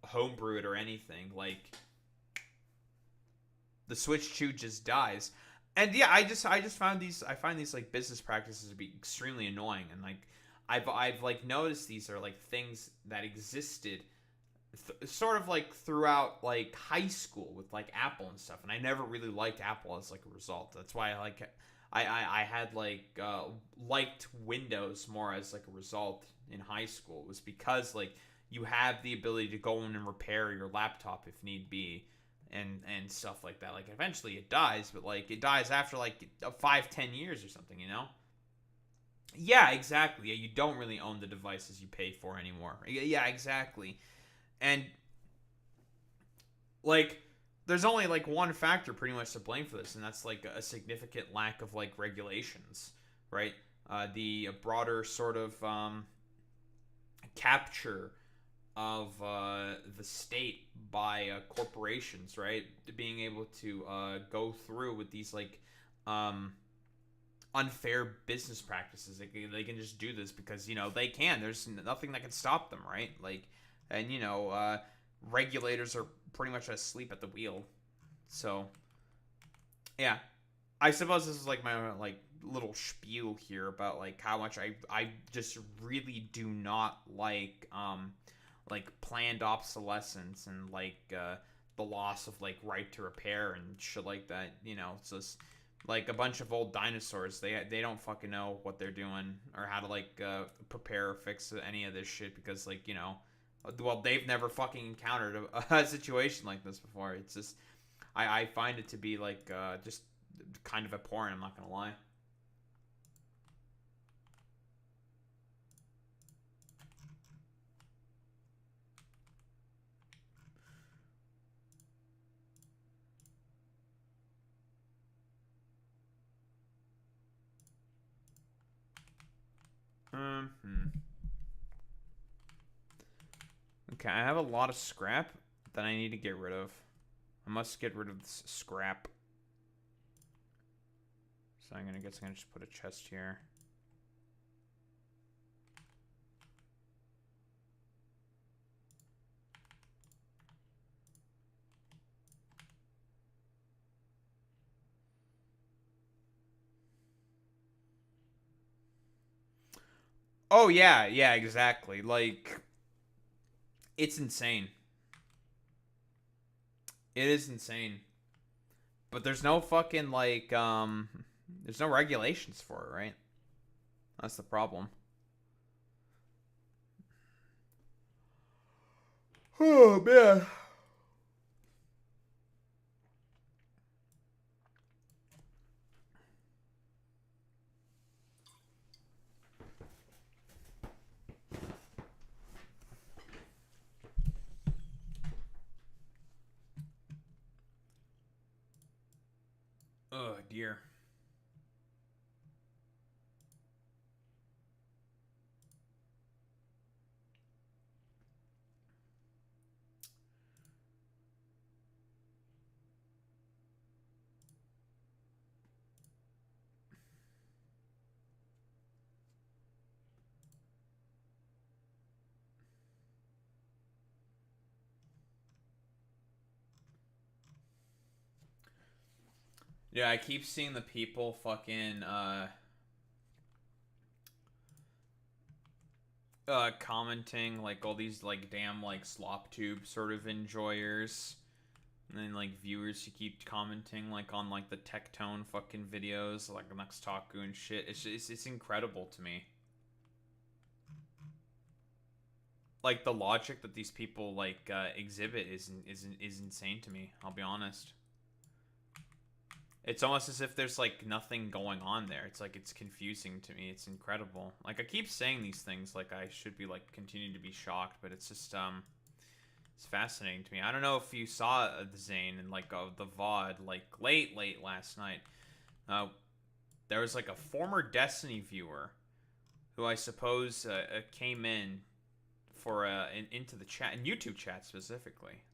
homebrew it or anything, like the Switch 2 just dies. And yeah, I just find these like business practices to be extremely annoying, and like I've like noticed these are like things that existed sort of like throughout like high school with like Apple and stuff, and I never really liked Apple as like a result. That's why I had like liked Windows more as like a result in high school. It was because like you have the ability to go in and repair your laptop if need be, and stuff like that. Like eventually it dies, but like it dies after like 5-10 years or something, you know. Yeah, exactly. Yeah, you don't really own the devices you pay for anymore. Yeah, exactly. And like there's only like one factor pretty much to blame for this, and that's like a significant lack of like regulations, right? The broader sort of capture of the state by corporations, right? Being able to go through with these like unfair business practices. They can just do this because, you know, they can. There's nothing that can stop them, right? Like, and, you know, regulators are pretty much asleep at the wheel. So, yeah. I suppose this is like my like little spiel here about like how much I just really do not like planned obsolescence and like the loss of like right to repair and shit like that. You know, it's just like a bunch of old dinosaurs. They don't fucking know what they're doing or how to like prepare or fix any of this shit because, like, you know, well, they've never fucking encountered a situation like this before. It's just I find it to be like just kind of abhorrent, I'm not gonna lie. Okay, I have a lot of scrap that I need to get rid of. I must get rid of this scrap. So I'm gonna just put a chest here. Oh yeah, yeah, exactly. Like, it's insane. It is insane. But there's no fucking like there's no regulations for it, right? That's the problem. Oh man. Oh dear. Yeah, I keep seeing the people fucking commenting, like, all these, like, damn, like, slop tube sort of enjoyers. And then, like, viewers who keep commenting, like, on, like, the Tectone fucking videos, like, Next Taku and shit. It's incredible to me. Like, the logic that these people, like, exhibit is insane to me, I'll be honest. It's almost as if there's, like, nothing going on there. It's, like, it's confusing to me. It's incredible. Like, I keep saying these things like I should be, like, continue to be shocked, but it's just, it's fascinating to me. I don't know if you saw the Zane and, like, the VOD, like, late last night. There was, like, a former Destiny viewer who I suppose came in for, into the chat, in YouTube chat specifically,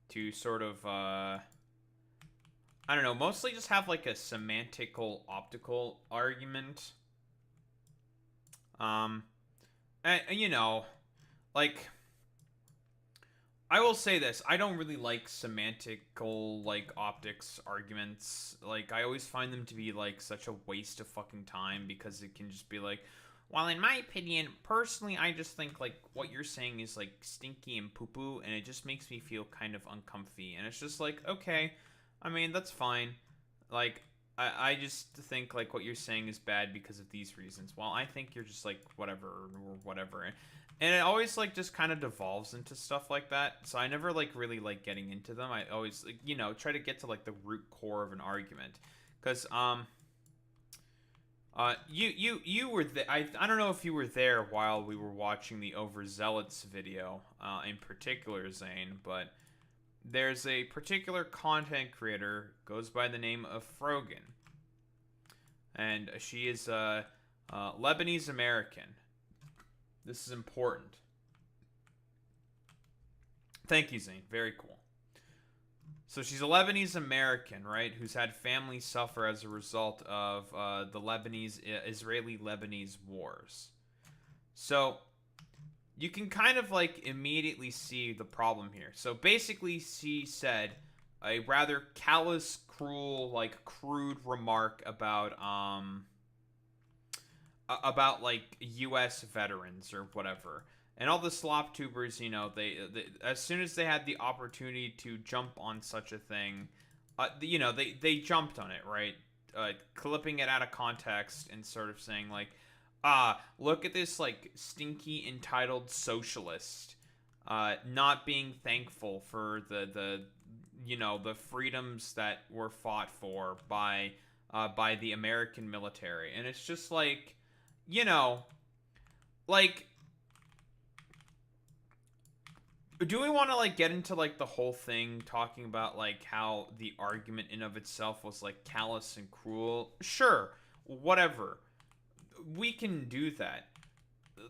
to sort of, I don't know, mostly just have, like, a semantical optical argument. And, you know, like, I will say this, I don't really like semantical, like, optics arguments. Like, I always find them to be, like, such a waste of fucking time, because it can just be like, well, in my opinion, personally, I just think, like, what you're saying is, like, stinky and poo-poo, and it just makes me feel kind of uncomfy. And it's just like, okay, I mean, that's fine. Like, I just think, like, what you're saying is bad because of these reasons. Well, I think you're just, like, whatever, or whatever. And it always, like, just kind of devolves into stuff like that. So I never, like, really like getting into them. I always, like, you know, try to get to, like, the root core of an argument. Because, you were there. I don't know if you were there while we were watching the Overzealots video, in particular, Zane, but there's a particular content creator, goes by the name of Frogan, and she is Lebanese American. This is important. Thank you, Zane. Very cool. So she's a Lebanese American, right, who's had family suffer as a result of the Israeli-Lebanese wars. So you can kind of, like, immediately see the problem here. So basically, she said a rather callous, cruel, like, crude remark about like, U.S. veterans or whatever. And all the slop tubers, you know, they as soon as they had the opportunity to jump on such a thing, you know, they jumped on it, right? Clipping it out of context and sort of saying, like, look at this, like, stinky, entitled socialist, not being thankful for the you know, the freedoms that were fought for by the American military. And it's just like, you know, like, do we want to, like, get into, like, the whole thing talking about, like, how the argument in of itself was, like, callous and cruel? Sure, whatever. We can do that.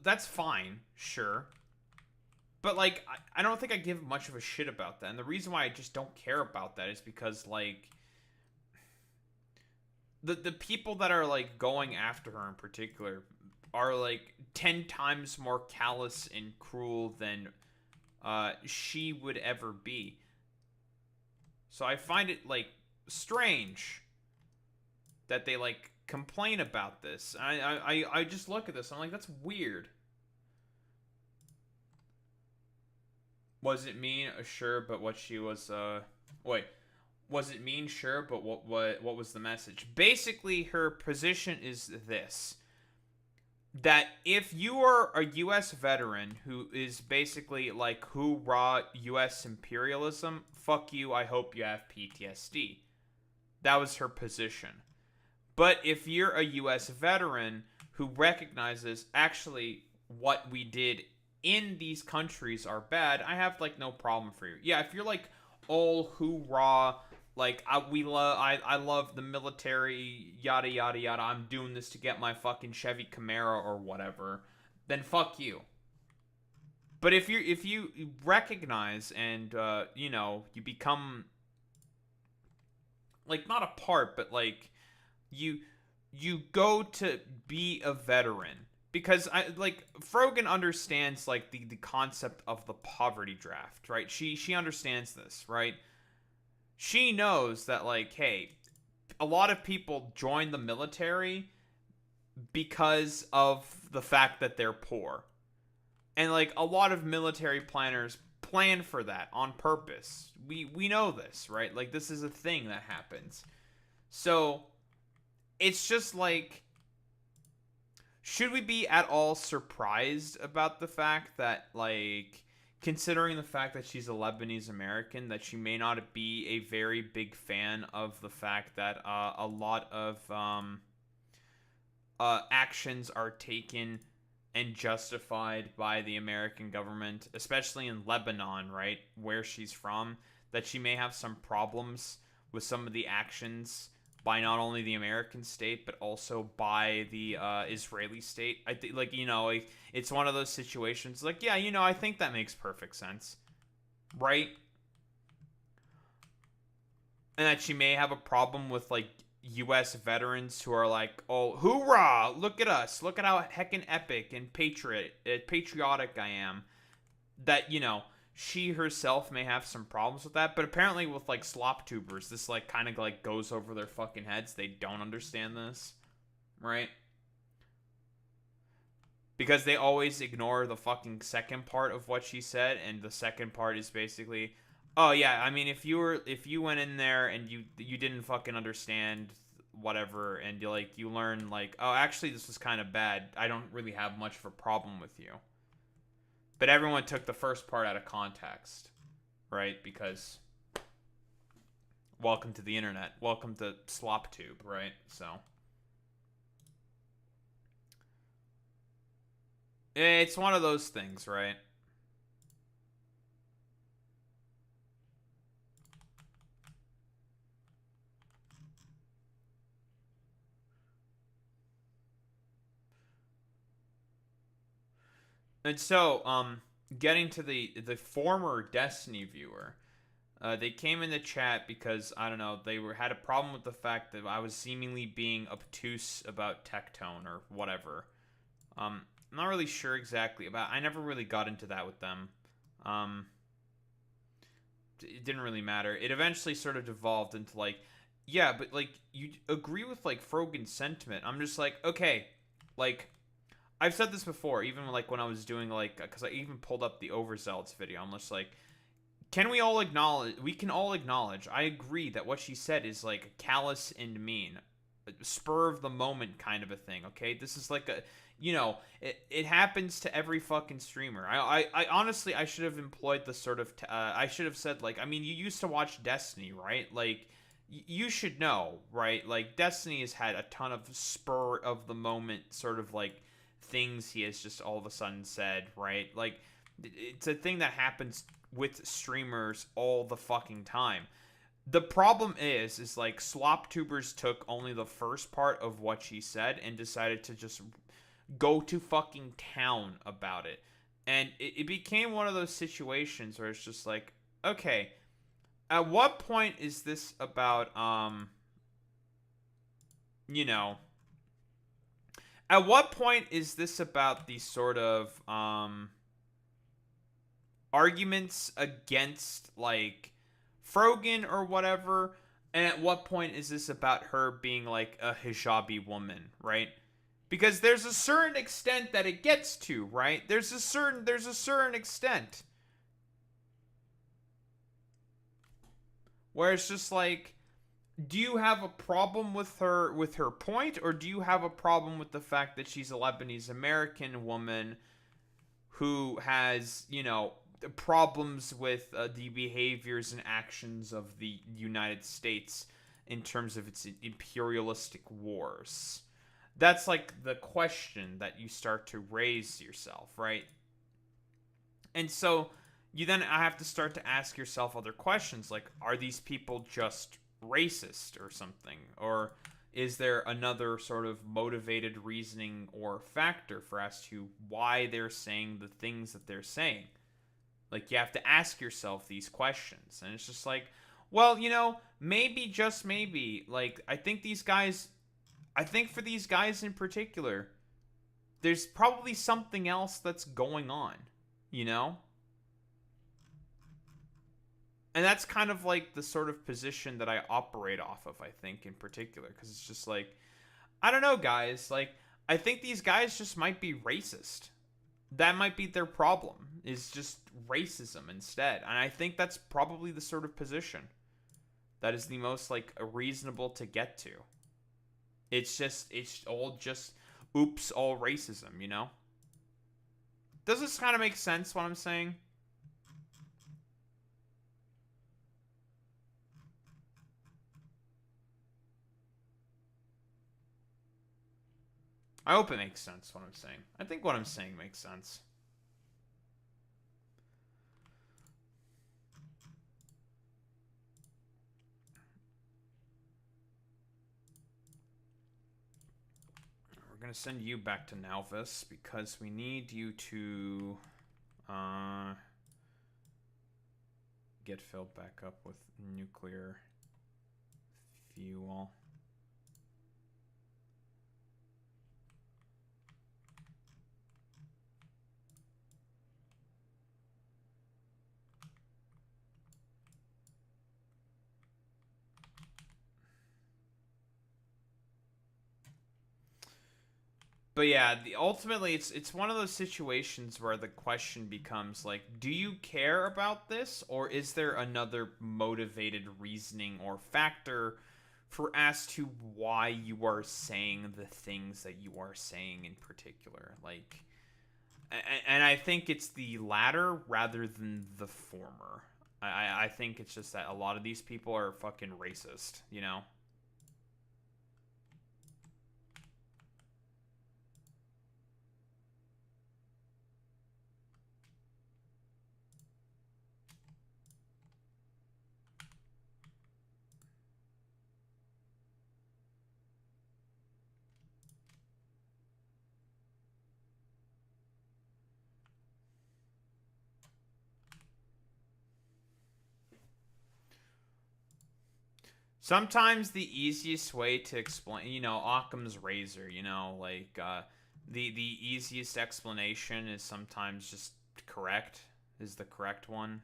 That's fine, sure. But, like, I don't think I give much of a shit about that. And the reason why I just don't care about that is because, like, the people that are, like, going after her in particular are, like, 10 times more callous and cruel than she would ever be. So I find it, like, strange that they, like, complain about this. I just look at this, I'm like, that's weird. Was it mean? Sure, but what she was, wait. Was it mean? Sure, but what was the message? Basically, her position is this. That if you are a U.S. veteran who is basically like, hoorah, U.S. imperialism, fuck you, I hope you have PTSD. That was her position. But if you're a U.S. veteran who recognizes, actually, what we did in these countries are bad, I have, like, no problem for you. Yeah, if you're like, oh, hoorah, like, I love the military, yada, yada, yada, I'm doing this to get my fucking Chevy Camaro or whatever, then fuck you. But if you recognize and, you know, you become, like, not a part, but, like, you go to be a veteran. Because, Frogan understands, like, the concept of the poverty draft, right? She understands this, right? She knows that, like, hey, a lot of people join the military because of the fact that they're poor. And like a lot of military planners plan for that on purpose. We know this, right? Like this is a thing that happens. So it's just like, should we be at all surprised about the fact that, like, considering the fact that she's a Lebanese American, that she may not be a very big fan of the fact that a lot of actions are taken and justified by the American government, especially in Lebanon, right, where she's from, that she may have some problems with some of the actions by not only the American state, but also by the Israeli state. I think, like, you know, like, it's one of those situations, like, yeah, you know, I think that makes perfect sense, right? And that she may have a problem with, like, U.S. veterans who are like, oh, hoorah, look at us, look at how heckin' epic and patriotic I am. That, you know, she herself may have some problems with that, but apparently with, like, slop tubers, this, like, kind of, like, goes over their fucking heads. They don't understand this, right? Because they always ignore the fucking second part of what she said, and the second part is basically, oh yeah, I mean, if you went in there and you didn't fucking understand whatever, and you learn, like, oh, actually this was kind of bad, I don't really have much of a problem with you. But everyone took the first part out of context, right? Because welcome to the internet, welcome to SlopTube, right? So it's one of those things, right? And so, getting to the former Destiny viewer, they came in the chat because, I don't know, they had a problem with the fact that I was seemingly being obtuse about Tectone or whatever. I'm not really sure exactly about. I never really got into that with them. It didn't really matter. It eventually sort of devolved into like, yeah, but like you agree with like Frogan's sentiment. I'm just like, okay, like, I've said this before, even like when I was doing like, because I even pulled up the Overzealots video. I'm just like, can we all acknowledge? We can all acknowledge. I agree that what she said is like callous and mean, spur of the moment kind of a thing. Okay, this is like a, you know, it happens to every fucking streamer. I honestly, I should have employed the sort of, I should have said like, I mean, you used to watch Destiny, right? Like, you should know, right? Like, Destiny has had a ton of spur of the moment sort of like things he has just all of a sudden said, right? Like, it's a thing that happens with streamers all the fucking time. The problem is like SlopTubers took only the first part of what she said and decided to just go to fucking town about it. And it became one of those situations where it's just like, okay, at what point is this about, you know, at what point is this about the sort of arguments against like Frogan or whatever, and at what point is this about her being like a hijabi woman, right? Because there's a certain extent that it gets to, right? There's a certain extent where it's just like, do you have a problem with her point, or do you have a problem with the fact that she's a Lebanese American woman who has, you know, problems with the behaviors and actions of the United States in terms of its imperialistic wars? That's like the question that you start to raise yourself, right? And so you then have to start to ask yourself other questions like, are these people just racist or something? Or is there another sort of motivated reasoning or factor for as to why they're saying the things that they're saying? Like, you have to ask yourself these questions. And it's just like, well, you know, maybe, just maybe, like, I think for these guys in particular, there's probably something else that's going on, you know? And that's kind of like the sort of position that I operate off of, I think, in particular. Because it's just like, I don't know, guys. Like, I think these guys just might be racist. That might be their problem, is just racism instead. And I think that's probably the sort of position that is the most, like, reasonable to get to. It's all just, oops, all racism, you know? Does this kind of make sense, what I'm saying? I hope it makes sense, what I'm saying. I think what I'm saying makes sense. We're going to send you back to Nalvis because we need you to get filled back up with nuclear fuel. But yeah, ultimately it's one of those situations where the question becomes like, do you care about this, or is there another motivated reasoning or factor for as to why you are saying the things that you are saying in particular? Like, and I think it's the latter rather than the former. I think it's just that a lot of these people are fucking racist, you know? Sometimes the easiest way to explain, you know, Occam's razor, you know, like, the easiest explanation is sometimes just correct, is the correct one.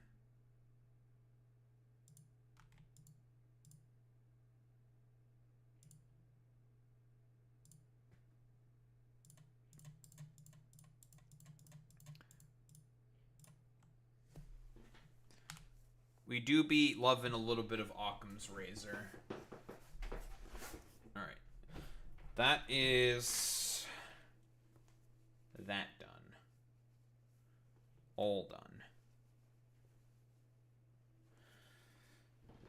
We do be loving a little bit of Occam's razor. Alright. That is that done. All done.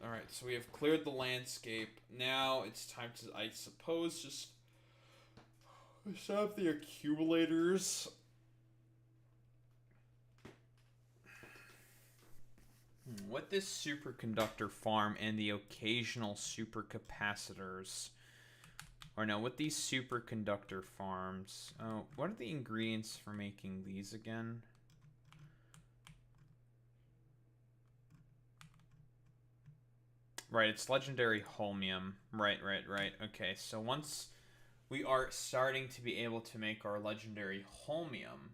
Alright, so we have cleared the landscape. Now it's time to, I suppose, just set up the accumulators. What this superconductor farm and the occasional supercapacitors, or no, what these superconductor farms, oh, what are the ingredients for making these again? Right, it's legendary holmium. Right. Okay, so once we are starting to be able to make our legendary holmium,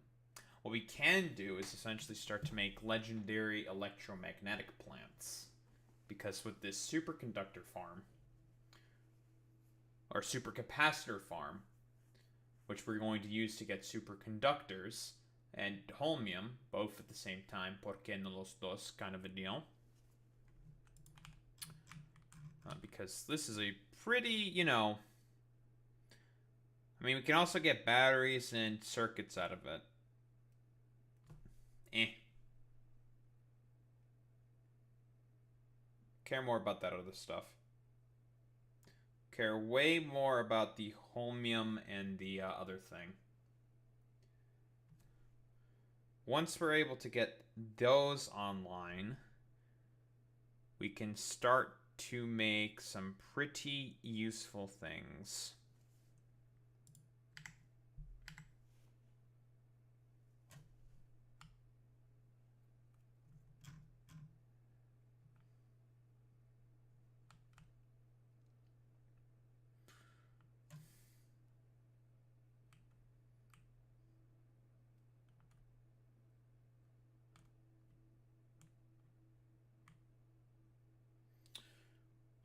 what we can do is essentially start to make legendary electromagnetic plants. Because with this superconductor farm, or supercapacitor farm, which we're going to use to get superconductors and holmium, both at the same time, porque no los dos kind of a deal. Because this is a pretty, you know, I mean, we can also get batteries and circuits out of it. Care more about that other stuff. Care way more about the holmium and the other thing. Once we're able to get those online, we can start to make some pretty useful things.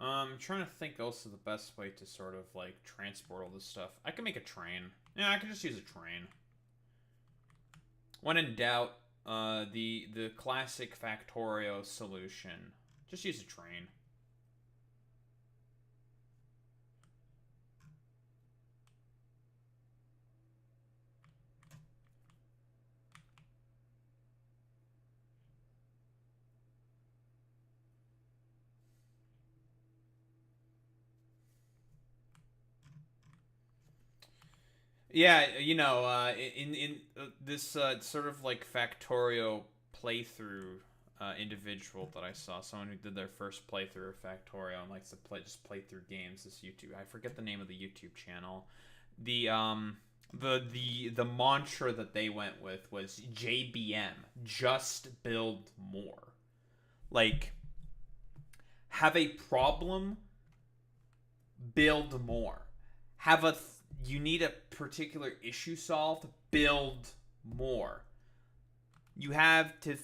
I'm trying to think also the best way to sort of, like, transport all this stuff. I can make a train. Yeah, I can just use a train. When in doubt, the classic Factorio solution. Just use a train. Yeah, you know, in this sort of like Factorio playthrough individual that I saw, someone who did their first playthrough of Factorio and likes to play through games. This YouTube, I forget the name of the YouTube channel. The mantra that they went with was JBM, just build more. Like, have a problem, build more. Have a you need a particular issue solved, build more. You have to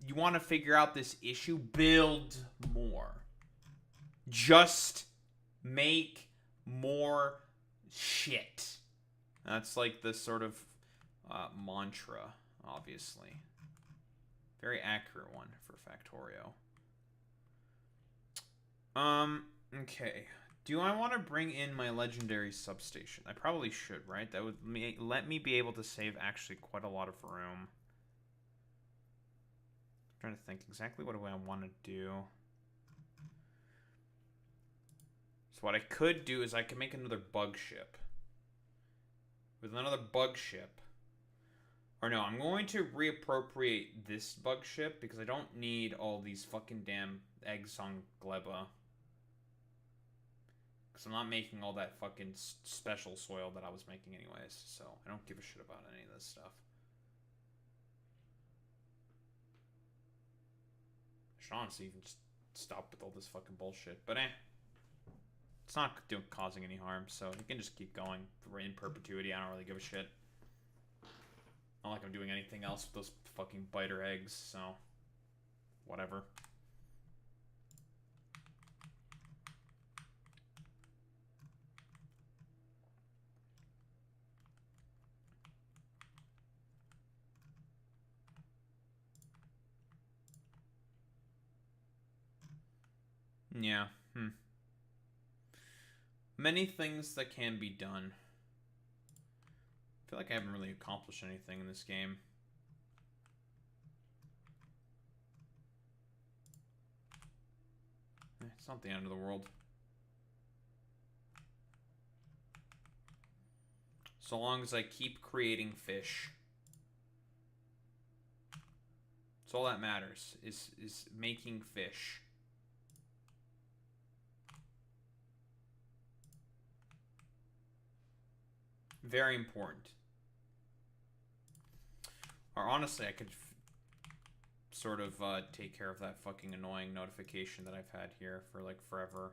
you want to figure out this issue, build more. Just make more shit. That's like the sort of mantra, obviously. Very accurate one for Factorio. Okay. Do I want to bring in my legendary substation? I probably should, right? That would let me be able to save actually quite a lot of room. I'm trying to think exactly what do I want to do. So what I could do is I could make another bug ship. With another bug ship. Or no, I'm going to reappropriate this bug ship because I don't need all these fucking damn eggs on Gleba. Because I'm not making all that fucking special soil that I was making anyways. So I don't give a shit about any of this stuff. I should honestly even just stop with all this fucking bullshit. But it's not causing any harm. So you can just keep going in perpetuity. I don't really give a shit. Not like I'm doing anything else with those fucking biter eggs. So whatever. Yeah, Many things that can be done. I feel like I haven't really accomplished anything in this game. It's not the end of the world. So long as I keep creating fish. That's all that matters, is making fish. Very important. Or honestly, I could sort of take care of that fucking annoying notification that I've had here for like forever.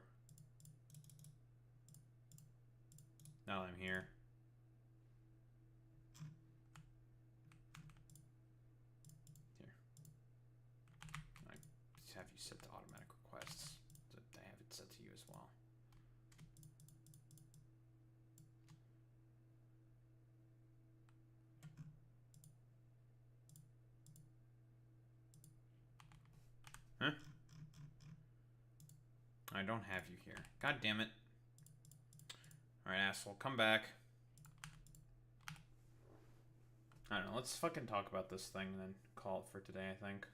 Now that I'm here. Here. I have you set to automatic requests. I have it set to you as well. Huh? I don't have you here. God damn it. Alright, asshole, come back. I don't know, let's fucking talk about this thing and then call it for today, I think.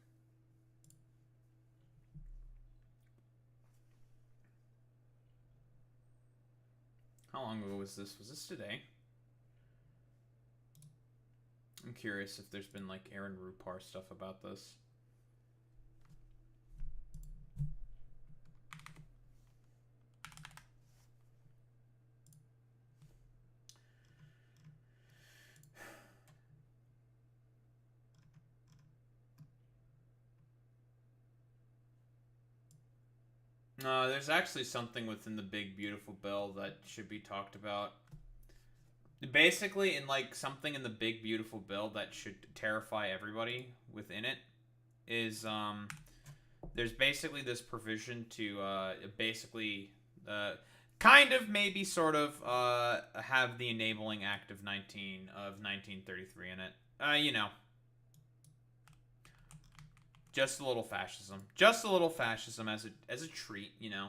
How long ago was this? Was this today? I'm curious if there's been like Aaron Rupar stuff about this. There's actually something within the big beautiful bill that should be talked about. Basically, in like something in the big beautiful bill that should terrify everybody within it is there's basically this provision to kind of maybe sort of have the enabling act of 1933 in it. You know, just a little fascism, as a treat, you know.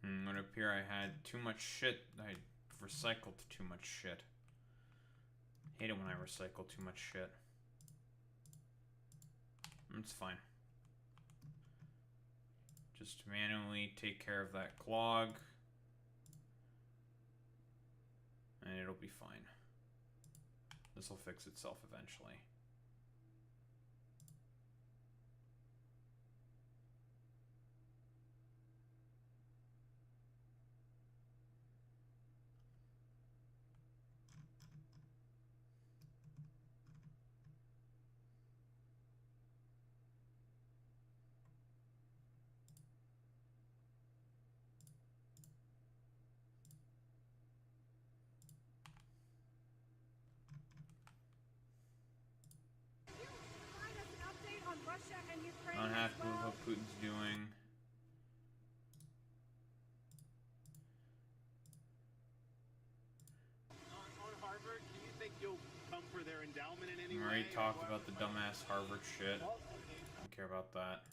It would appear I had too much shit. I recycled too much shit. Hate it when I recycle too much shit. It's fine. Just manually take care of that clog. And it'll be fine. This will fix itself eventually. Not happy with what Putin's doing. On Harvard, do you think you'll come for their endowment in any We way? already talked about the dumbass Harvard shit. Don't care about that.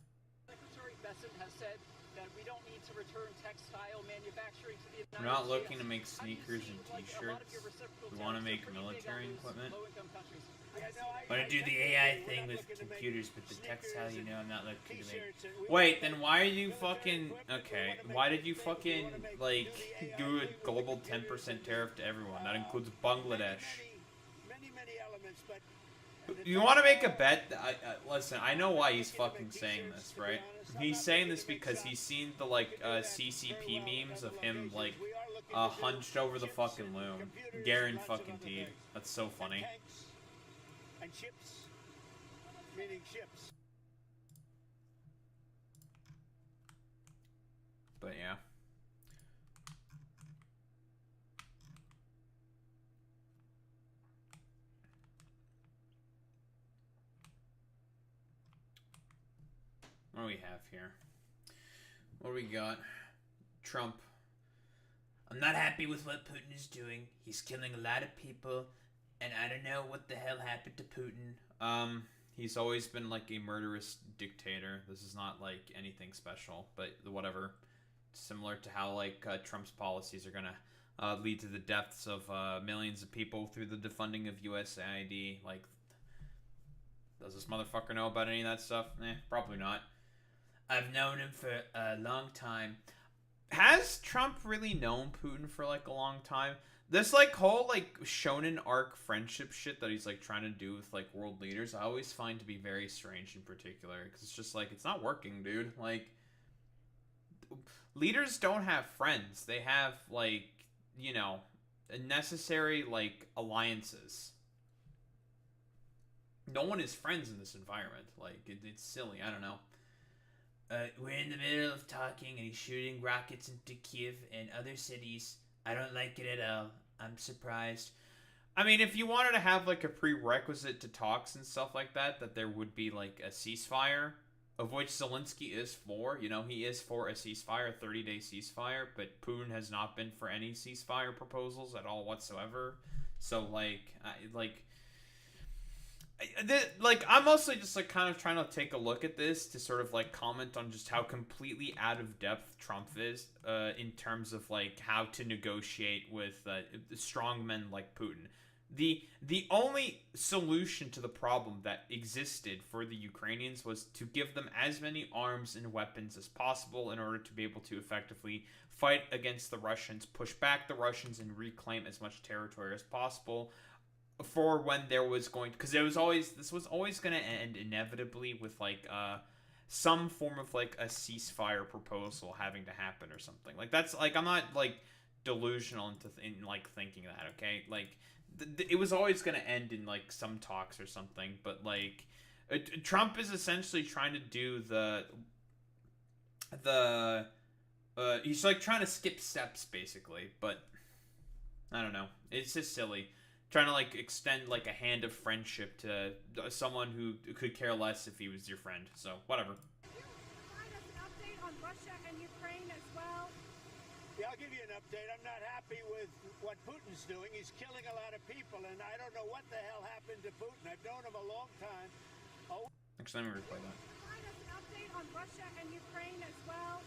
Secretary Bessent has said that we don't need to return textile manufacturing to the United We're not States. looking to make sneakers and t-shirts. We want to make military equipment. I want to do the AI thing with computers, but the textile, you know, I'm not looking to make. Wait, then why are you fucking... Okay, why did you fucking, like, do a global 10% tariff to everyone? That includes Bangladesh. Many elements, but You want to make a bet? Listen, I know why he's fucking saying this, right? He's saying this because he's seen the, like, CCP memes of him, like, hunched over the fucking loom. Garen fucking Teed. That's so funny. tanks and ships, meaning ships. But yeah. What do we have here? What do we got? Trump. I'm not happy with what Putin is doing. He's killing a lot of people, and I don't know what the hell happened to Putin. He's always been like a murderous dictator. This is not like anything special, but whatever. Similar to how like Trump's policies are gonna lead to the deaths of millions of people through the defunding of USAID. Like, does this motherfucker know about any of that stuff? Probably not. I've known him for a long time. Has Trump really known Putin for like a long time? This like whole like shonen arc friendship shit that he's like trying to do with like world leaders, I always find to be very strange in particular, because it's just like, it's not working, dude. Like, leaders don't have friends. They have like, you know, necessary like alliances. No one is friends in this environment. Like, it's silly. I don't know. We're in the middle of talking and he's shooting rockets into Kiev and other cities. I don't like it at all. I'm surprised. I mean, if you wanted to have like a prerequisite to talks and stuff like that, that there would be like a ceasefire, of which Zelensky is for. You know, he is for a ceasefire, a 30-day ceasefire, but Putin has not been for any ceasefire proposals at all whatsoever. So I'm mostly just like kind of trying to take a look at this to sort of like comment on just how completely out of depth Trump is in terms of like how to negotiate with strong men like Putin. the only solution to the problem that existed for the Ukrainians was to give them as many arms and weapons as possible in order to be able to effectively fight against the Russians, push back the Russians, and reclaim as much territory as possible for when there was going, because this was always going to end inevitably with like some form of like a ceasefire proposal having to happen or something. Like that's like, I'm not like delusional in like thinking that, okay? Like it was always going to end in like some talks or something, but like Trump is essentially trying to do he's like trying to skip steps basically, but I don't know. It's just silly. Trying to like extend like a hand of friendship to someone who could care less if he was your friend. So whatever. Provide us an update on Russia and Ukraine as well. Yeah, I'll give you an update. I'm not happy with what Putin's doing. He's killing a lot of people, and I don't know what the hell happened to Putin. I've known him a long time. Oh. Actually, let me replay that. Provide us an update on Russia and Ukraine as well.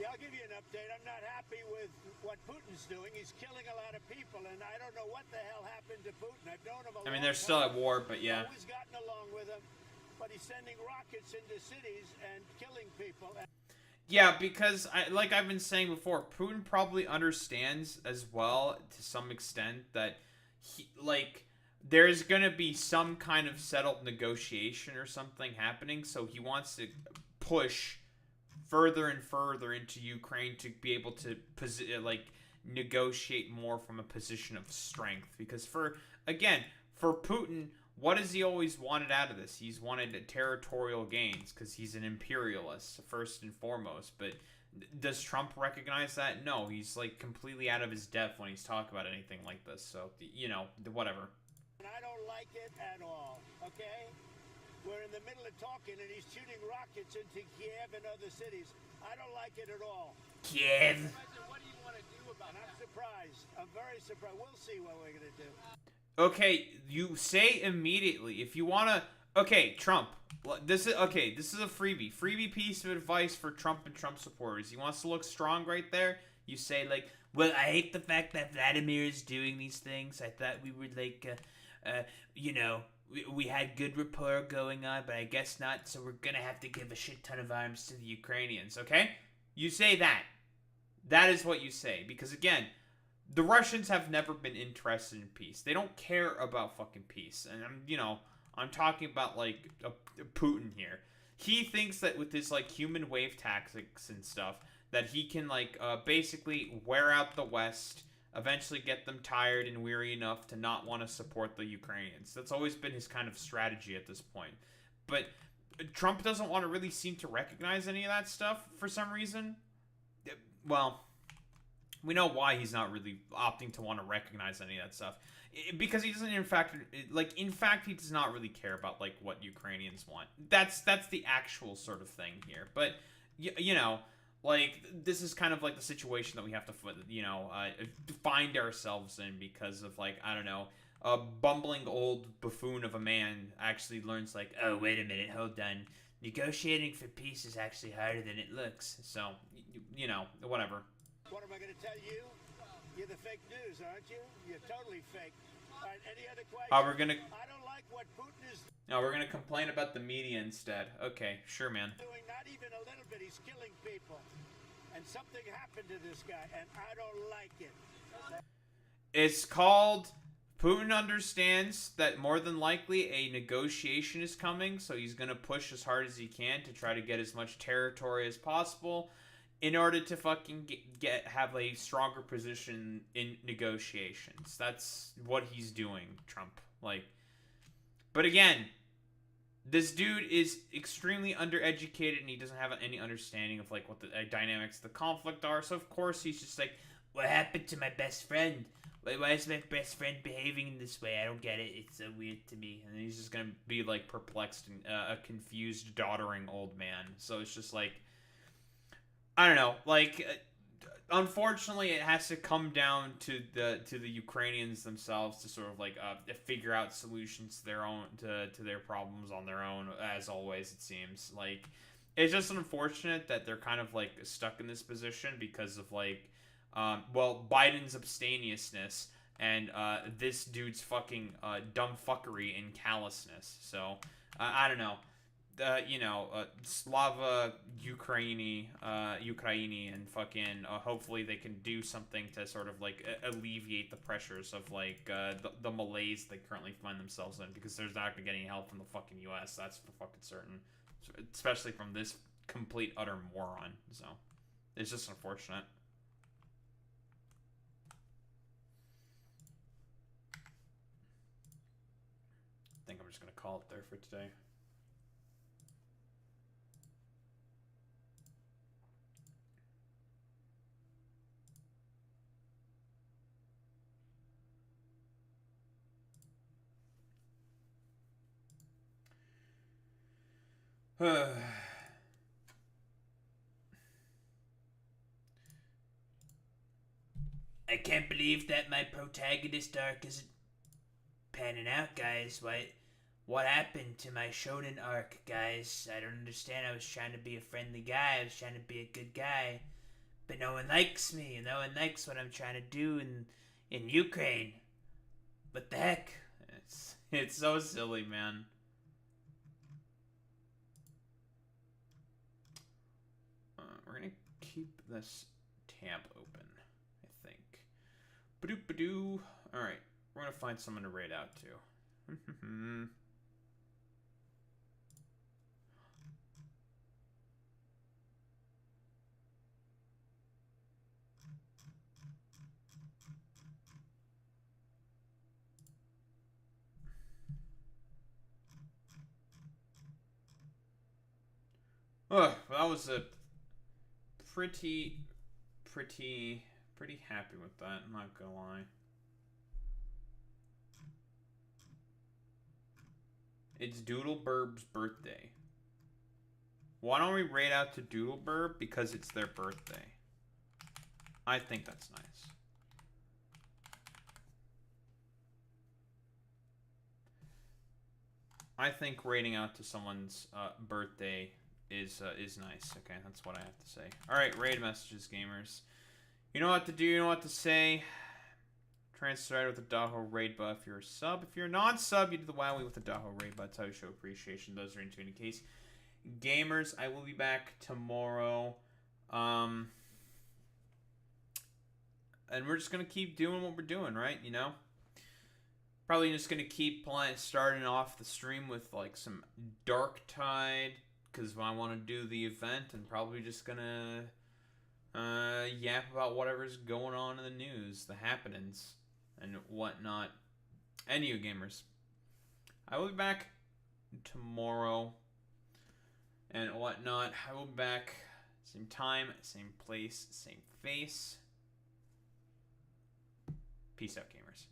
Yeah, I'll give you an update. I'm not happy with what Putin's doing. He's killing a lot of people, and I don't know what the hell happened to Putin. I've known him a long time. I mean, they're still at war, but yeah. I've always gotten along with him, but he's sending rockets into cities and killing people. Yeah, because like I've been saying before, Putin probably understands as well to some extent that there's gonna be some kind of settled negotiation or something happening, so he wants to push further and further into Ukraine to be able to negotiate more from a position of strength. Because for Putin, what has he always wanted out of this? He's wanted territorial gains because he's an imperialist first and foremost. But does Trump recognize that? No, he's like completely out of his depth when he's talking about anything like this. So whatever. And I don't like it at all. Okay. We're in the middle of talking, and he's shooting rockets into Kiev and other cities. I don't like it at all. Kiev. What do you want to do about it? I'm surprised. I'm very surprised. We'll see what we're going to do. Okay, you say immediately if you want to. Okay, Trump. This is a freebie. Freebie piece of advice for Trump and Trump supporters. He wants to look strong right there. You say like, well, I hate the fact that Vladimir is doing these things. I thought we were like, we had good rapport going on, but I guess not, so we're gonna have to give a shit ton of arms to the Ukrainians, okay? You say that. That is what you say, because again, the Russians have never been interested in peace. They don't care about fucking peace, and I'm talking about, like, Putin here. He thinks that with his, like, human wave tactics and stuff, that he can, like, basically wear out the West, eventually get them tired and weary enough to not want to support the Ukrainians. That's always been his kind of strategy at this point. But Trump doesn't want to really seem to recognize any of that stuff for some reason. Well, we know why he's not really opting to want to recognize any of that stuff. Because he doesn't, in fact, he does not really care about, like, what Ukrainians want. That's the actual sort of thing here. But, like, this is kind of like the situation that we have to, find ourselves in because of, like, I don't know, a bumbling old buffoon of a man actually learns, like, oh, wait a minute, hold on. Negotiating for peace is actually harder than it looks. So, whatever. What am I going to tell you? You're the fake news, aren't you? You're totally fake. All right, any other questions? I don't like what Putin is No, we're gonna complain about the media instead. Okay, sure, man. doing. Not even a little bit. He's killing people. And something happened to this guy, and I don't like it. It's called... Putin understands that more than likely a negotiation is coming, so he's going to push as hard as he can to try to get as much territory as possible in order to fucking have a stronger position in negotiations. That's what he's doing, Trump. But again, this dude is extremely undereducated and he doesn't have any understanding of what the dynamics of the conflict are. So of course he's just like, what happened to my best friend? Why is my best friend behaving in this way? I don't get it. It's so weird to me. And he's just gonna be perplexed and a confused, doddering old man. So it's just I don't know. Unfortunately, it has to come down to the Ukrainians themselves to sort of figure out solutions to their own to their problems on their own. As always, it seems it's just unfortunate that they're kind of stuck in this position because of Biden's abstemiousness and this dude's fucking dumb fuckery and callousness. So I don't know. Slava Ukraini, and fucking hopefully they can do something to sort of like alleviate the pressures of like the malaise they currently find themselves in, because there's not gonna get any help from the fucking U.S. That's for fucking certain, especially from this complete utter moron. So it's just unfortunate. I think I'm just gonna call it there for today. I can't believe that my protagonist arc isn't panning out, guys. What happened to my shonen arc, guys? I don't understand. I was trying to be a friendly guy. I was trying to be a good guy. But no one likes me. No one likes what I'm trying to do in Ukraine. What the heck? It's so silly, man. We're gonna keep this tab open, I think. Ba-doop-ba-doo. Alright, we're gonna find someone to raid out to. Well, that was a pretty happy with that, I'm not gonna lie. It's Doodleburb's birthday. Why don't we raid out to Doodleburb? Because it's their birthday. I think that's nice. I think raiding out to someone's birthday is nice. Okay, that's what I have to say. Alright, raid messages, gamers. You know what to do, you know what to say. Transcribe with the Daho raid buff if you're a sub. If you're a non-sub, you do the Wowie with the Daho raid buff. That's how you show appreciation. Those are into any case. Gamers, I will be back tomorrow. And we're just going to keep doing what we're doing, right? You know? Probably just going to keep starting off the stream with like some Darktide, because I want to do the event, and probably just going to yap about whatever's going on in the news, the happenings, and whatnot. And you gamers, I will be back tomorrow and whatnot. I will be back same time, same place, same face. Peace out, gamers.